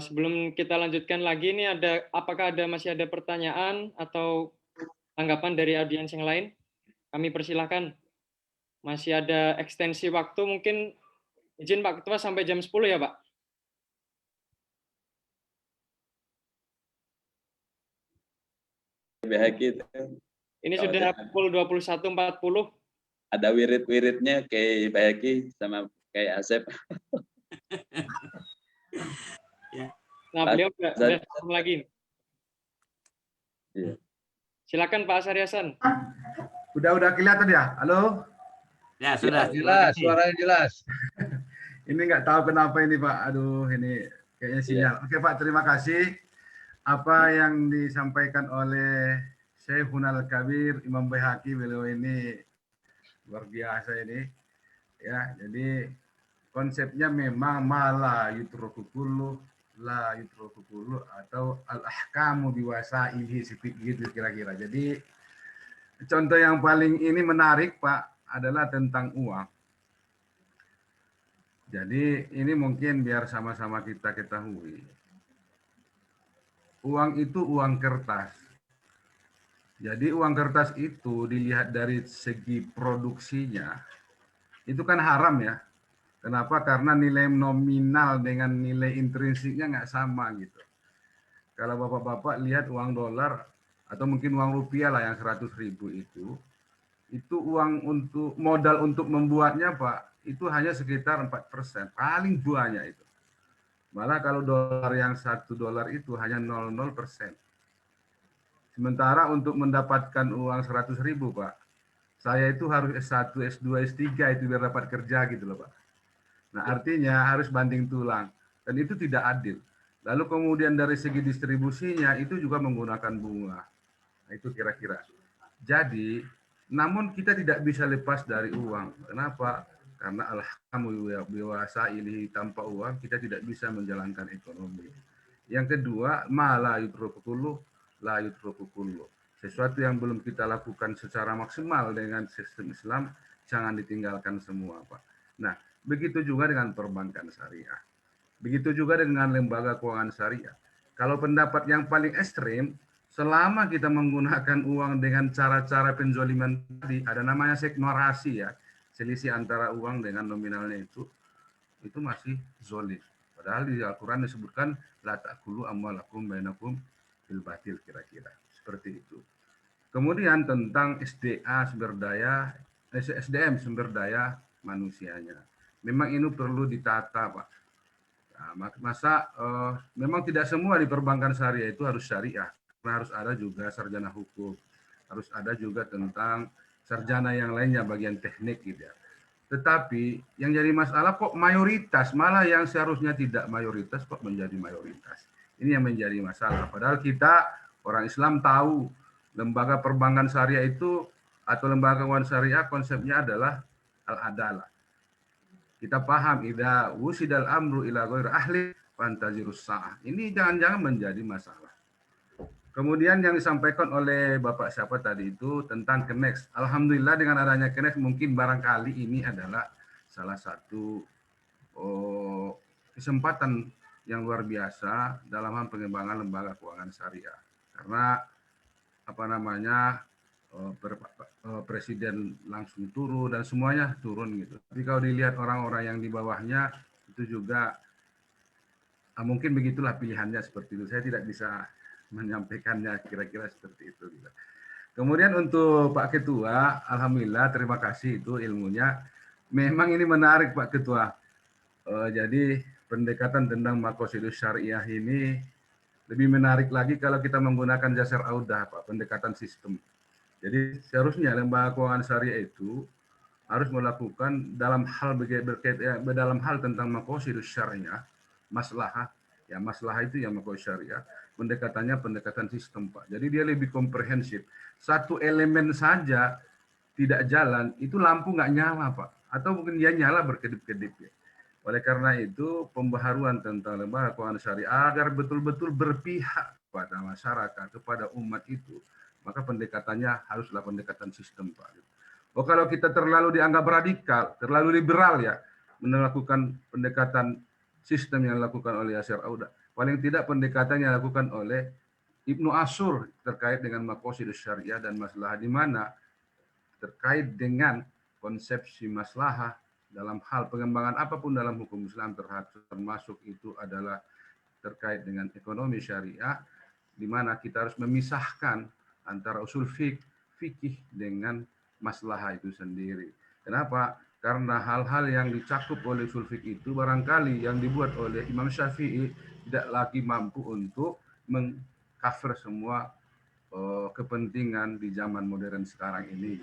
Sebelum kita lanjutkan lagi, ini apakah masih ada pertanyaan atau tanggapan dari audiens yang lain? Kami persilahkan. Masih ada ekstensi waktu, mungkin izin Pak Ketua sampai jam 10 ya Pak? Bahagi itu. Ini sudah pukul 21.40. Ada wirid-wiridnya kayak Bahagi sama kayak Asep. Nah, beliau sudah datang lagi. Iya. Silakan Pak Asyari Hasan. Udah kelihatan ya? Halo? Ya, sudah. Jelas, suaranya jelas. Ini nggak tahu kenapa ini Pak. Aduh, ini kayaknya sinyal. Oke Pak, terima kasih. Apa yang disampaikan oleh Syekhul Kabir Imam Baihaqi, beliau ini luar biasa ini. Ya, jadi konsepnya memang mala yutroku kullu la yutroku kullu atau al-ahkamu biwasailihi gitu kira-kira. Jadi contoh yang paling ini menarik Pak adalah tentang uang. Jadi ini mungkin biar sama-sama kita ketahui. Uang itu uang kertas. Jadi uang kertas itu dilihat dari segi produksinya, itu kan haram ya. Kenapa? Karena nilai nominal dengan nilai intrinsiknya nggak sama gitu. Kalau bapak-bapak lihat uang dolar atau mungkin uang rupiah lah yang 100.000 itu uang untuk modal untuk membuatnya Pak, itu hanya sekitar 4%, paling banyak itu. Malah kalau dolar yang $1 itu hanya 0,0%. Sementara untuk mendapatkan uang 100.000 Pak, saya itu harus S1, S2, S3 itu biar dapat kerja gitu loh Pak. Nah artinya harus banding tulang dan itu tidak adil. Lalu kemudian dari segi distribusinya itu juga menggunakan bunga. Nah, itu kira-kira. Jadi, namun kita tidak bisa lepas dari uang. Kenapa? Karena alhamdulillah biwasa ini tanpa uang kita tidak bisa menjalankan ekonomi. Yang kedua, ma la yutroku kullu la yutroku kullu. Sesuatu yang belum kita lakukan secara maksimal dengan sistem Islam jangan ditinggalkan semua, Pak. Nah, begitu juga dengan perbankan syariah. Begitu juga dengan lembaga keuangan syariah. Kalau pendapat yang paling ekstrim, selama kita menggunakan uang dengan cara-cara penzoliman tadi, ada namanya seknorasi ya, selisih antara uang dengan nominalnya itu masih zolim. Padahal di Al-Quran disebutkan la ta'kulu amwalakum bainakum bil batil kira-kira seperti itu. Kemudian tentang SDM sumber daya manusianya. Memang ini perlu ditata, Pak. Nah, memang tidak semua di perbankan syariah itu harus syariah. Karena harus ada juga sarjana hukum, harus ada juga tentang sarjana yang lainnya bagian teknik gitu ya. Tetapi yang jadi masalah kok mayoritas, malah yang seharusnya tidak mayoritas kok menjadi mayoritas. Ini yang menjadi masalah. Padahal kita orang Islam tahu lembaga perbankan syariah itu atau lembaga keuangan syariah konsepnya adalah al-adalah. Kita paham idza wusidal amru ila ghairi ahli fantazirus sa'ah. Ini jangan-jangan menjadi masalah. Kemudian yang disampaikan oleh Bapak siapa tadi itu tentang Kenex. Alhamdulillah dengan adanya Kenex mungkin barangkali ini adalah salah satu kesempatan yang luar biasa dalam hal pengembangan lembaga keuangan syariah. Karena apa namanya presiden langsung turun dan semuanya turun gitu. Tapi kalau dilihat orang-orang yang di bawahnya itu juga mungkin begitulah pilihannya seperti itu. Saya tidak bisa menyampaikannya kira-kira seperti itu. Gitu. Kemudian untuk Pak Ketua, alhamdulillah terima kasih itu ilmunya. Memang ini menarik Pak Ketua. Jadi pendekatan tentang maqasidus syariah ini lebih menarik lagi kalau kita menggunakan Jasar Audah, Pak, pendekatan sistem. Jadi seharusnya lembaga keuangan syariah itu harus melakukan dalam hal dalam hal tentang maqasidus syariah, maslahah, ya maslahah itu yang maqasid syariah, pendekatannya pendekatan sistem, Pak. Jadi dia lebih komprehensif. Satu elemen saja tidak jalan, itu lampu nggak nyala, Pak. Atau mungkin dia nyala berkedip-kedip ya. Oleh karena itu, pembaharuan tentang lembaga keuangan syariah agar betul-betul berpihak pada masyarakat, kepada umat itu, maka pendekatannya haruslah pendekatan sistem, Pak. Oh, kalau kita terlalu dianggap radikal, terlalu liberal ya, melakukan pendekatan sistem yang dilakukan oleh Yasir Audah. Paling tidak pendekatan yang dilakukan oleh Ibnu Ashur terkait dengan maqasidus syariah dan maslahah, di mana terkait dengan konsepsi maslahah dalam hal pengembangan apapun dalam hukum Islam termasuk itu adalah terkait dengan ekonomi syariah, di mana kita harus memisahkan antara usul fikih dengan maslahah itu sendiri. Kenapa? Karena hal-hal yang dicakup oleh usul fikih itu barangkali yang dibuat oleh Imam Syafi'i tidak lagi mampu untuk mengcover semua kepentingan di zaman modern sekarang ini.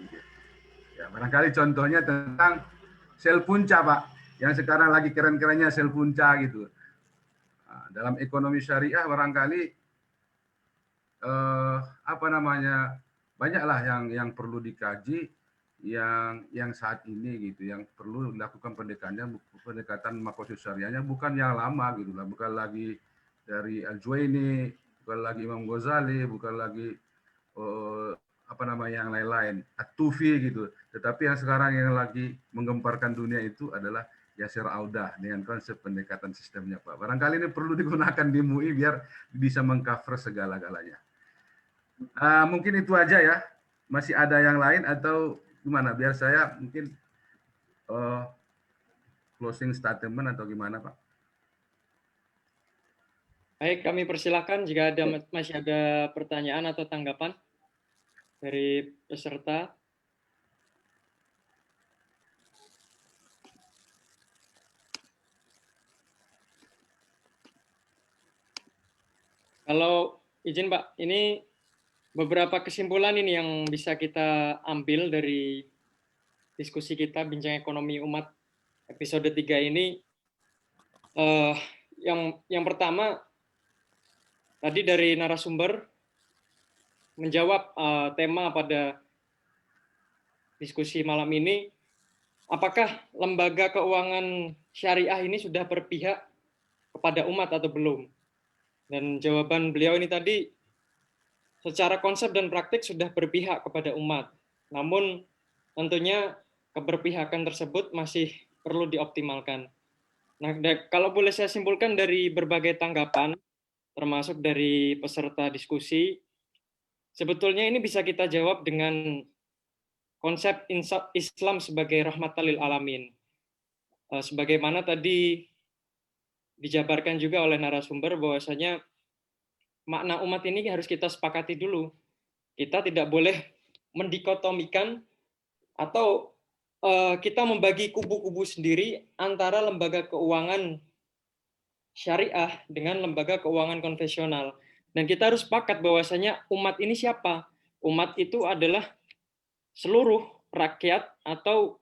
Ya, barangkali contohnya tentang sel punca, Pak, yang sekarang lagi keren-kerennya sel punca gitu. Nah, dalam ekonomi syariah barangkali banyaklah yang perlu dikaji, yang saat ini gitu, yang perlu dilakukan pendekatan maqasid syariahnya bukan yang lama gitu lah, bukan lagi dari Al-Juwaini, bukan lagi Imam Ghazali, bukan lagi yang lain-lain, At-Tufi gitu. Tetapi yang sekarang yang lagi menggemparkan dunia itu adalah Yasir Audah dengan konsep pendekatan sistemnya, Pak. Barangkali ini perlu digunakan di MUI biar bisa mengcover segala-galanya. Mungkin itu aja ya. Masih ada yang lain atau gimana? Biar saya mungkin closing statement atau gimana, Pak? Baik, kami persilahkan jika masih ada pertanyaan atau tanggapan dari peserta. Kalau izin Pak, ini beberapa kesimpulan ini yang bisa kita ambil dari diskusi kita Bincang Ekonomi Umat episode 3 ini. Yang pertama, tadi dari narasumber menjawab tema pada diskusi malam ini, apakah lembaga keuangan syariah ini sudah berpihak kepada umat atau belum? Dan jawaban beliau ini tadi, secara konsep dan praktik sudah berpihak kepada umat. Namun tentunya keberpihakan tersebut masih perlu dioptimalkan. Nah, kalau boleh saya simpulkan dari berbagai tanggapan, termasuk dari peserta diskusi, sebetulnya ini bisa kita jawab dengan konsep Islam sebagai rahmatan lil alamin. Sebagaimana tadi dijabarkan juga oleh narasumber bahwasanya makna umat ini harus kita sepakati dulu. Kita tidak boleh mendikotomikan atau kita membagi kubu-kubu sendiri antara lembaga keuangan syariah dengan lembaga keuangan konvensional. Dan kita harus sepakat bahwasanya umat ini siapa? Umat itu adalah seluruh rakyat atau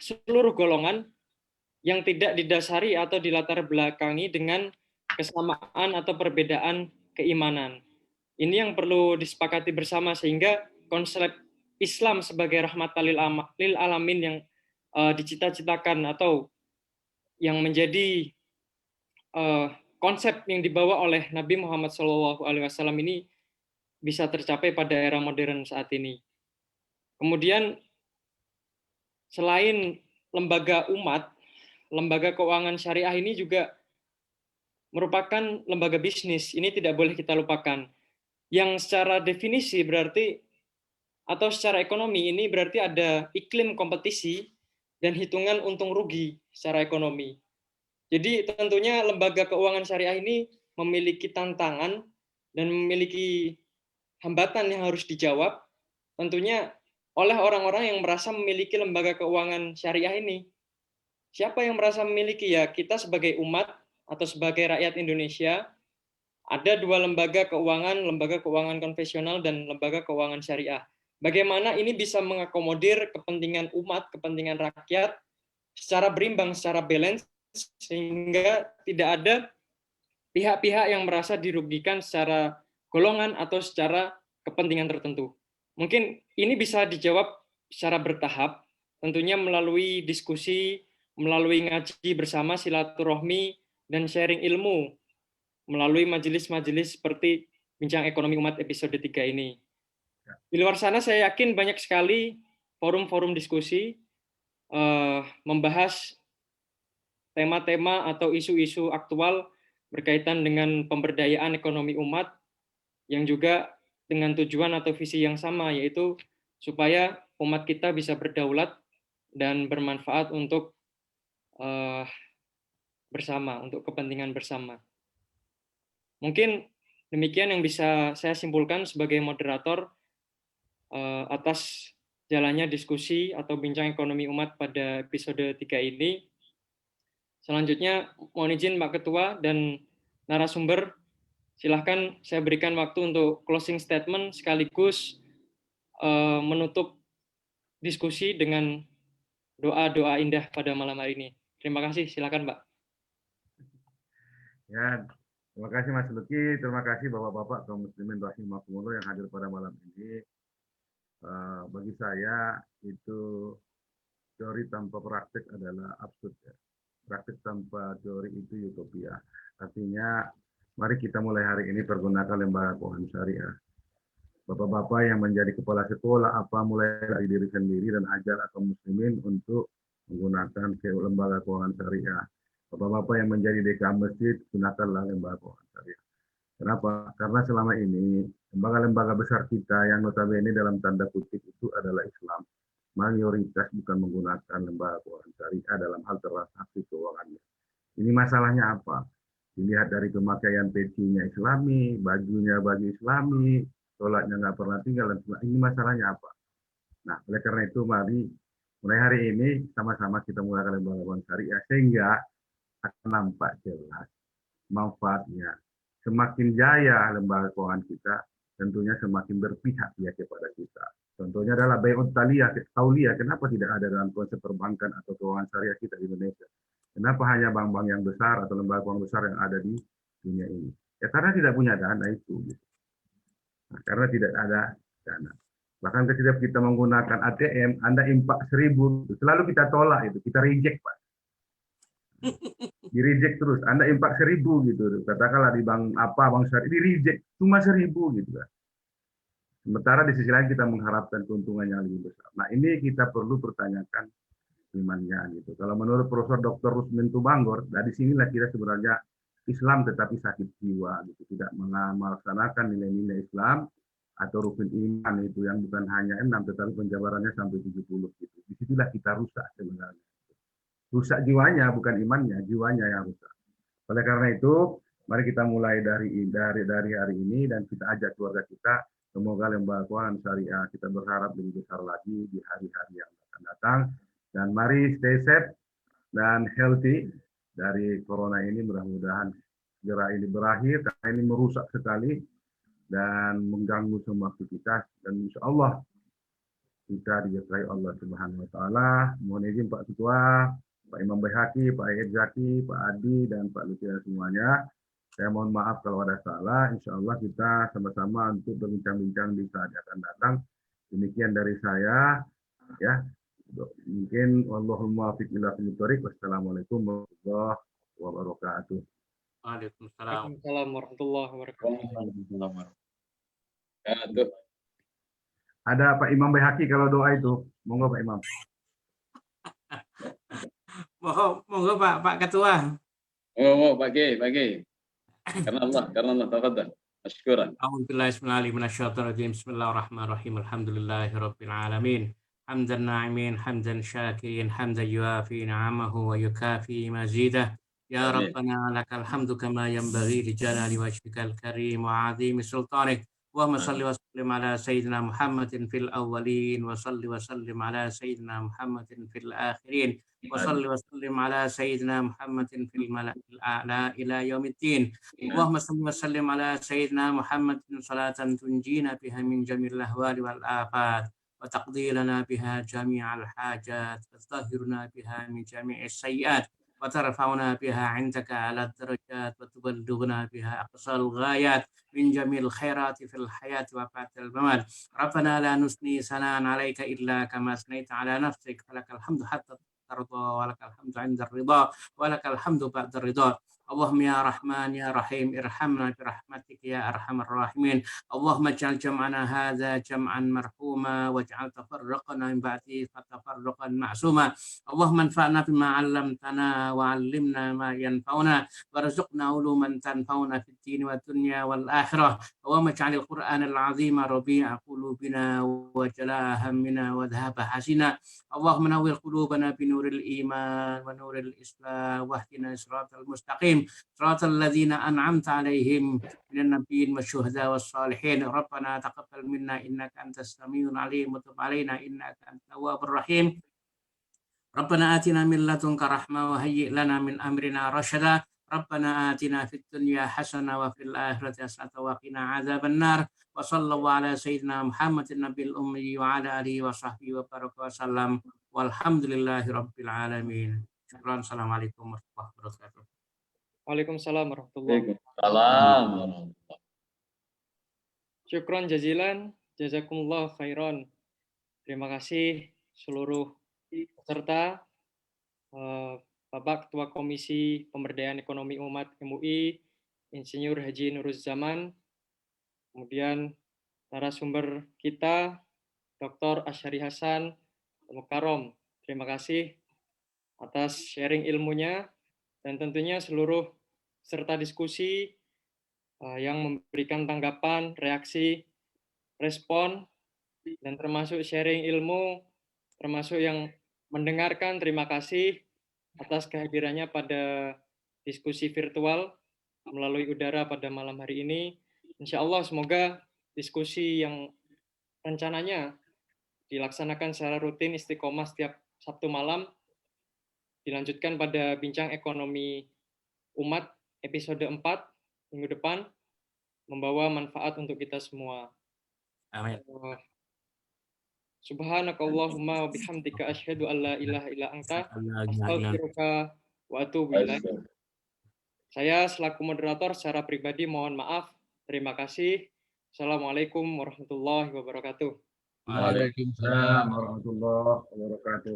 seluruh golongan yang tidak didasari atau dilatar belakangi dengan kesamaan atau perbedaan keimanan. Ini yang perlu disepakati bersama sehingga konsep Islam sebagai rahmatan lil alamin yang dicita-citakan atau yang menjadi konsep yang dibawa oleh Nabi Muhammad SAW ini bisa tercapai pada era modern saat ini. Kemudian selain lembaga umat, lembaga keuangan syariah ini juga merupakan lembaga bisnis. Ini tidak boleh kita lupakan. Yang secara definisi berarti atau secara ekonomi ini berarti ada iklim kompetisi dan hitungan untung rugi secara ekonomi. Jadi tentunya lembaga keuangan syariah ini memiliki tantangan dan memiliki hambatan yang harus dijawab tentunya oleh orang-orang yang merasa memiliki lembaga keuangan syariah ini. Siapa yang merasa memiliki? Ya kita sebagai umat atau sebagai rakyat Indonesia. Ada dua lembaga keuangan konvensional dan lembaga keuangan syariah. Bagaimana ini bisa mengakomodir kepentingan umat, kepentingan rakyat secara berimbang, secara balance, sehingga tidak ada pihak-pihak yang merasa dirugikan secara golongan atau secara kepentingan tertentu. Mungkin ini bisa dijawab secara bertahap, tentunya melalui diskusi, melalui ngaji bersama, silaturahmi, dan sharing ilmu melalui majelis-majelis seperti Bincang Ekonomi Umat episode 3 ini. Di luar sana saya yakin banyak sekali forum-forum diskusi membahas tema-tema atau isu-isu aktual berkaitan dengan pemberdayaan ekonomi umat yang juga dengan tujuan atau visi yang sama, yaitu supaya umat kita bisa berdaulat dan bermanfaat untuk bersama, untuk kepentingan bersama. Mungkin demikian yang bisa saya simpulkan sebagai moderator atas jalannya diskusi atau bincang ekonomi umat pada episode 3 ini. Selanjutnya mohon izin Pak Ketua dan narasumber, silahkan saya berikan waktu untuk closing statement sekaligus menutup diskusi dengan doa-doa indah pada malam hari ini. Terima kasih, silakan Pak. Ya, terima kasih Mas Luki, terima kasih Bapak-Bapak kaum muslimin rahimakumullah yang hadir pada malam ini. Bagi saya itu teori tanpa praktik adalah absurd ya. Praktik tanpa teori itu utopia. Artinya mari kita mulai hari ini pergunakan lembaga keuangan syariah. Bapak-bapak yang menjadi kepala sekolah mulai dari diri sendiri dan ajar kaum muslimin untuk menggunakan lembaga keuangan syariah. Bapak-bapak yang menjadi dekan masjid, gunakanlah lembaga keuangan syariah. Kenapa? Karena selama ini lembaga-lembaga besar kita yang notabene dalam tanda kutip itu adalah Islam, mayoritas bukan menggunakan lembaga keuangan syariah dalam hal transaksi keuangannya. Ini masalahnya apa? Dilihat dari pemakaian pecinya Islami, bajunya baju Islami, sholatnya nggak pernah tinggal. Ini masalahnya apa? Nah, oleh karena itu mari mulai hari ini sama-sama kita menggunakan lembaga keuangan syariah sehingga akan nampak jelas manfaatnya. Semakin jaya lembaga keuangan kita, tentunya semakin berpihak dia kepada kita. Contohnya adalah bai'ut tauliyah. Kenapa tidak ada dalam konsep perbankan atau keuangan syariah kita di Indonesia? Kenapa hanya bank-bank yang besar atau lembaga keuangan besar yang ada di dunia ini? Ya karena tidak punya dana itu. Nah, karena tidak ada dana. Bahkan ketika kita menggunakan ATM, Anda impak 1.000, selalu kita tolak itu, kita reject Pak. Di reject terus, Anda impak 1.000 gitu, katakanlah di bank syariah, di reject cuma 1.000 gitu kan. Sementara di sisi lain kita mengharapkan keuntungan yang lebih besar. Nah ini kita perlu pertanyakan imannya gitu. Kalau menurut Profesor Dr. Rusmin Tubanggor, dari sinilah kita sebenarnya Islam tetapi sakit jiwa gitu, tidak melaksanakan nilai-nilai Islam atau rukun iman itu yang bukan hanya 6 tetapi penjabarannya sampai 70 gitu. Disitulah kita rusak sebenarnya. Rusak jiwanya, bukan imannya, jiwanya yang rusak. Oleh karena itu, mari kita mulai dari hari ini dan kita ajak keluarga kita, semoga lembaga keuangan syariah kita berharap lebih besar lagi di hari-hari yang akan datang. Dan mari stay safe dan healthy dari corona ini, mudah-mudahan segera ini berakhir, karena ini merusak sekali dan mengganggu semua aktivitas. Dan insya Allah kita diberkahi Allah Subhanahu Wa Taala. Mohon izin Pak Ketua, Pak Imam Baihaqi, Pak Ed Zaki, Pak Adi, dan Pak Lutfi semuanya. Saya mohon maaf kalau ada salah. Insya Allah kita sama-sama untuk berbincang-bincang di saat yang akan datang. Demikian dari saya. Ya, mungkin Allahumma fiq ila fiqh. Wassalamualaikum warahmatullahi wabarakatuh. Waalaikumsalam. Waalaikumsalam warahmatullahi wabarakatuh. Wabarakatuh. Ada Pak Imam Baihaqi kalau doa itu. Monggo Pak Imam. Monggo Pak Ketua. Oh, pagi. Karena Allah, tafadhal. Masykuran. A'udzubillahi Bismillahirrahmanirrahim. Alhamdulillahirabbil alamin. Hamdan na'imin, hamdan syakirin, hamdan yuafi ni'amahu wa yukafi mazidah. Ya Amin. Rabbana lakal hamdu kama yanbaghi li jalali wajhikal karim wa 'azimi sultanik. Allahumma salli wa sallim ala sayyidina Muhammadin fil awwalin wa salli wa sallim ala sayyidina Muhammadin fil akhirin. وصل وسلم على سيدنا محمد في الملأ الأعلى إلى يوم الدين. اللهم صل وسلم على سيدنا محمد صلاة تنجينا بها من جميع الأهوال والآفات وتقضي لنا بها جميع الحاجات وتطهرنا بها من جميع السيئات وترفعنا بها عندك على الدرجات وتبلغنا بها أقصى الغايات من جميع الخيرات في الحياة وبعد الممات. ربنا لا نثني ثناء عليك إلا كما أثنيت على نفسك فلك الحمد حتى ترضى ولك الحمد عند الرضا ولك الحمد بعد الرضا. اللهم يا رحمن يا رحيم ارحمنا برحمتك يا أرحم الراحمين. اللهم اجعل جمعنا هذا جمعا مرحوما واجعل تفرقنا من بعده فتفرقا معصوما. اللهم انفعنا بما علمتنا وعلمنا ما ينفعنا وارزقنا علوما تنفعنا في الدين والدنيا والآخرة. اللهم اجعل القرآن العظيم ربيع قلوبنا وجلاء همنا وذهاب حزننا. اللهم نور قلوبنا بنور الإيمان ونور الإسلام واهدنا صراط المستقيم صراط الذين أنعمت عليهم من النبيين والشهداء والصالحين. ربنا تقبل منا إنك أنت السميع العليم وتب علينا إنك أنت التواب الرحيم. ربنا آتنا من لدنك رحمة وهيئ لنا من أمرنا رشدا. ربنا آتنا في الدنيا حسنة وفي الآخرة حسنة وقنا عذاب النار. وصلى الله على سيدنا محمد النبي الأمي وعلى آله وصحبه وبارك وسلم والحمد لله رب العالمين. شكرا. السلام عليكم ورحمة الله وبركاته. Waalaikumsalam warahmatullahi Waalaikumsalam. Syukron jazilan, jazakumullah khairan. Terima kasih seluruh peserta, Bapak Ketua Komisi Pemberdayaan Ekonomi Umat MUI, Insinyur Haji Nuruzzaman, kemudian narasumber kita, Dr. Asyari Hasan Mukarrom. Terima kasih atas sharing ilmunya, dan tentunya seluruh peserta diskusi yang memberikan tanggapan, reaksi, respon, dan termasuk sharing ilmu, termasuk yang mendengarkan. Terima kasih atas kehadirannya pada diskusi virtual melalui udara pada malam hari ini. Insya Allah semoga diskusi yang rencananya dilaksanakan secara rutin istiqomah setiap Sabtu malam dilanjutkan pada Bincang Ekonomi Umat episode 4 minggu depan, membawa manfaat untuk kita semua. Amin. Subhanakallahumma wa bihamdika asyhadu an la ilaha illa anta astaghfiruka wa atubu ilaik. Saya selaku moderator secara pribadi mohon maaf. Terima kasih. Assalamualaikum warahmatullahi wabarakatuh. Waalaikumsalam Warahmatullahi wabarakatuh.